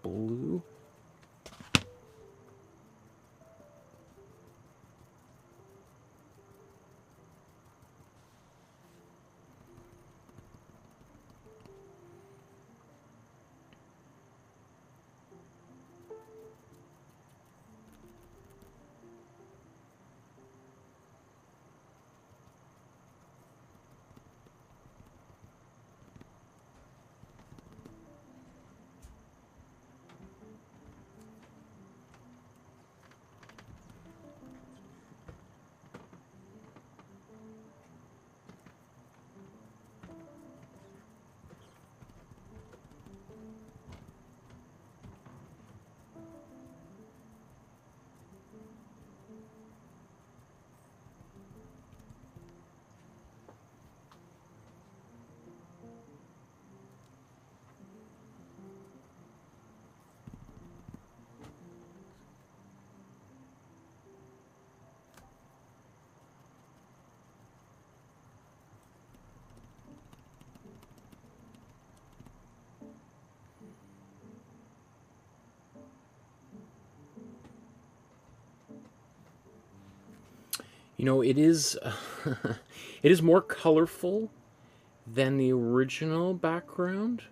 blue? You know, it is it is more colorful than the original background.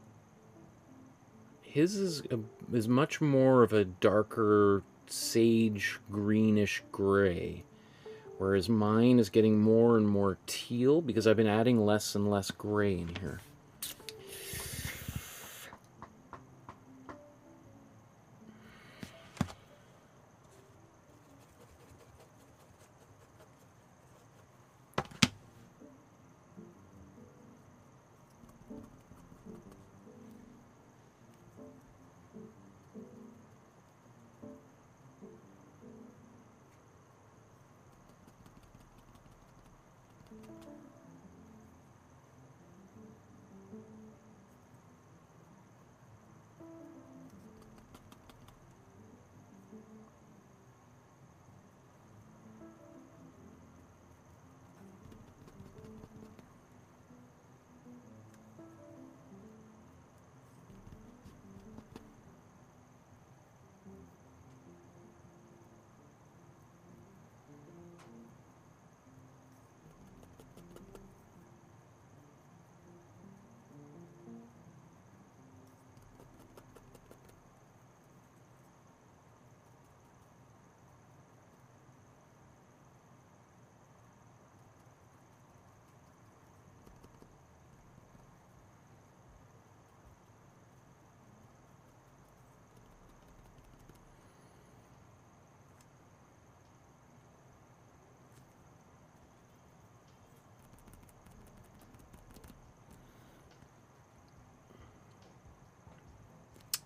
His is much more of a darker sage greenish gray, whereas mine is getting more and more teal because I've been adding less and less gray in here.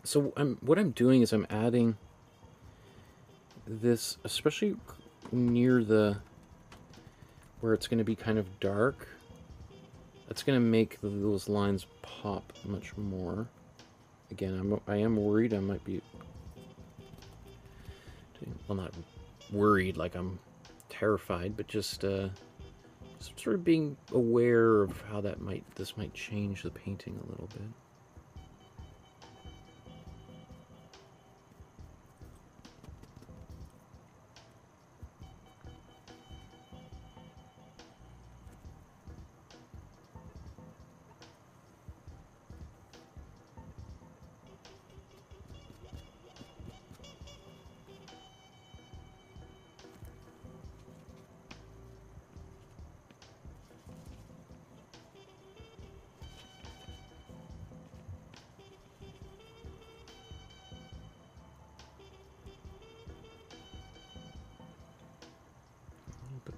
So what I'm doing is I'm adding this, especially near the where it's going to be kind of dark. That's going to make those lines pop much more. Again, I am worried I might be, well, not worried like I'm terrified, but just sort of being aware of how this might change the painting a little bit.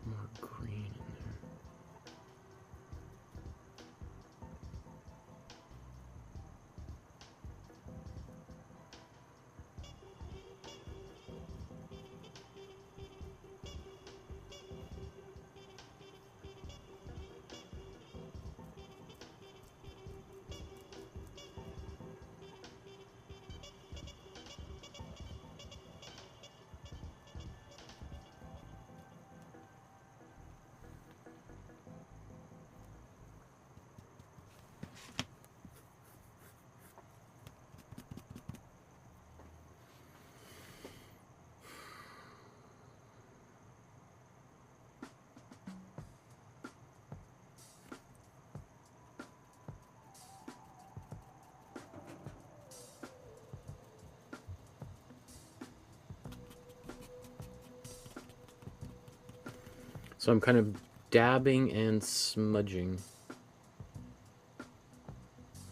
More green in there. So I'm kind of dabbing and smudging.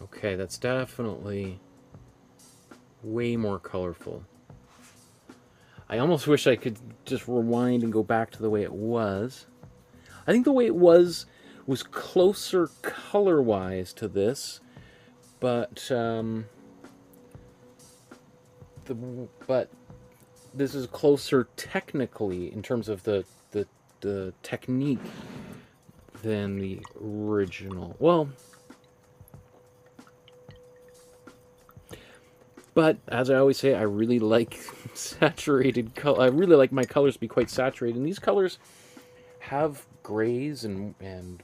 Okay, that's definitely way more colorful. I almost wish I could just rewind and go back to the way it was. I think the way it was closer color-wise to this, but but this is closer technically in terms of the technique than the original. Well, but as I always say, I really like saturated color. I really like my colors to be quite saturated. And these colors have grays and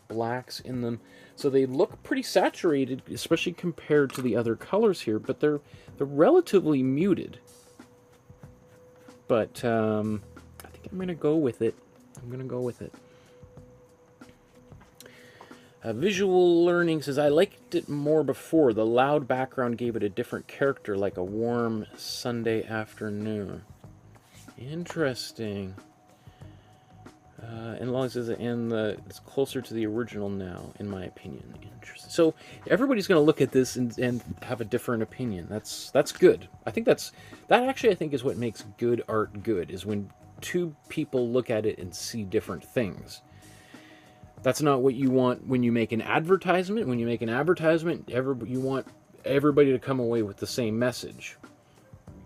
blacks in them, so they look pretty saturated, especially compared to the other colors here. But they're relatively muted. But I think I'm gonna go with it. Visual Learning says, I liked it more before. The loud background gave it a different character, like a warm Sunday afternoon. Interesting. And long as it's closer to the original now, in my opinion. Interesting. So everybody's going to look at this and have a different opinion. That's good. I think that actually I think is what makes good art good, is when two people look at it and see different things. That's not what you want when you make an advertisement. When you make an advertisement, you want everybody to come away with the same message.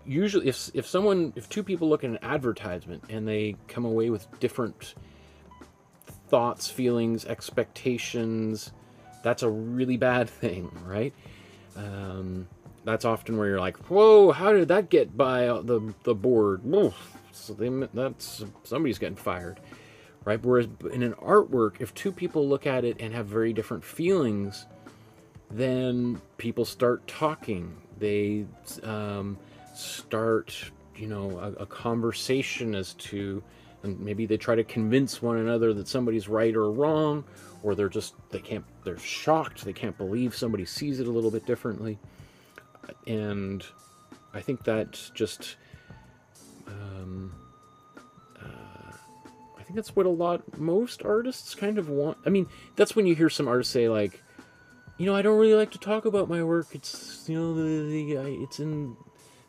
Usually, if two people look at an advertisement and they come away with different thoughts, feelings, expectations, that's a really bad thing, right? That's often where you're like, whoa, how did that get by the board? Whoa. So somebody's getting fired. Right? Whereas in an artwork, if two people look at it and have very different feelings, then people start talking. They start, a conversation as to, and maybe they try to convince one another that somebody's right or wrong, or they're shocked. They can't believe somebody sees it a little bit differently. And I think that's just, I think that's what most artists kind of want. I mean, that's when you hear some artists say, like, I don't really like to talk about my work. It's, it's in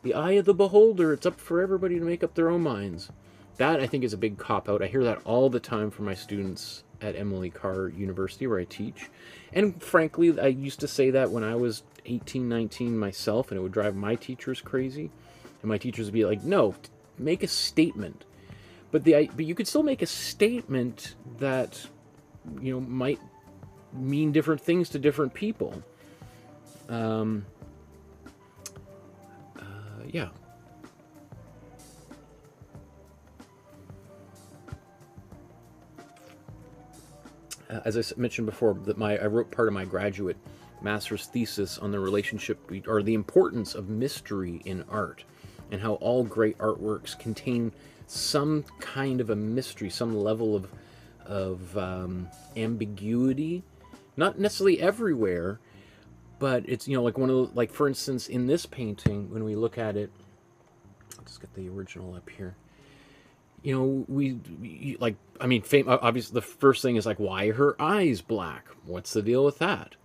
the eye of the beholder. It's up for everybody to make up their own minds. that I think is a big cop-out. I hear that all the time from my students at Emily Carr University, where I teach. And frankly, I used to say that when I was 18, 19 myself, and it would drive my teachers crazy. And my teachers would be like, no, make a statement. But you could still make a statement that, you know, might mean different things to different people. Yeah. As I mentioned before, that I wrote part of my graduate master's thesis on the relationship or the importance of mystery in art, and how all great artworks contain some kind of a mystery, some level of ambiguity. Not necessarily everywhere, but it's, you know, like one of the, like for instance in this painting, when we look at it, let's get the original up here. You know, we like, I mean, obviously the first thing is like, why are her eyes black? What's the deal with that?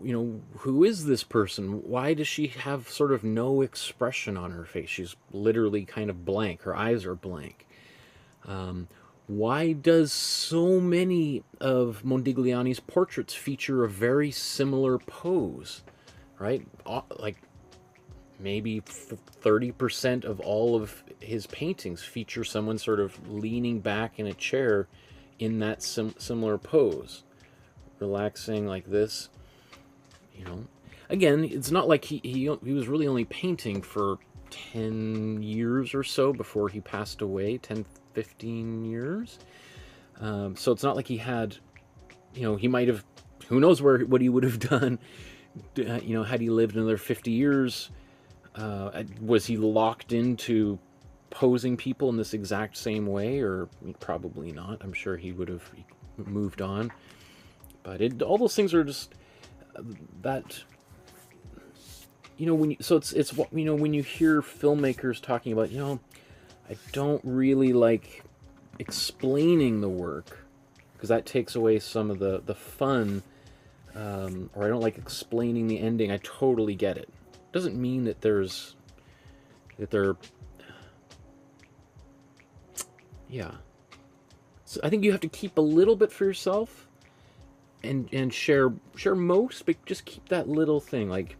You know, who is this person? Why does she have sort of no expression on her face? She's literally kind of blank. Her eyes are blank. Why does so many of Modigliani's portraits feature a very similar pose, right? Like maybe 30% of all of his paintings feature someone sort of leaning back in a chair in that similar pose, relaxing like this. You know, again, it's not like he was really only painting for 10 years or so before he passed away, 10, 15 years. So it's not like he had, you know, he might have, who knows what he would have done, you know, had he lived another 50 years. Was he locked into posing people in this exact same way? Or probably not. I'm sure he would have moved on. But all those things are just that, you know, it's you know, when you hear filmmakers talking about, you know, I don't really like explaining the work because that takes away some of the fun, or I don't like explaining the ending. I totally get it. Doesn't mean that yeah. So I think you have to keep a little bit for yourself and share most, but just keep that little thing. Like,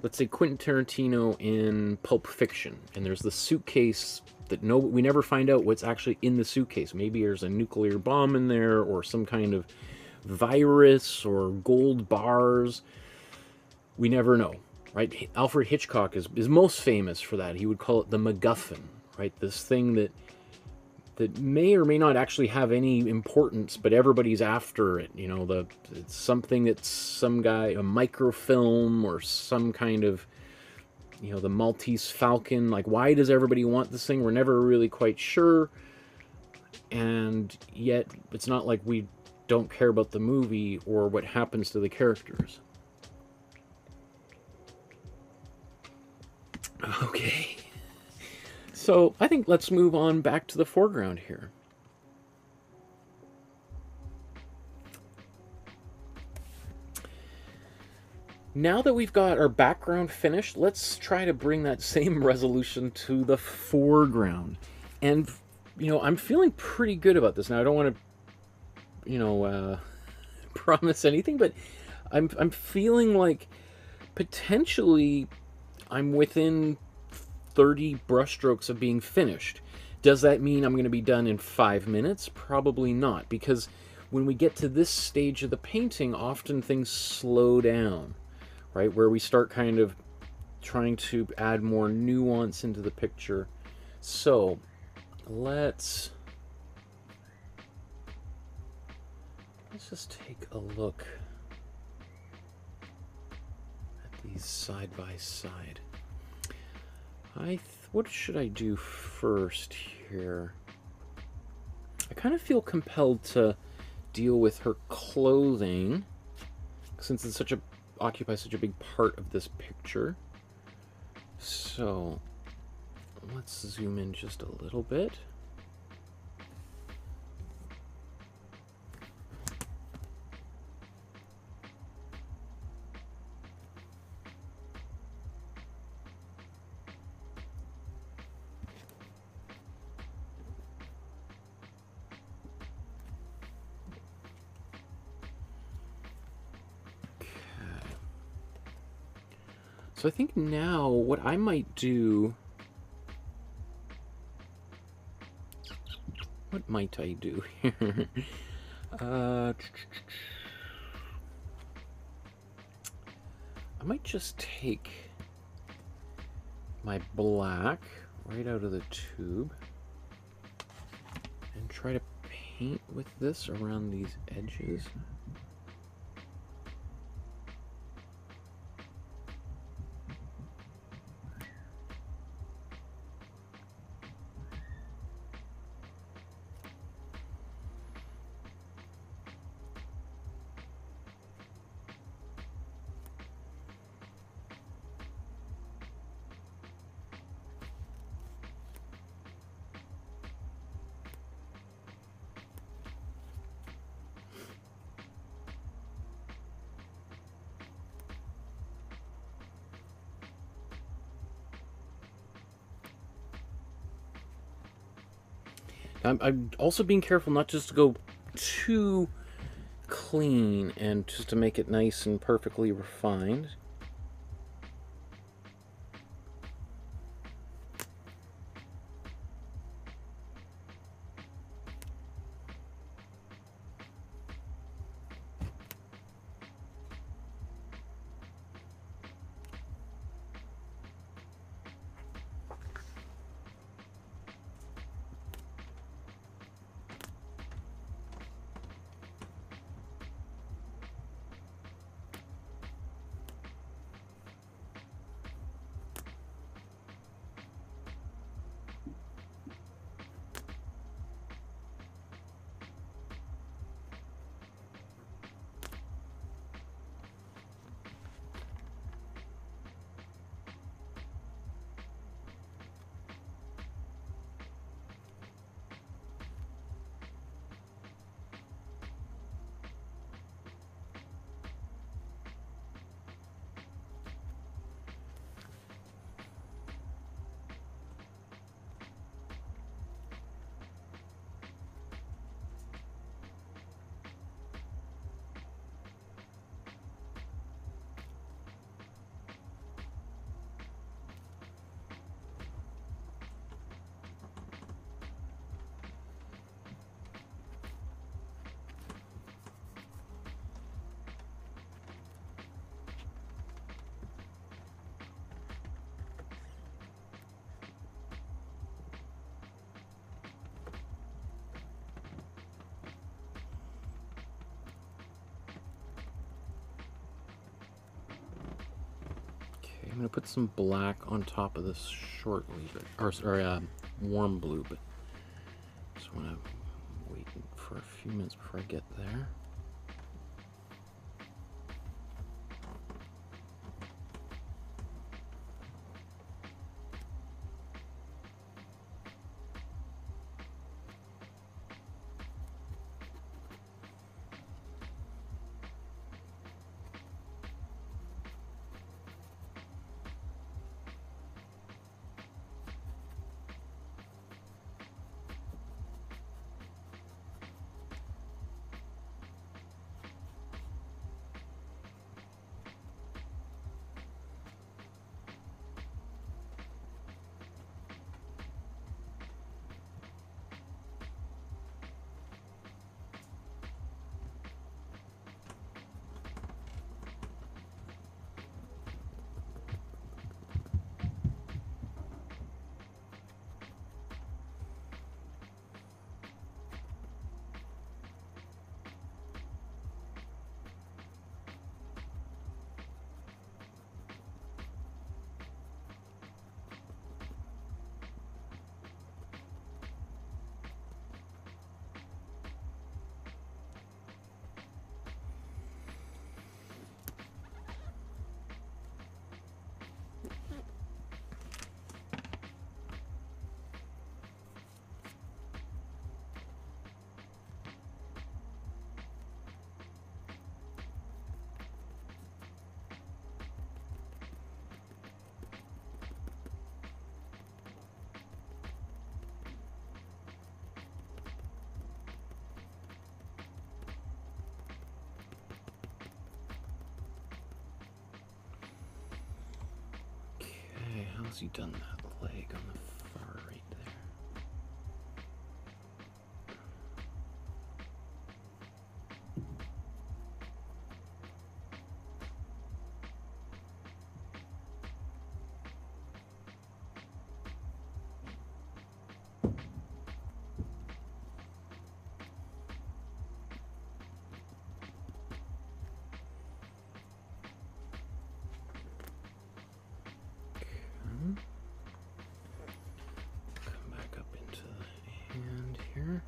let's say Quentin Tarantino in Pulp Fiction, and there's the suitcase that we never find out what's actually in the suitcase. Maybe there's a nuclear bomb in there, or some kind of virus, or gold bars. We never know. Right? Alfred Hitchcock is most famous for that. He would call it the MacGuffin, right? This thing that may or may not actually have any importance, but everybody's after it. You know, it's something that's some guy, a microfilm, or some kind of, you know, the Maltese Falcon. Like, why does everybody want this thing? We're never really quite sure. And yet, it's not like we don't care about the movie or what happens to the characters. Okay, so I think let's move on back to the foreground here. Now that we've got our background finished, let's try to bring that same resolution to the foreground. And, you know, I'm feeling pretty good about this. Now, I don't want to, you know, promise anything, but I'm feeling like potentially I'm within 30 brushstrokes of being finished. Does that mean I'm going to be done in 5 minutes? Probably not, because when we get to this stage of the painting, often things slow down, right? Where we start kind of trying to add more nuance into the picture. So let's just take a look these side by side. What should I do first here? I kind of feel compelled to deal with her clothing, since it's occupies such a big part of this picture. So let's zoom in just a little bit. So I think now what I might do... What might I do here? I might just take my black right out of the tube and try to paint with this around these edges. I'm also being careful not just to go too clean and just to make it nice and perfectly refined. I'm going to put some black on top of this shortly, or warm blue, but just want to wait for a few minutes before I get there. How's he done that leg on the far right there? Come back up into the hand here.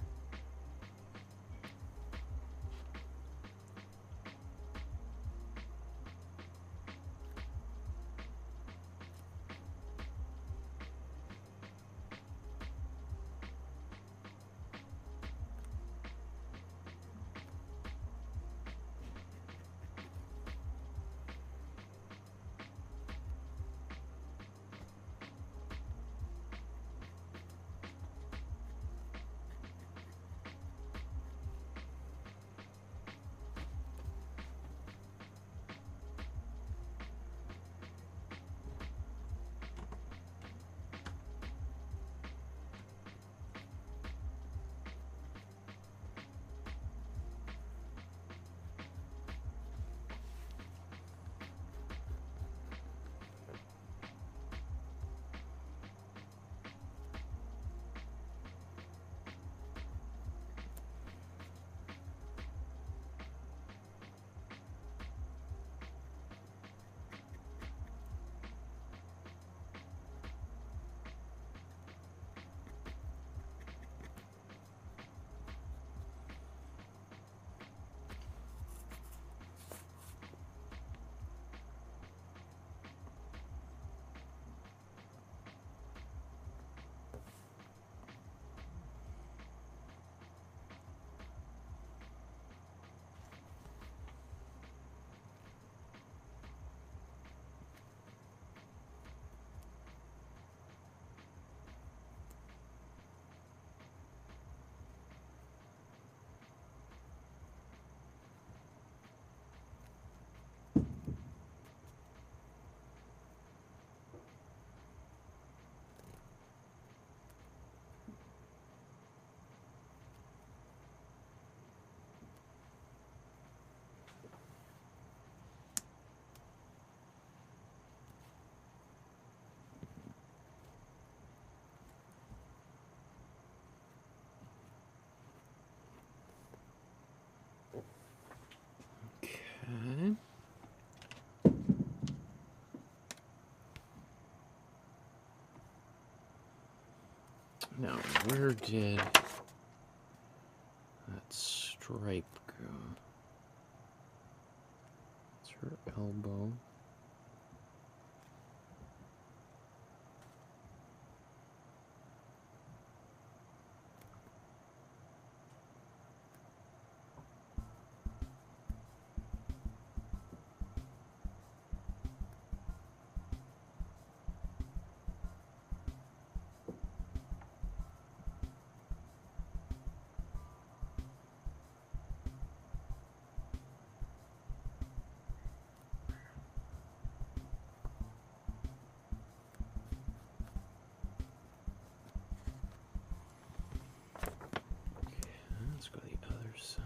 Okay. Now, where did that stripe go? It's her elbow. Let's go to the other side.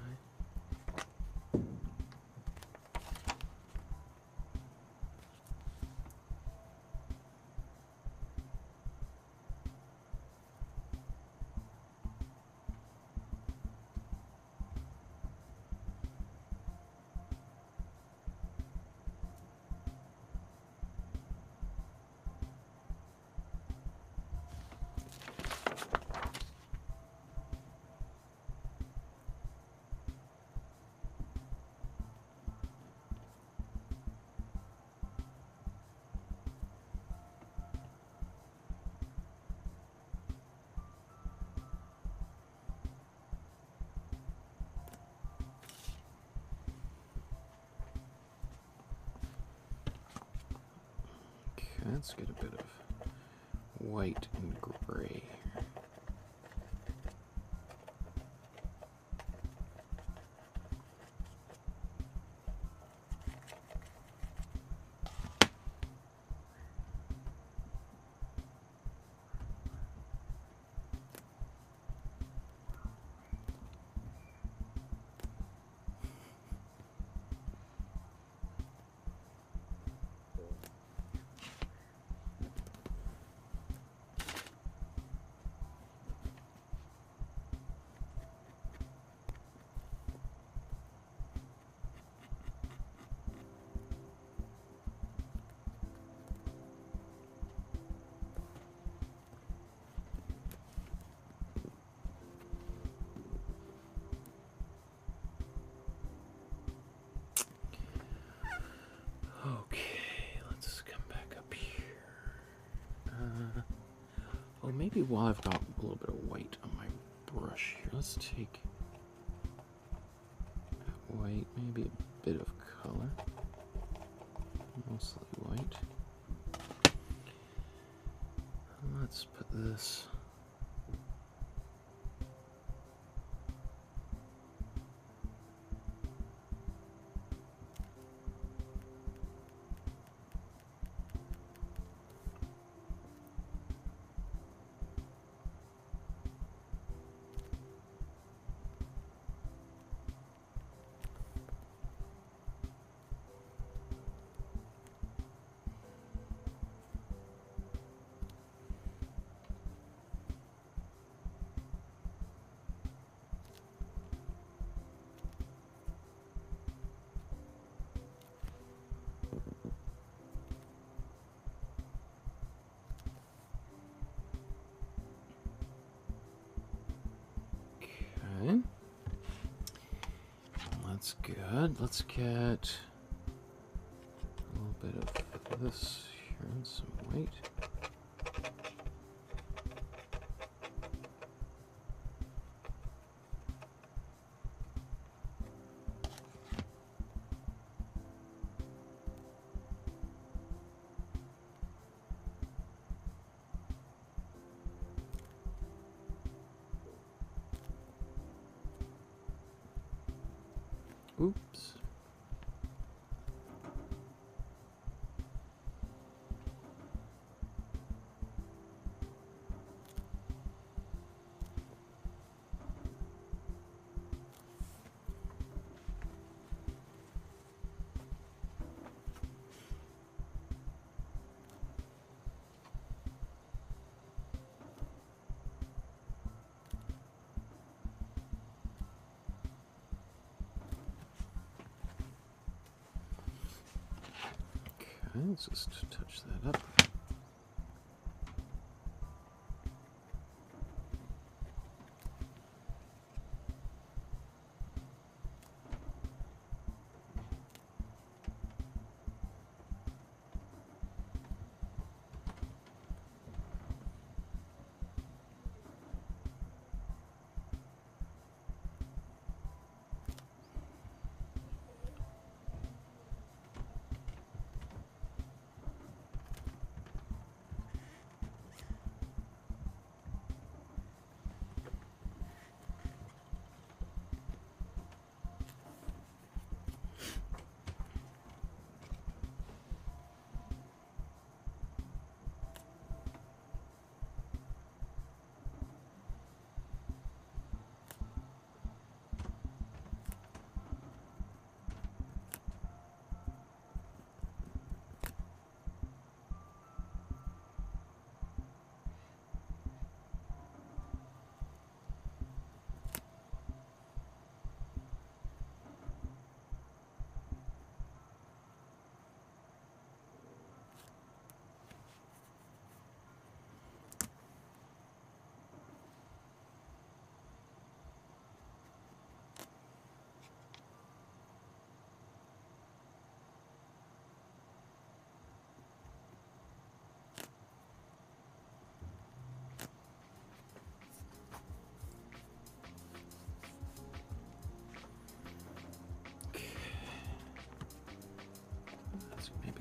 Let's get a bit of white and gray. Oh, maybe while I've got a little bit of white on my brush here, let's take white, maybe a bit of color, mostly white. And let's put this That's good. Let's get a little bit of this here and some white. Oops. Let's just touch that up.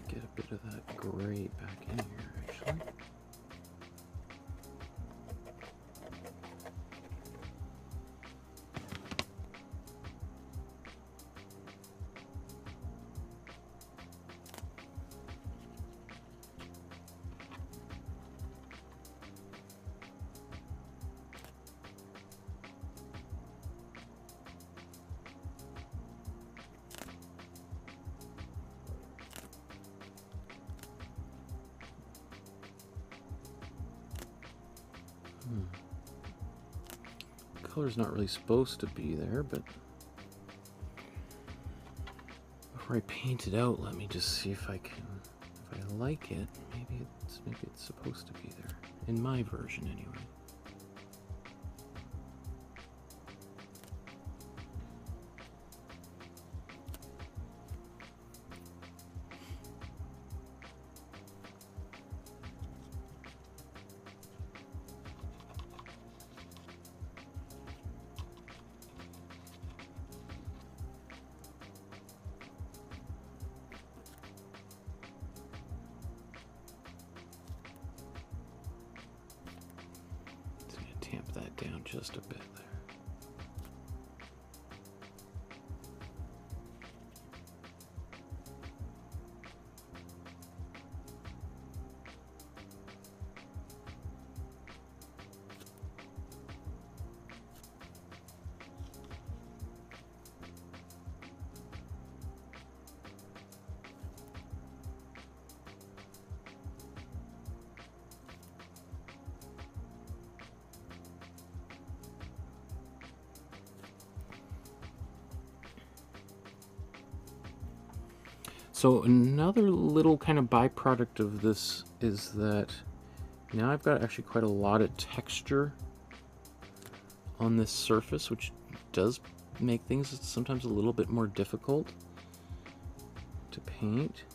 Get a bit of that gray back in here, actually. Color's not really supposed to be there, but before I paint it out, let me just see if I like it. Maybe it's supposed to be there in my version anyway. tamp that down just a bit there. So another little kind of byproduct of this is that now I've got actually quite a lot of texture on this surface, which does make things sometimes a little bit more difficult to paint.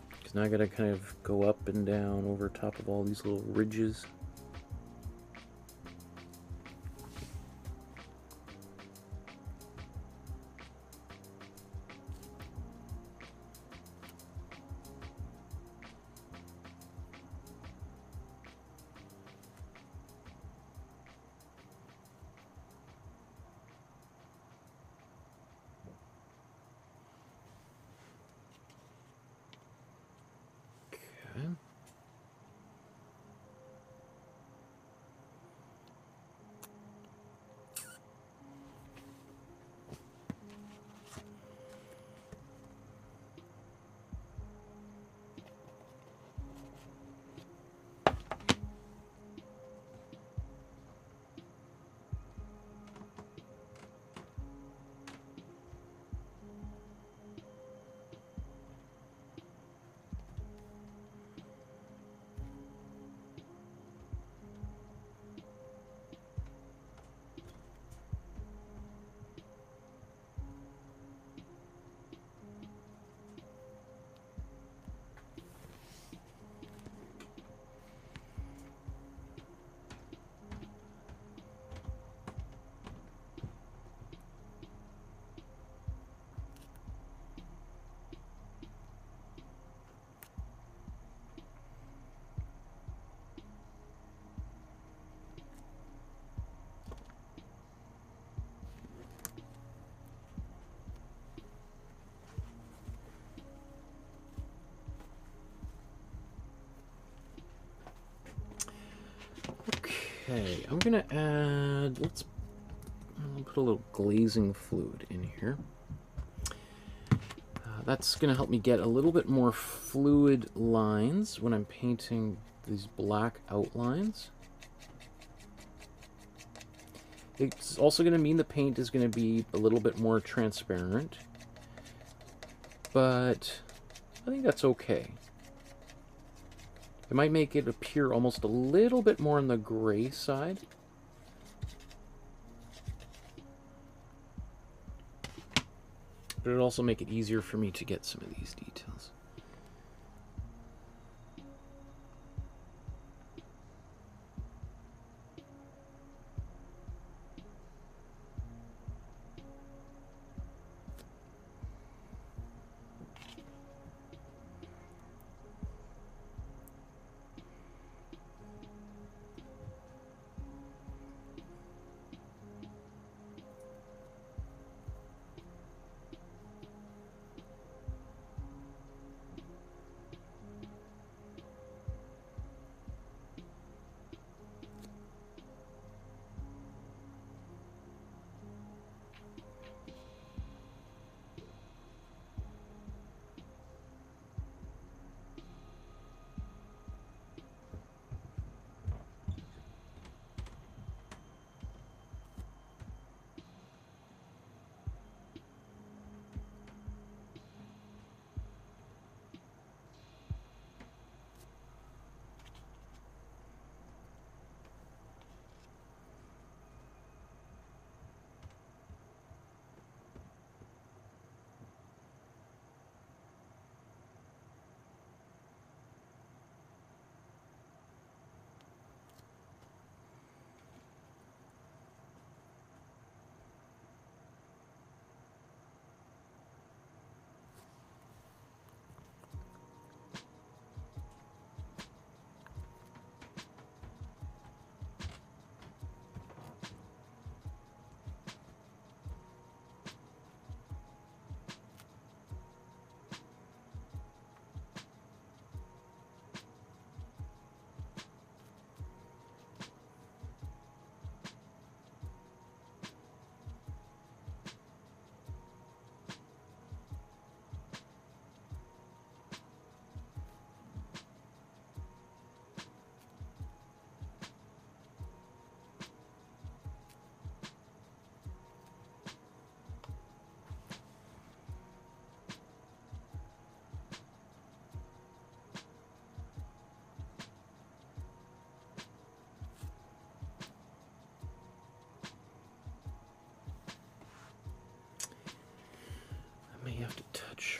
Because now I gotta kind of go up and down over top of all these little ridges. Okay, I'm gonna add, I'll put a little glazing fluid in here. That's gonna help me get a little bit more fluid lines when I'm painting these black outlines. It's also gonna mean the paint is gonna be a little bit more transparent, but I think that's okay. It might make it appear almost a little bit more on the gray side. But it'll also make it easier for me to get some of these details.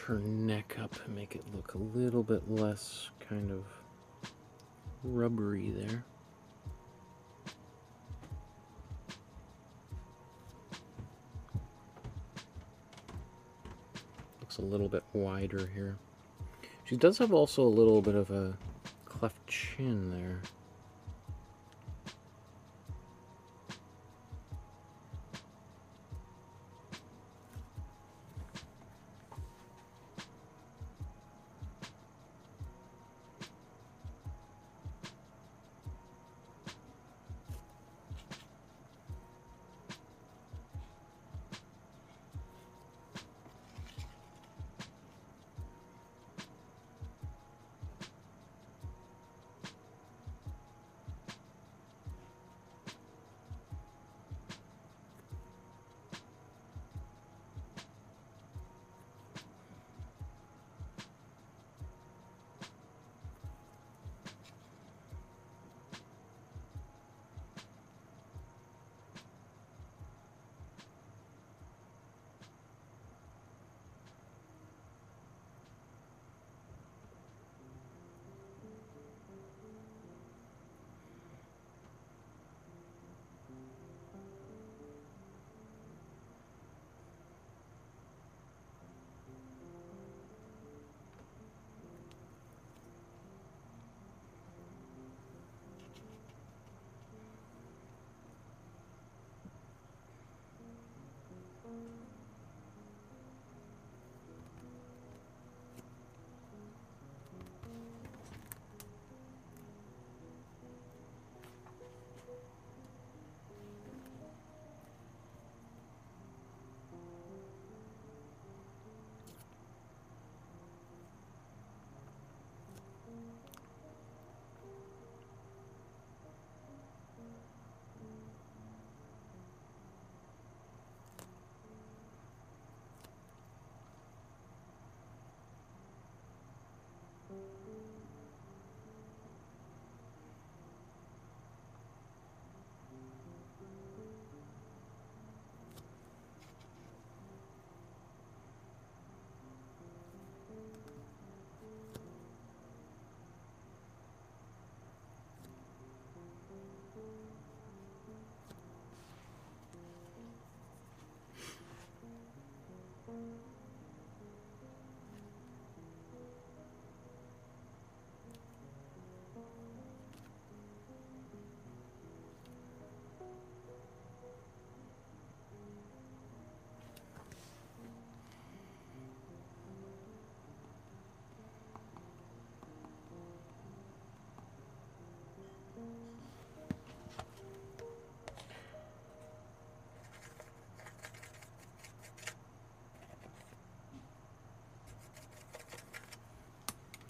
her neck up and make it look a little bit less kind of rubbery there. Looks a little bit wider here. She does have also a little bit of a cleft chin there.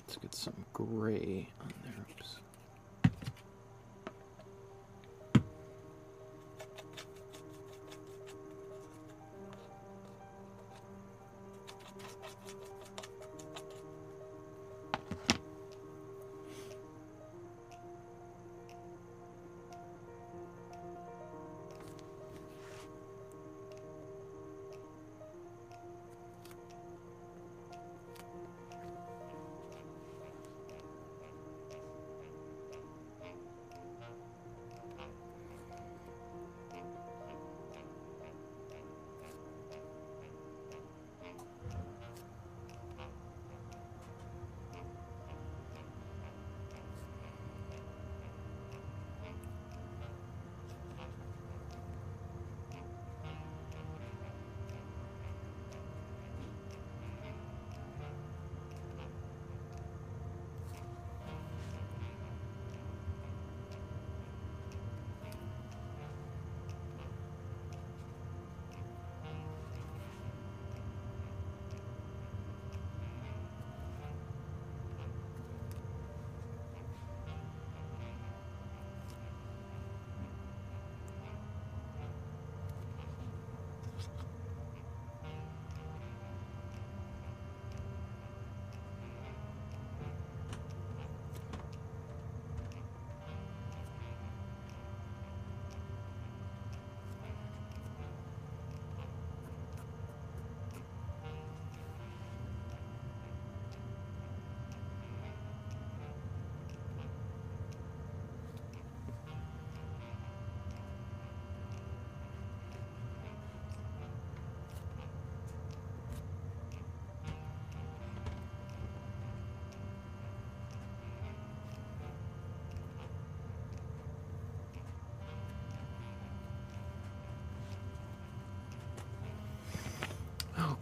Let's get some gray on there. Oops.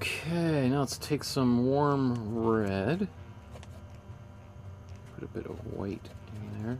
Okay, now let's take some warm red. Put a bit of white in there.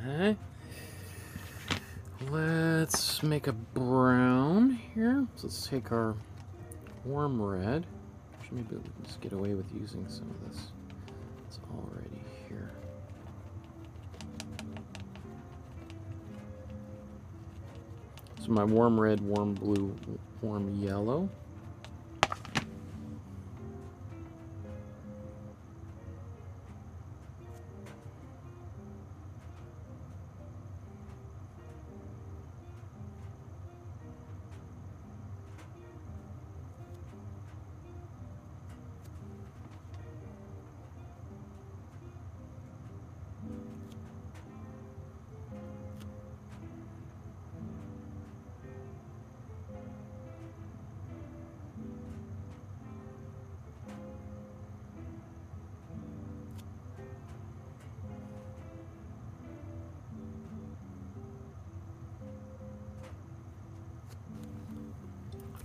Okay. Let's make a brown here. So let's take our warm red. Actually, maybe we can just get away with using some of this. It's already here. So my warm red, warm blue, warm yellow.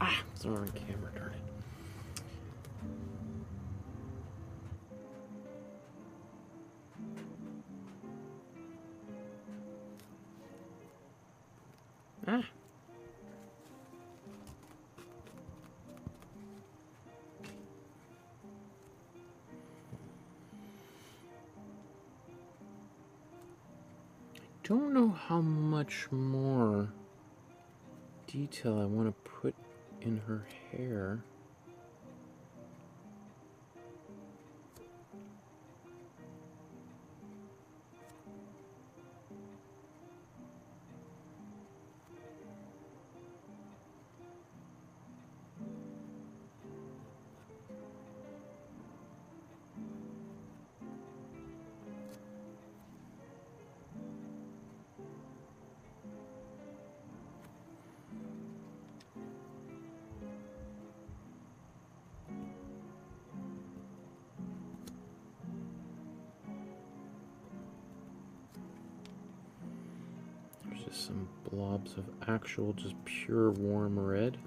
Ah, it's not on camera, darn it. Ah. I don't know how much more detail I want to put in her hair. There's just some blobs of actual, just pure warm red.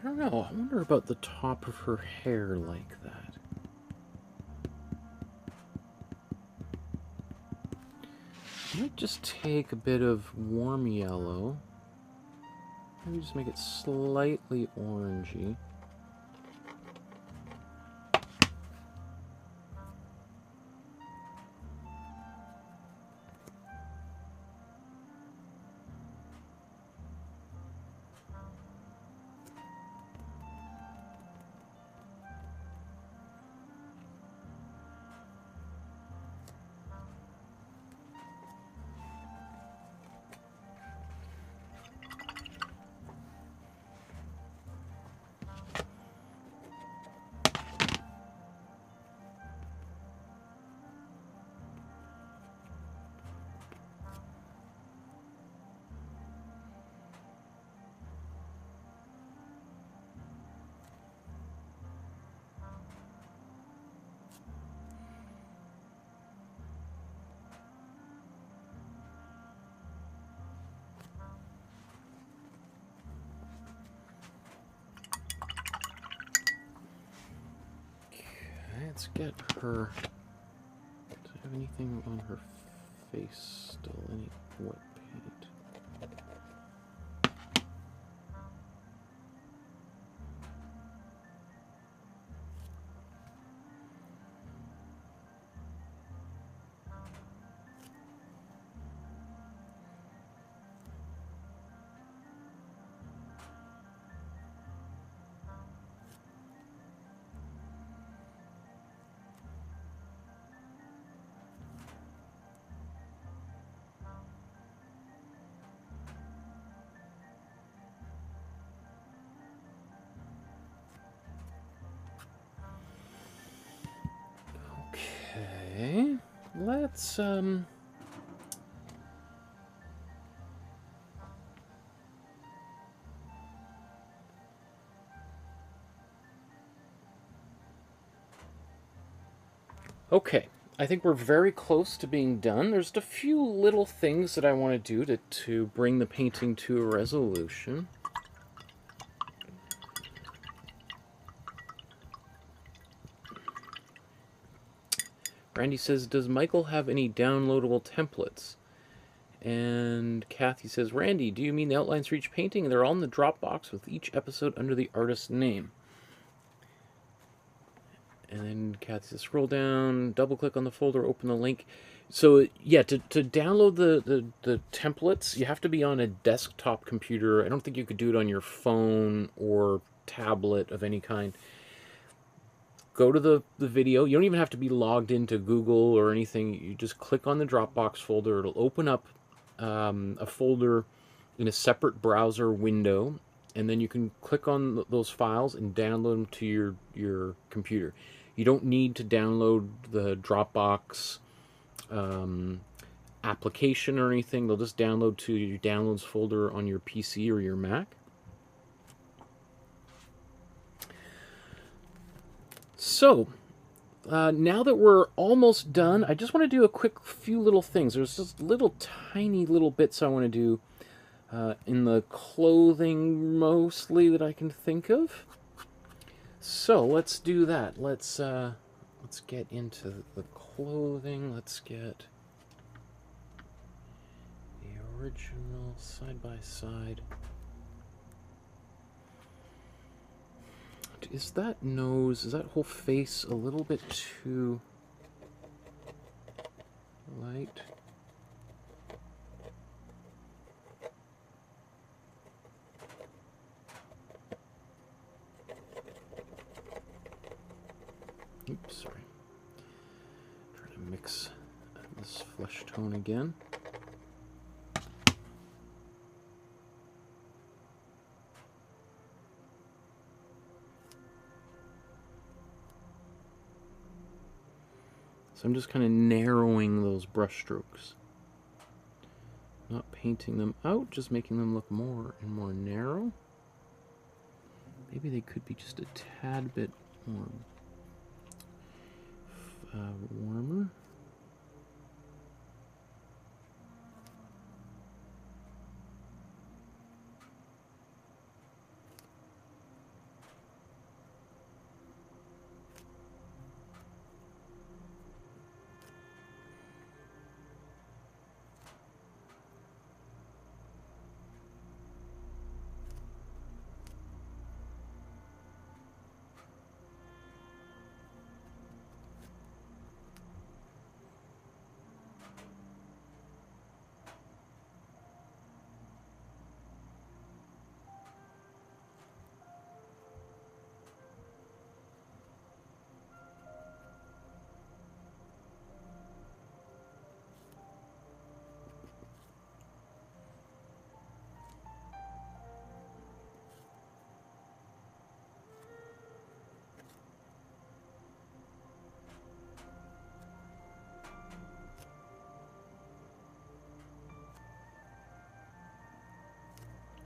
I don't know. I wonder about the top of her hair like that. I might just take a bit of warm yellow. Maybe just make it slightly orangey. Let's get her. Does it have anything on her face still? Any wet paint? Okay, let's okay, I think we're very close to being done. There's a few little things that I want to do to bring the painting to a resolution. Randy says, does Michael have any downloadable templates? And Kathy says, Randy, do you mean the outlines for each painting? They're all in the Dropbox with each episode under the artist's name. And then Kathy says, scroll down, double click on the folder, open the link. So yeah, to download the templates, you have to be on a desktop computer. I don't think you could do it on your phone or tablet of any kind. Go to the video. You don't even have to be logged into Google or anything. You just click on the Dropbox folder. It'll open up a folder in a separate browser window, and then you can click on those files and download them to your computer. You don't need to download the Dropbox application or anything. They'll just download to your downloads folder on your PC or your Mac. So, now that we're almost done, I just want to do a quick few little things. There's just little tiny little bits I want to do in the clothing mostly that I can think of. So let's do that. Let's get into the clothing. Let's get the original side by side. Is that nose, is that whole face a little bit too light? Oops, sorry. Try to mix this flesh tone again. So I'm just kind of narrowing those brush strokes. Not painting them out, just making them look more and more narrow. Maybe they could be just a tad bit more warmer.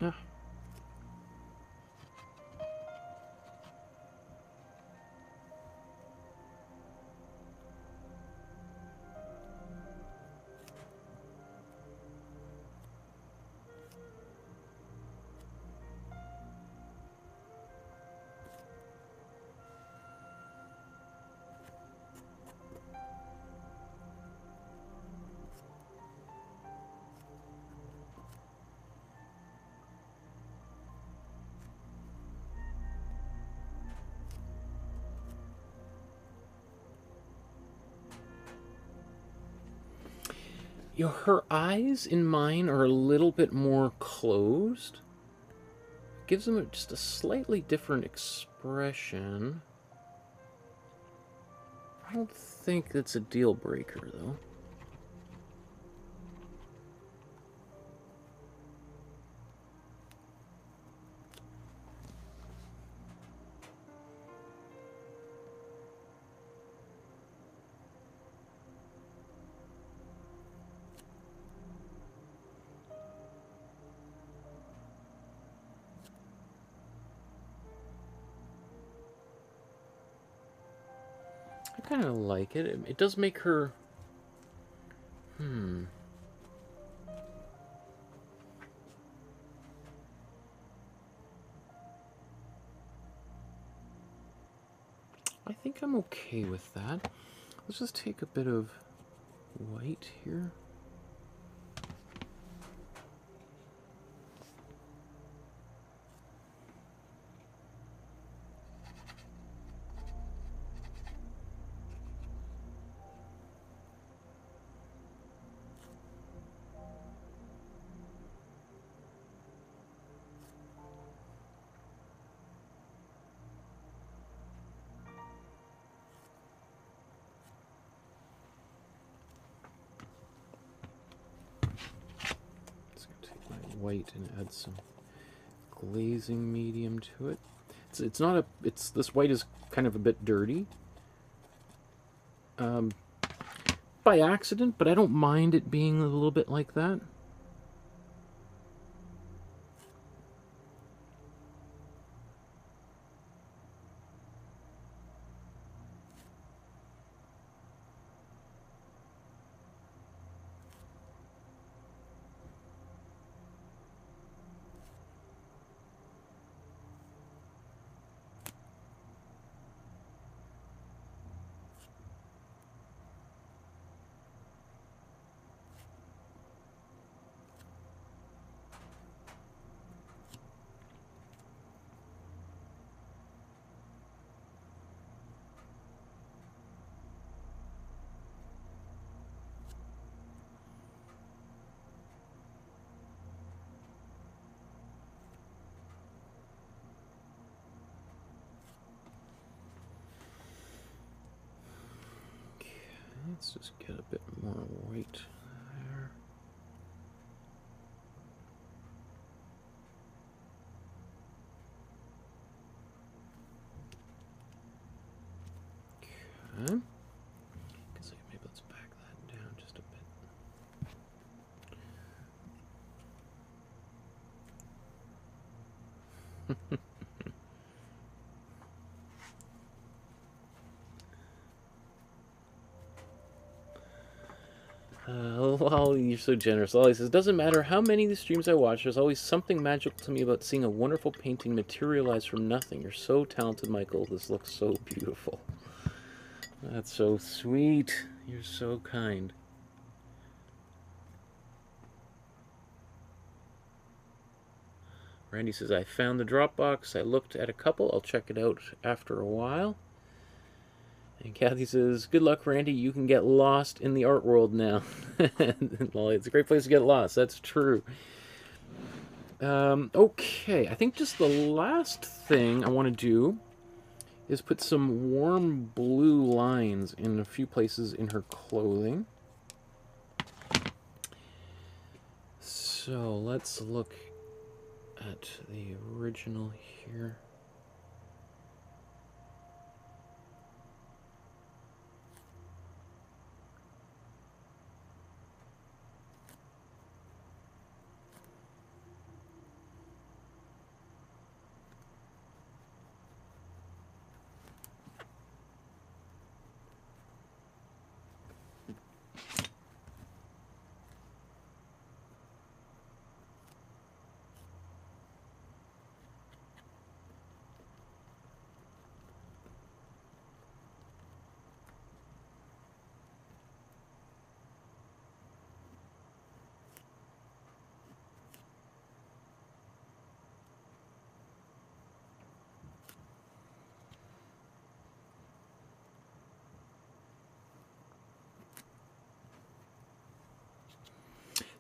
Ah. You know, her eyes in mine are a little bit more closed. Gives them just a slightly different expression. I don't think that's a deal breaker, though. I kind of like it. It does make her... I think I'm okay with that. Let's just take a bit of white here. White and add some glazing medium to it. It's not a this white is kind of a bit dirty by accident, but I don't mind it being a little bit like that. Let's just get a bit more white there. Okay. Guess maybe let's back that down just a bit. Well, you're so generous. Ollie says, doesn't matter how many of the streams I watch, there's always something magical to me about seeing a wonderful painting materialize from nothing. You're so talented, Michael. This looks so beautiful. That's so sweet. You're so kind. Randy says, I found the Dropbox. I looked at a couple. I'll check it out after a while. And Kathy says, good luck, Randy. You can get lost in the art world now. Well, it's a great place to get lost. That's true. Okay, I think just the last thing I want to do is put some warm blue lines in a few places in her clothing. So let's look at the original here.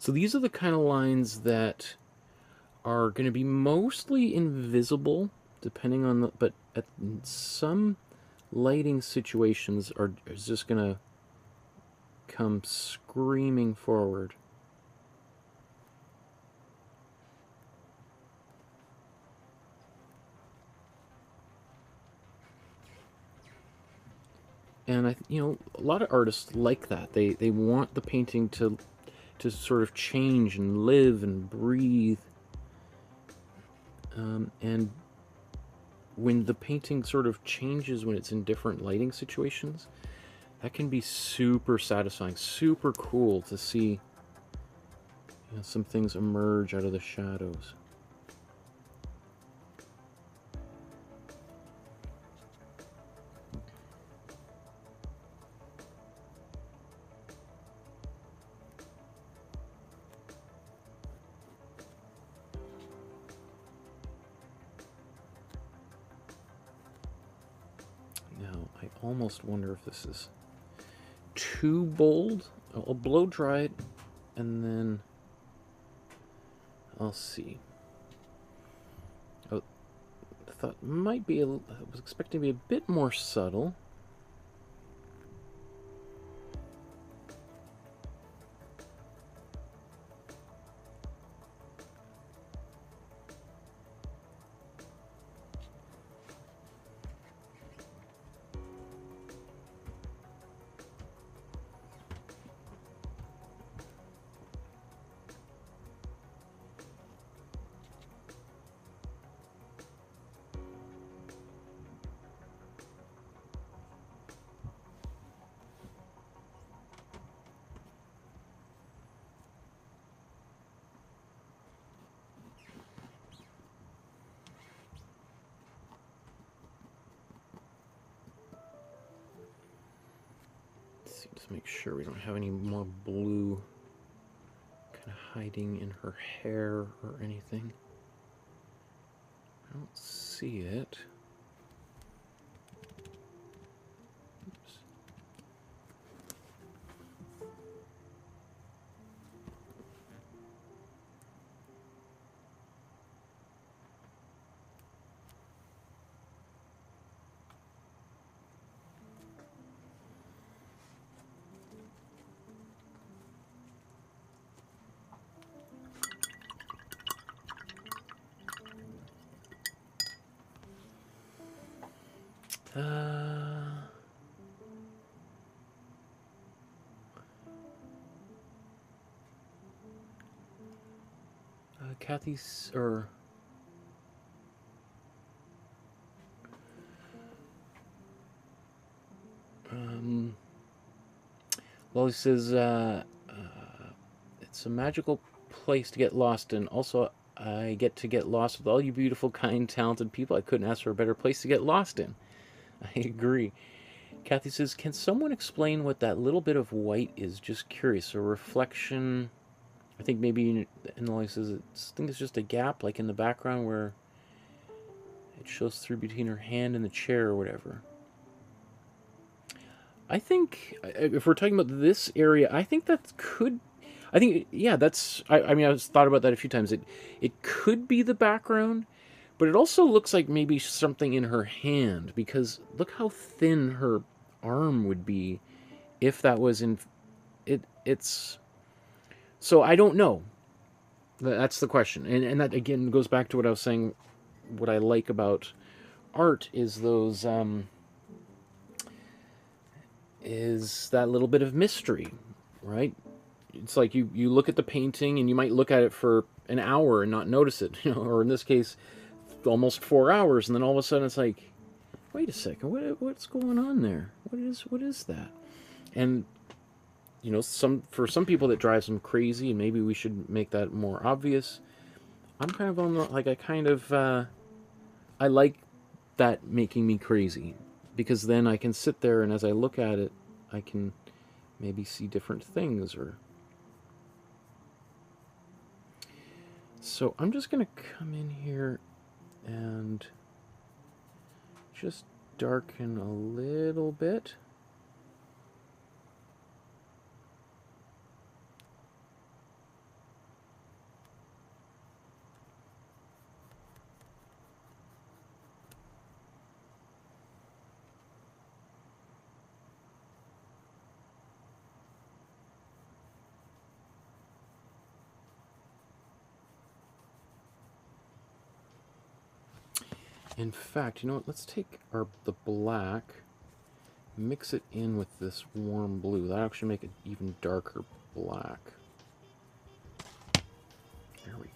So these are the kind of lines that are going to be mostly invisible, depending on the, but at some lighting situations is just going to come screaming forward. And you know, a lot of artists like that. They want the painting to sort of change and live and breathe. And when the painting sort of changes when it's in different lighting situations, that can be super satisfying, super cool to see, you know, some things emerge out of the shadows. Now, I almost wonder if this is too bold. I'll blow dry it, and then I'll see. I thought might be, I was expecting to be a bit more subtle. Just make sure we don't have any more blue kind of hiding in her hair or anything. I don't see it. Oops. Kathy's, or well, he says it's a magical place to get lost in. Also, I get to get lost with all you beautiful, kind, talented people. I couldn't ask for a better place to get lost in. I agree. Kathy says, can someone explain what that little bit of white is? Just curious. A reflection. I think maybe Emily says, I think it's just a gap, like in the background where it shows through between her hand and the chair or whatever. I think, if we're talking about this area, I think that could, I think, yeah, that's, I mean, I've thought about that a few times. It could be the background, but it also looks like maybe something in her hand, because look how thin her arm would be if that was in, it's, so I don't know. That's the question. And that, again, goes back to what I was saying. What I like about art is those, is that little bit of mystery, right? It's like you look at the painting and you might look at it for an hour and not notice it, you know, or in this case, almost 4 hours, and then all of a sudden it's like, wait a second, what's going on there? What is that? And you know, for some people that drives them crazy, and maybe we should make that more obvious. I'm kind of on the, like, I like that making me crazy, because then I can sit there and as I look at it, I can maybe see different things. Or so I'm just gonna come in here and just darken a little bit. In fact, you know what? Let's take the black, mix it in with this warm blue. That'll actually make it even darker black. There we go.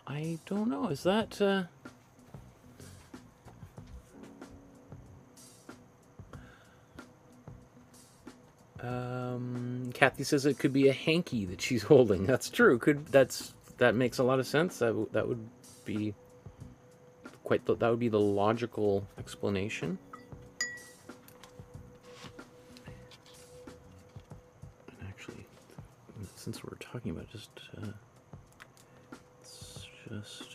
I don't know. Is that... Kathy says it could be a hanky that she's holding. That's true. That makes a lot of sense. That would be that would be the logical explanation. And actually, since we're talking about it's just.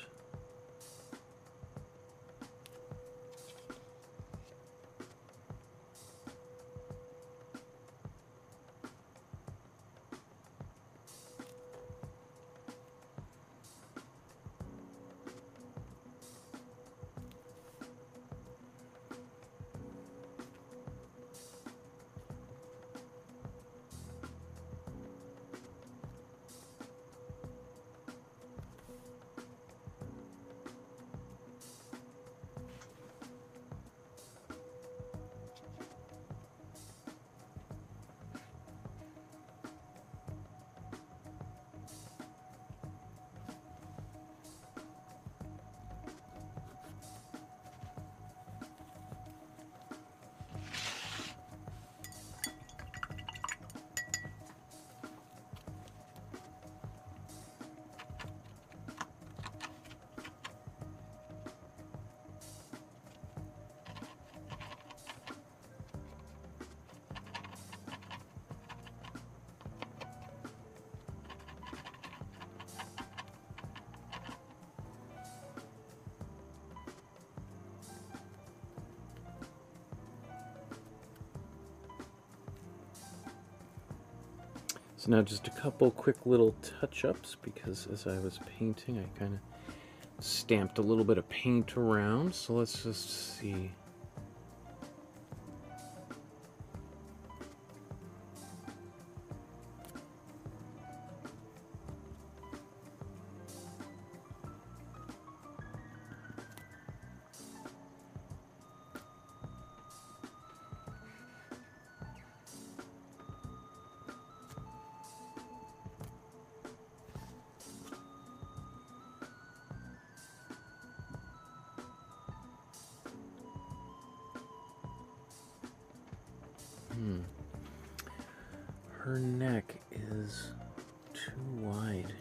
So now just a couple quick little touch-ups, because as I was painting I kind of stamped a little bit of paint around, so let's just see. Her neck is too wide here.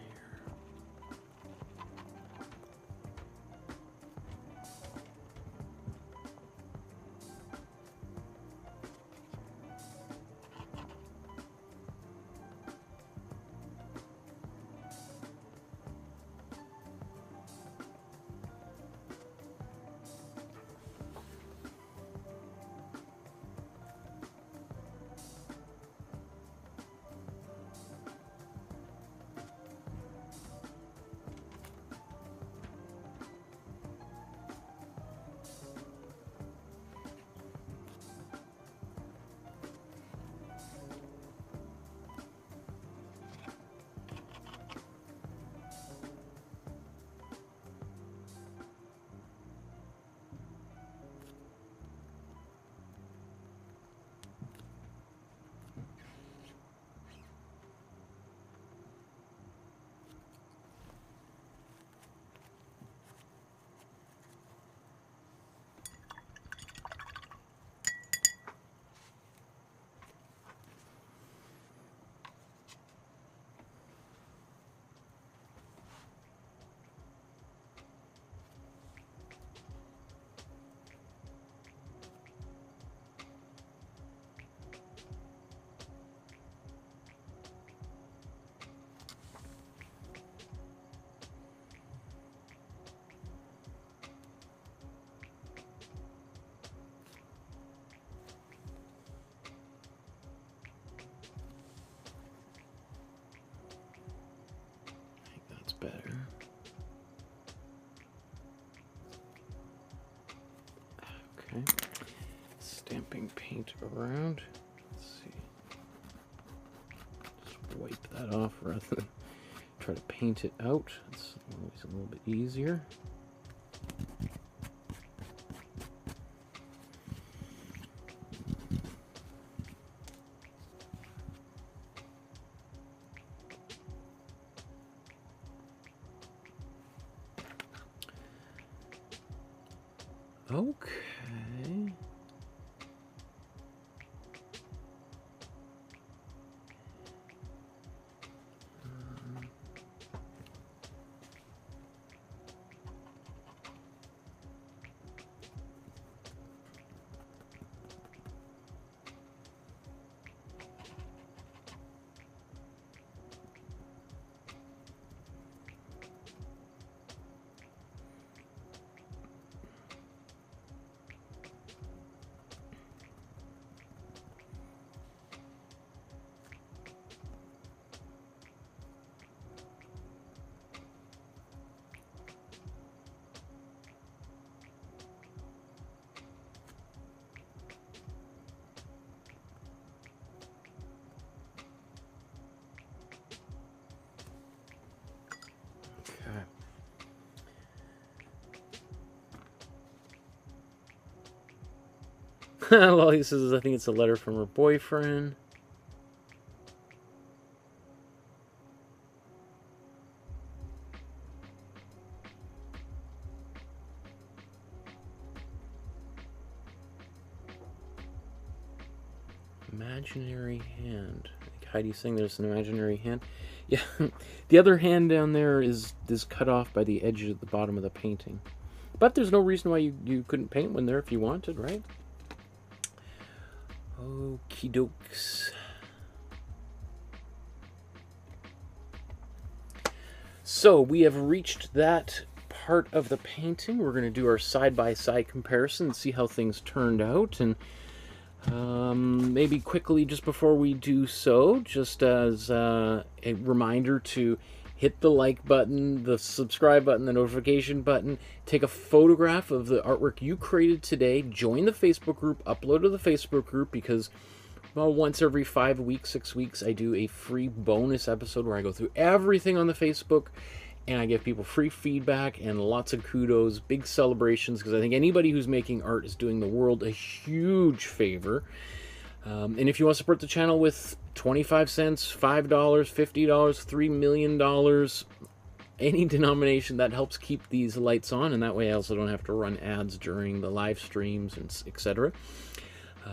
better. Okay. Stamping paint around. Let's see. Just wipe that off rather than try to paint it out. It's always a little bit easier. Okay. Well, he says, I think it's a letter from her boyfriend. Imaginary hand. Like Heidi's saying there's an imaginary hand. Yeah, the other hand down there is cut off by the edge at the bottom of the painting. But there's no reason why you couldn't paint one there if you wanted, right? Okie dokes. So we have reached that part of the painting. We're going to do our side-by-side comparison and see how things turned out. And maybe quickly, just before we do so, just as a reminder to hit the like button, the subscribe button, the notification button, take a photograph of the artwork you created today, join the Facebook group, upload to the Facebook group, because, well, once every 5 weeks, 6 weeks, I do a free bonus episode where I go through everything on the Facebook, and I give people free feedback and lots of kudos, big celebrations, because I think anybody who's making art is doing the world a huge favor. And if you want to support the channel with 25 cents, $5, $50, $3 million, any denomination, that helps keep these lights on, and that way I also don't have to run ads during the live streams, and etc.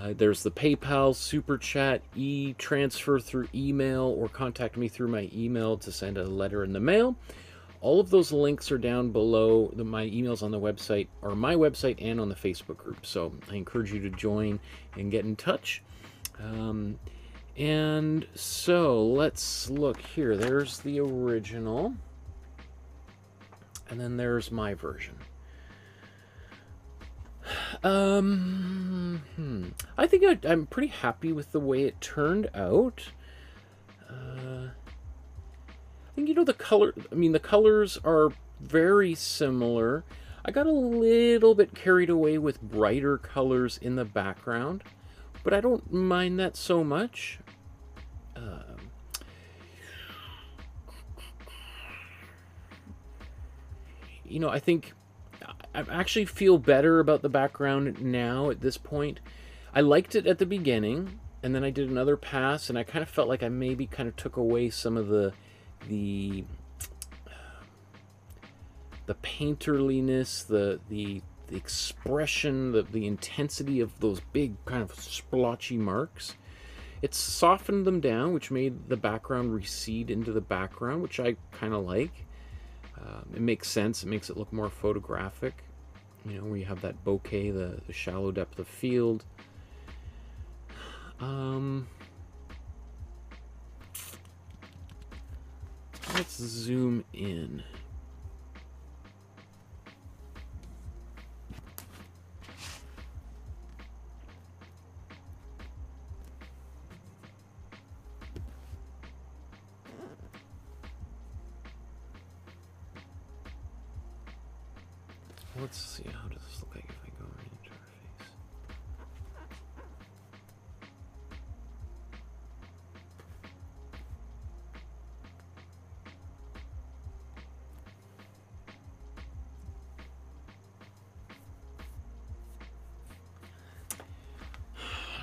There's the PayPal, Super Chat, e-transfer through email, or contact me through my email to send a letter in the mail. All of those links are down below. My emails on the website, or my website, and on the Facebook group. So I encourage you to join and get in touch. And so let's look here. There's the original, and then there's my version. I think I'm pretty happy with the way it turned out. I think, you know, the colors are very similar. I got a little bit carried away with brighter colors in the background, but I don't mind that so much. You know, I think I actually feel better about the background now at this point. I liked it at the beginning, and then I did another pass, and I kind of felt like I maybe kind of took away some of the painterliness, the expression, the intensity of those big kind of splotchy marks. It softened them down, which made the background recede into the background, which I kind of like. It makes sense. It makes it look more photographic. You know, where you have that bokeh, the shallow depth of field. Let's zoom in. Let's see, how does this look like if I go right into her face?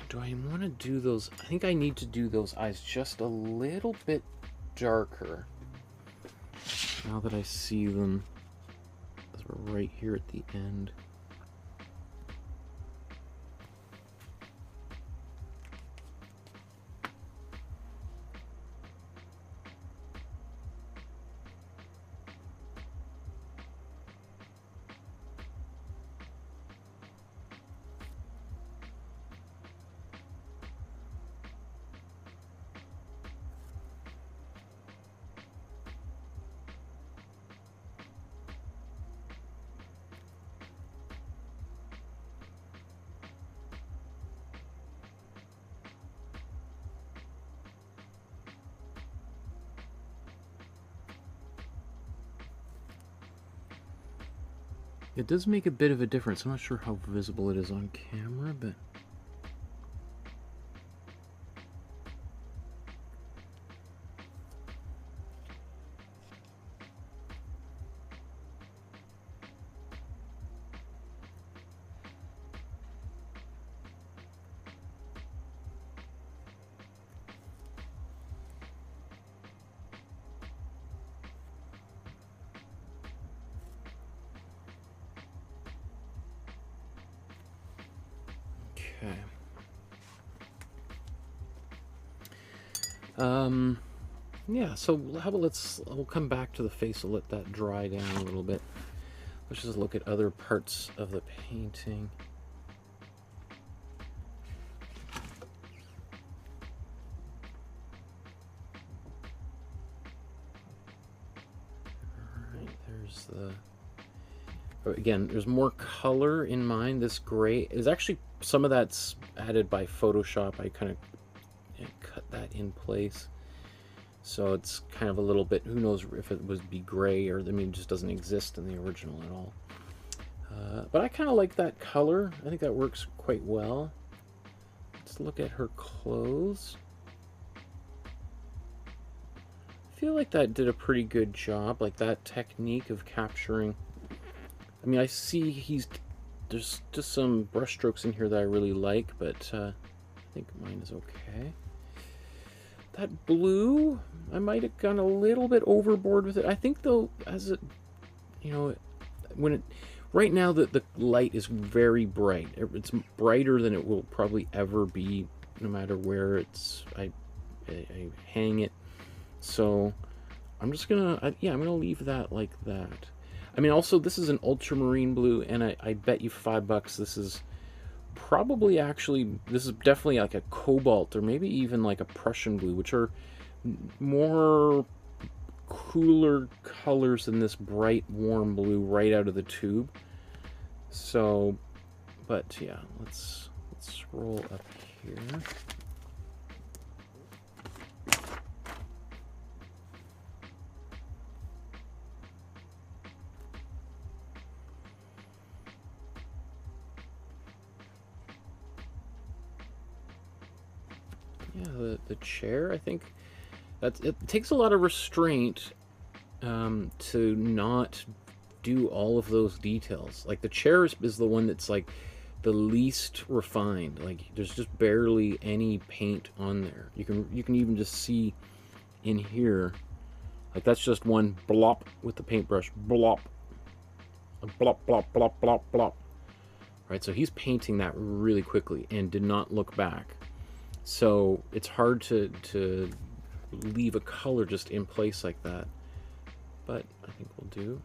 Do I want to do those? I think I need to do those eyes just a little bit darker. Now that I see them, as we're right here at the end. It does make a bit of a difference. I'm not sure how visible it is on camera, but okay. Yeah, so how about we'll come back to the face, we'll let that dry down a little bit. Let's just look at other parts of the painting. Alright, there's the... Again, there's more color in mine. This gray is actually, some of that's added by Photoshop. I kind of cut that in place. So it's kind of a little bit, who knows if it would be gray or, I mean, it just doesn't exist in the original at all. But I kind of like that color. I think that works quite well. Let's look at her clothes. I feel like that did a pretty good job, like that technique of capturing. I mean, I see there's just some brush strokes in here that I really like, but I think mine is okay. That blue, I might have gone a little bit overboard with it. I think though, as it, you know, right now the light is very bright. It's brighter than it will probably ever be, no matter where I hang it. So I'm just gonna, yeah, I'm gonna leave that like that. I mean, also this is an ultramarine blue, and I bet you $5 this is probably this is definitely like a cobalt or maybe even like a Prussian blue, which are more cooler colors than this bright warm blue right out of the tube. So, but yeah, let's scroll up here. Yeah, the chair, I think it takes a lot of restraint to not do all of those details. Like the chair is the one that's like the least refined. Like there's just barely any paint on there. You can even just see in here, like that's just one blop with the paintbrush, blop, blop, blop, blop, blop, blop. Right, so he's painting that really quickly and did not look back. So it's hard to leave a color just in place like that, but I think we'll do.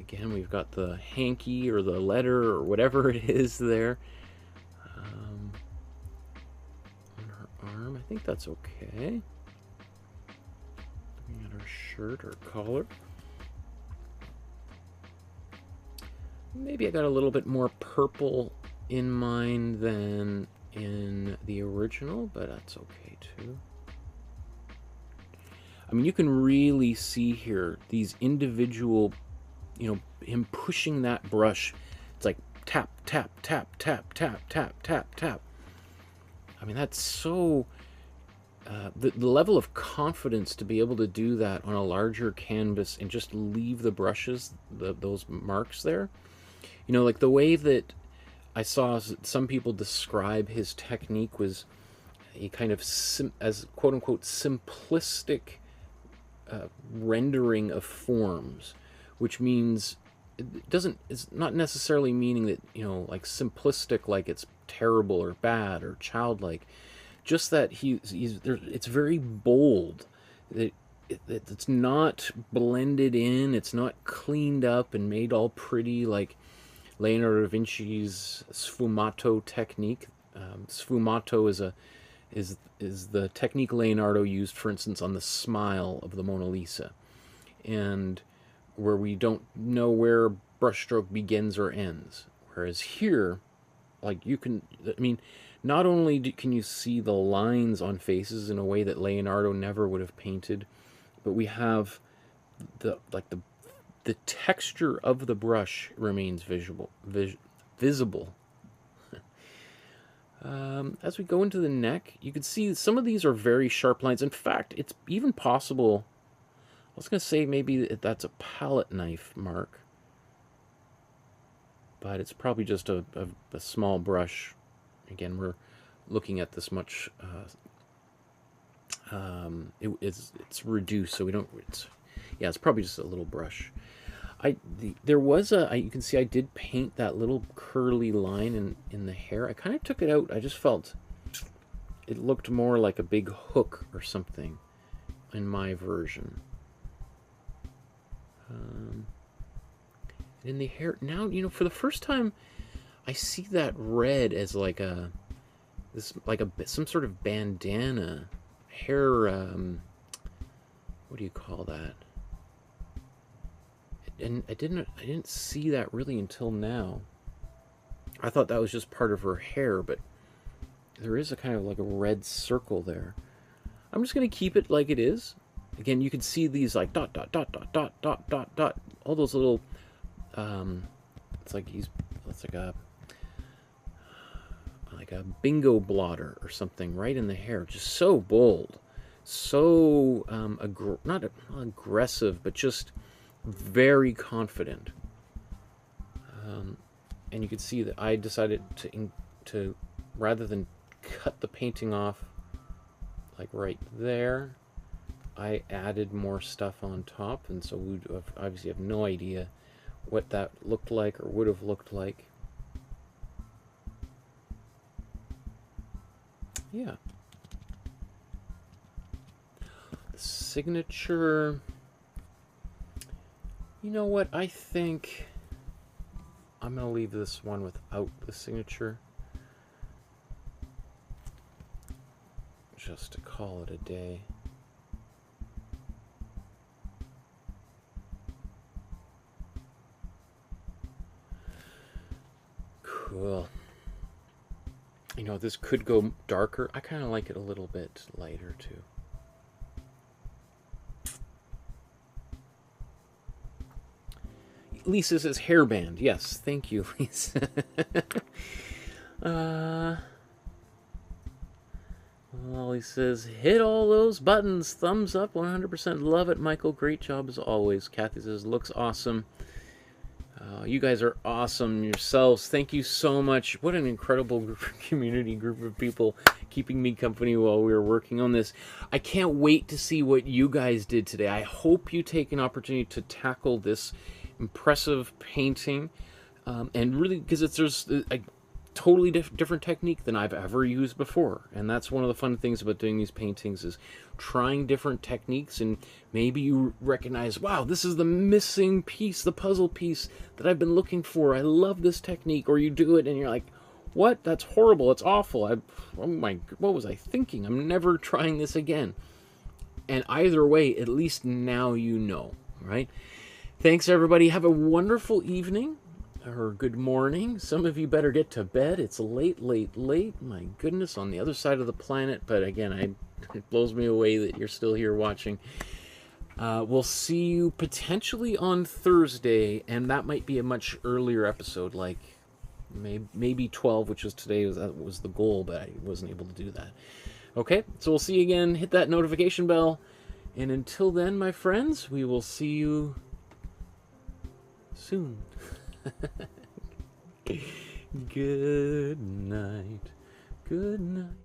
Again, we've got the hanky or the letter or whatever it is there on her arm. I think that's okay. Looking at her shirt or collar. Maybe I got a little bit more purple in mine than in the original, but that's okay too. I mean, you can really see here these individual you know, him pushing that brush. It's like tap, tap, tap, tap, tap, tap, tap, tap. I mean, that's so... the level of confidence to be able to do that on a larger canvas and just leave the brushes, those marks there. You know, like the way that I saw some people describe his technique was a kind of, as quote-unquote, simplistic rendering of forms, which means it's not necessarily meaning that, you know, like simplistic, like it's terrible or bad or childlike. Just that he's there. It's very bold. It's not blended in. It's not cleaned up and made all pretty like Leonardo da Vinci's sfumato technique. Sfumato is the technique Leonardo used, for instance, on the smile of the Mona Lisa, and where we don't know where brushstroke begins or ends. Whereas here, like you can, I mean, not only can you see the lines on faces in a way that Leonardo never would have painted, but we have the texture of the brush remains visible. As we go into the neck, you can see some of these are very sharp lines. In fact, it's even possible, I was going to say maybe that's a palette knife mark, but it's probably just a small brush. Again, we're looking at this much, it's reduced, so we don't, yeah, it's probably just a little brush. There was you can see I did paint that little curly line in the hair. I kind of took it out. I just felt it looked more like a big hook or something in my version. In the hair, now, you know, for the first time, I see that red as like some sort of bandana hair. What do you call that? And I didn't see that really until now. I thought that was just part of her hair, but there is a kind of like a red circle there. I'm just gonna keep it like it is. Again, you can see these like dot dot dot dot dot dot dot dot, all those little. It's like a bingo blotter or something right in the hair. Just so bold, so not aggressive, but just very confident. And you can see that I decided to rather than cut the painting off like right there, I added more stuff on top, and so we obviously have no idea what that looked like or would have looked like. Yeah. The signature. You know what? I think I'm going to leave this one without the signature, just to call it a day. Cool. You know, this could go darker. I kind of like it a little bit lighter, too. Lisa says hairband. Yes, thank you, Lisa. Molly says, hit all those buttons. Thumbs up, 100%. Love it, Michael. Great job as always. Kathy says, looks awesome. You guys are awesome yourselves. Thank you so much. What an incredible community group of people keeping me company while we were working on this. I can't wait to see what you guys did today. I hope you take an opportunity to tackle this impressive painting, and really, because there's a totally different technique than I've ever used before, and that's one of the fun things about doing these paintings, is trying different techniques, and maybe you recognize, wow, this is the missing piece, the puzzle piece that I've been looking for. I love this technique. Or you do it and you're like, what? That's horrible. It's awful. Oh my, what was I thinking? I'm never trying this again. And either way, at least now you know, right? Thanks, everybody. Have a wonderful evening or good morning. Some of you better get to bed. It's late, late, late. My goodness, on the other side of the planet. But again, it blows me away that you're still here watching. We'll see you potentially on Thursday, and that might be a much earlier episode, like maybe 12, which was today. That was the goal, but I wasn't able to do that. Okay, so we'll see you again. Hit that notification bell. And until then, my friends, we will see you soon. Good night. Good night.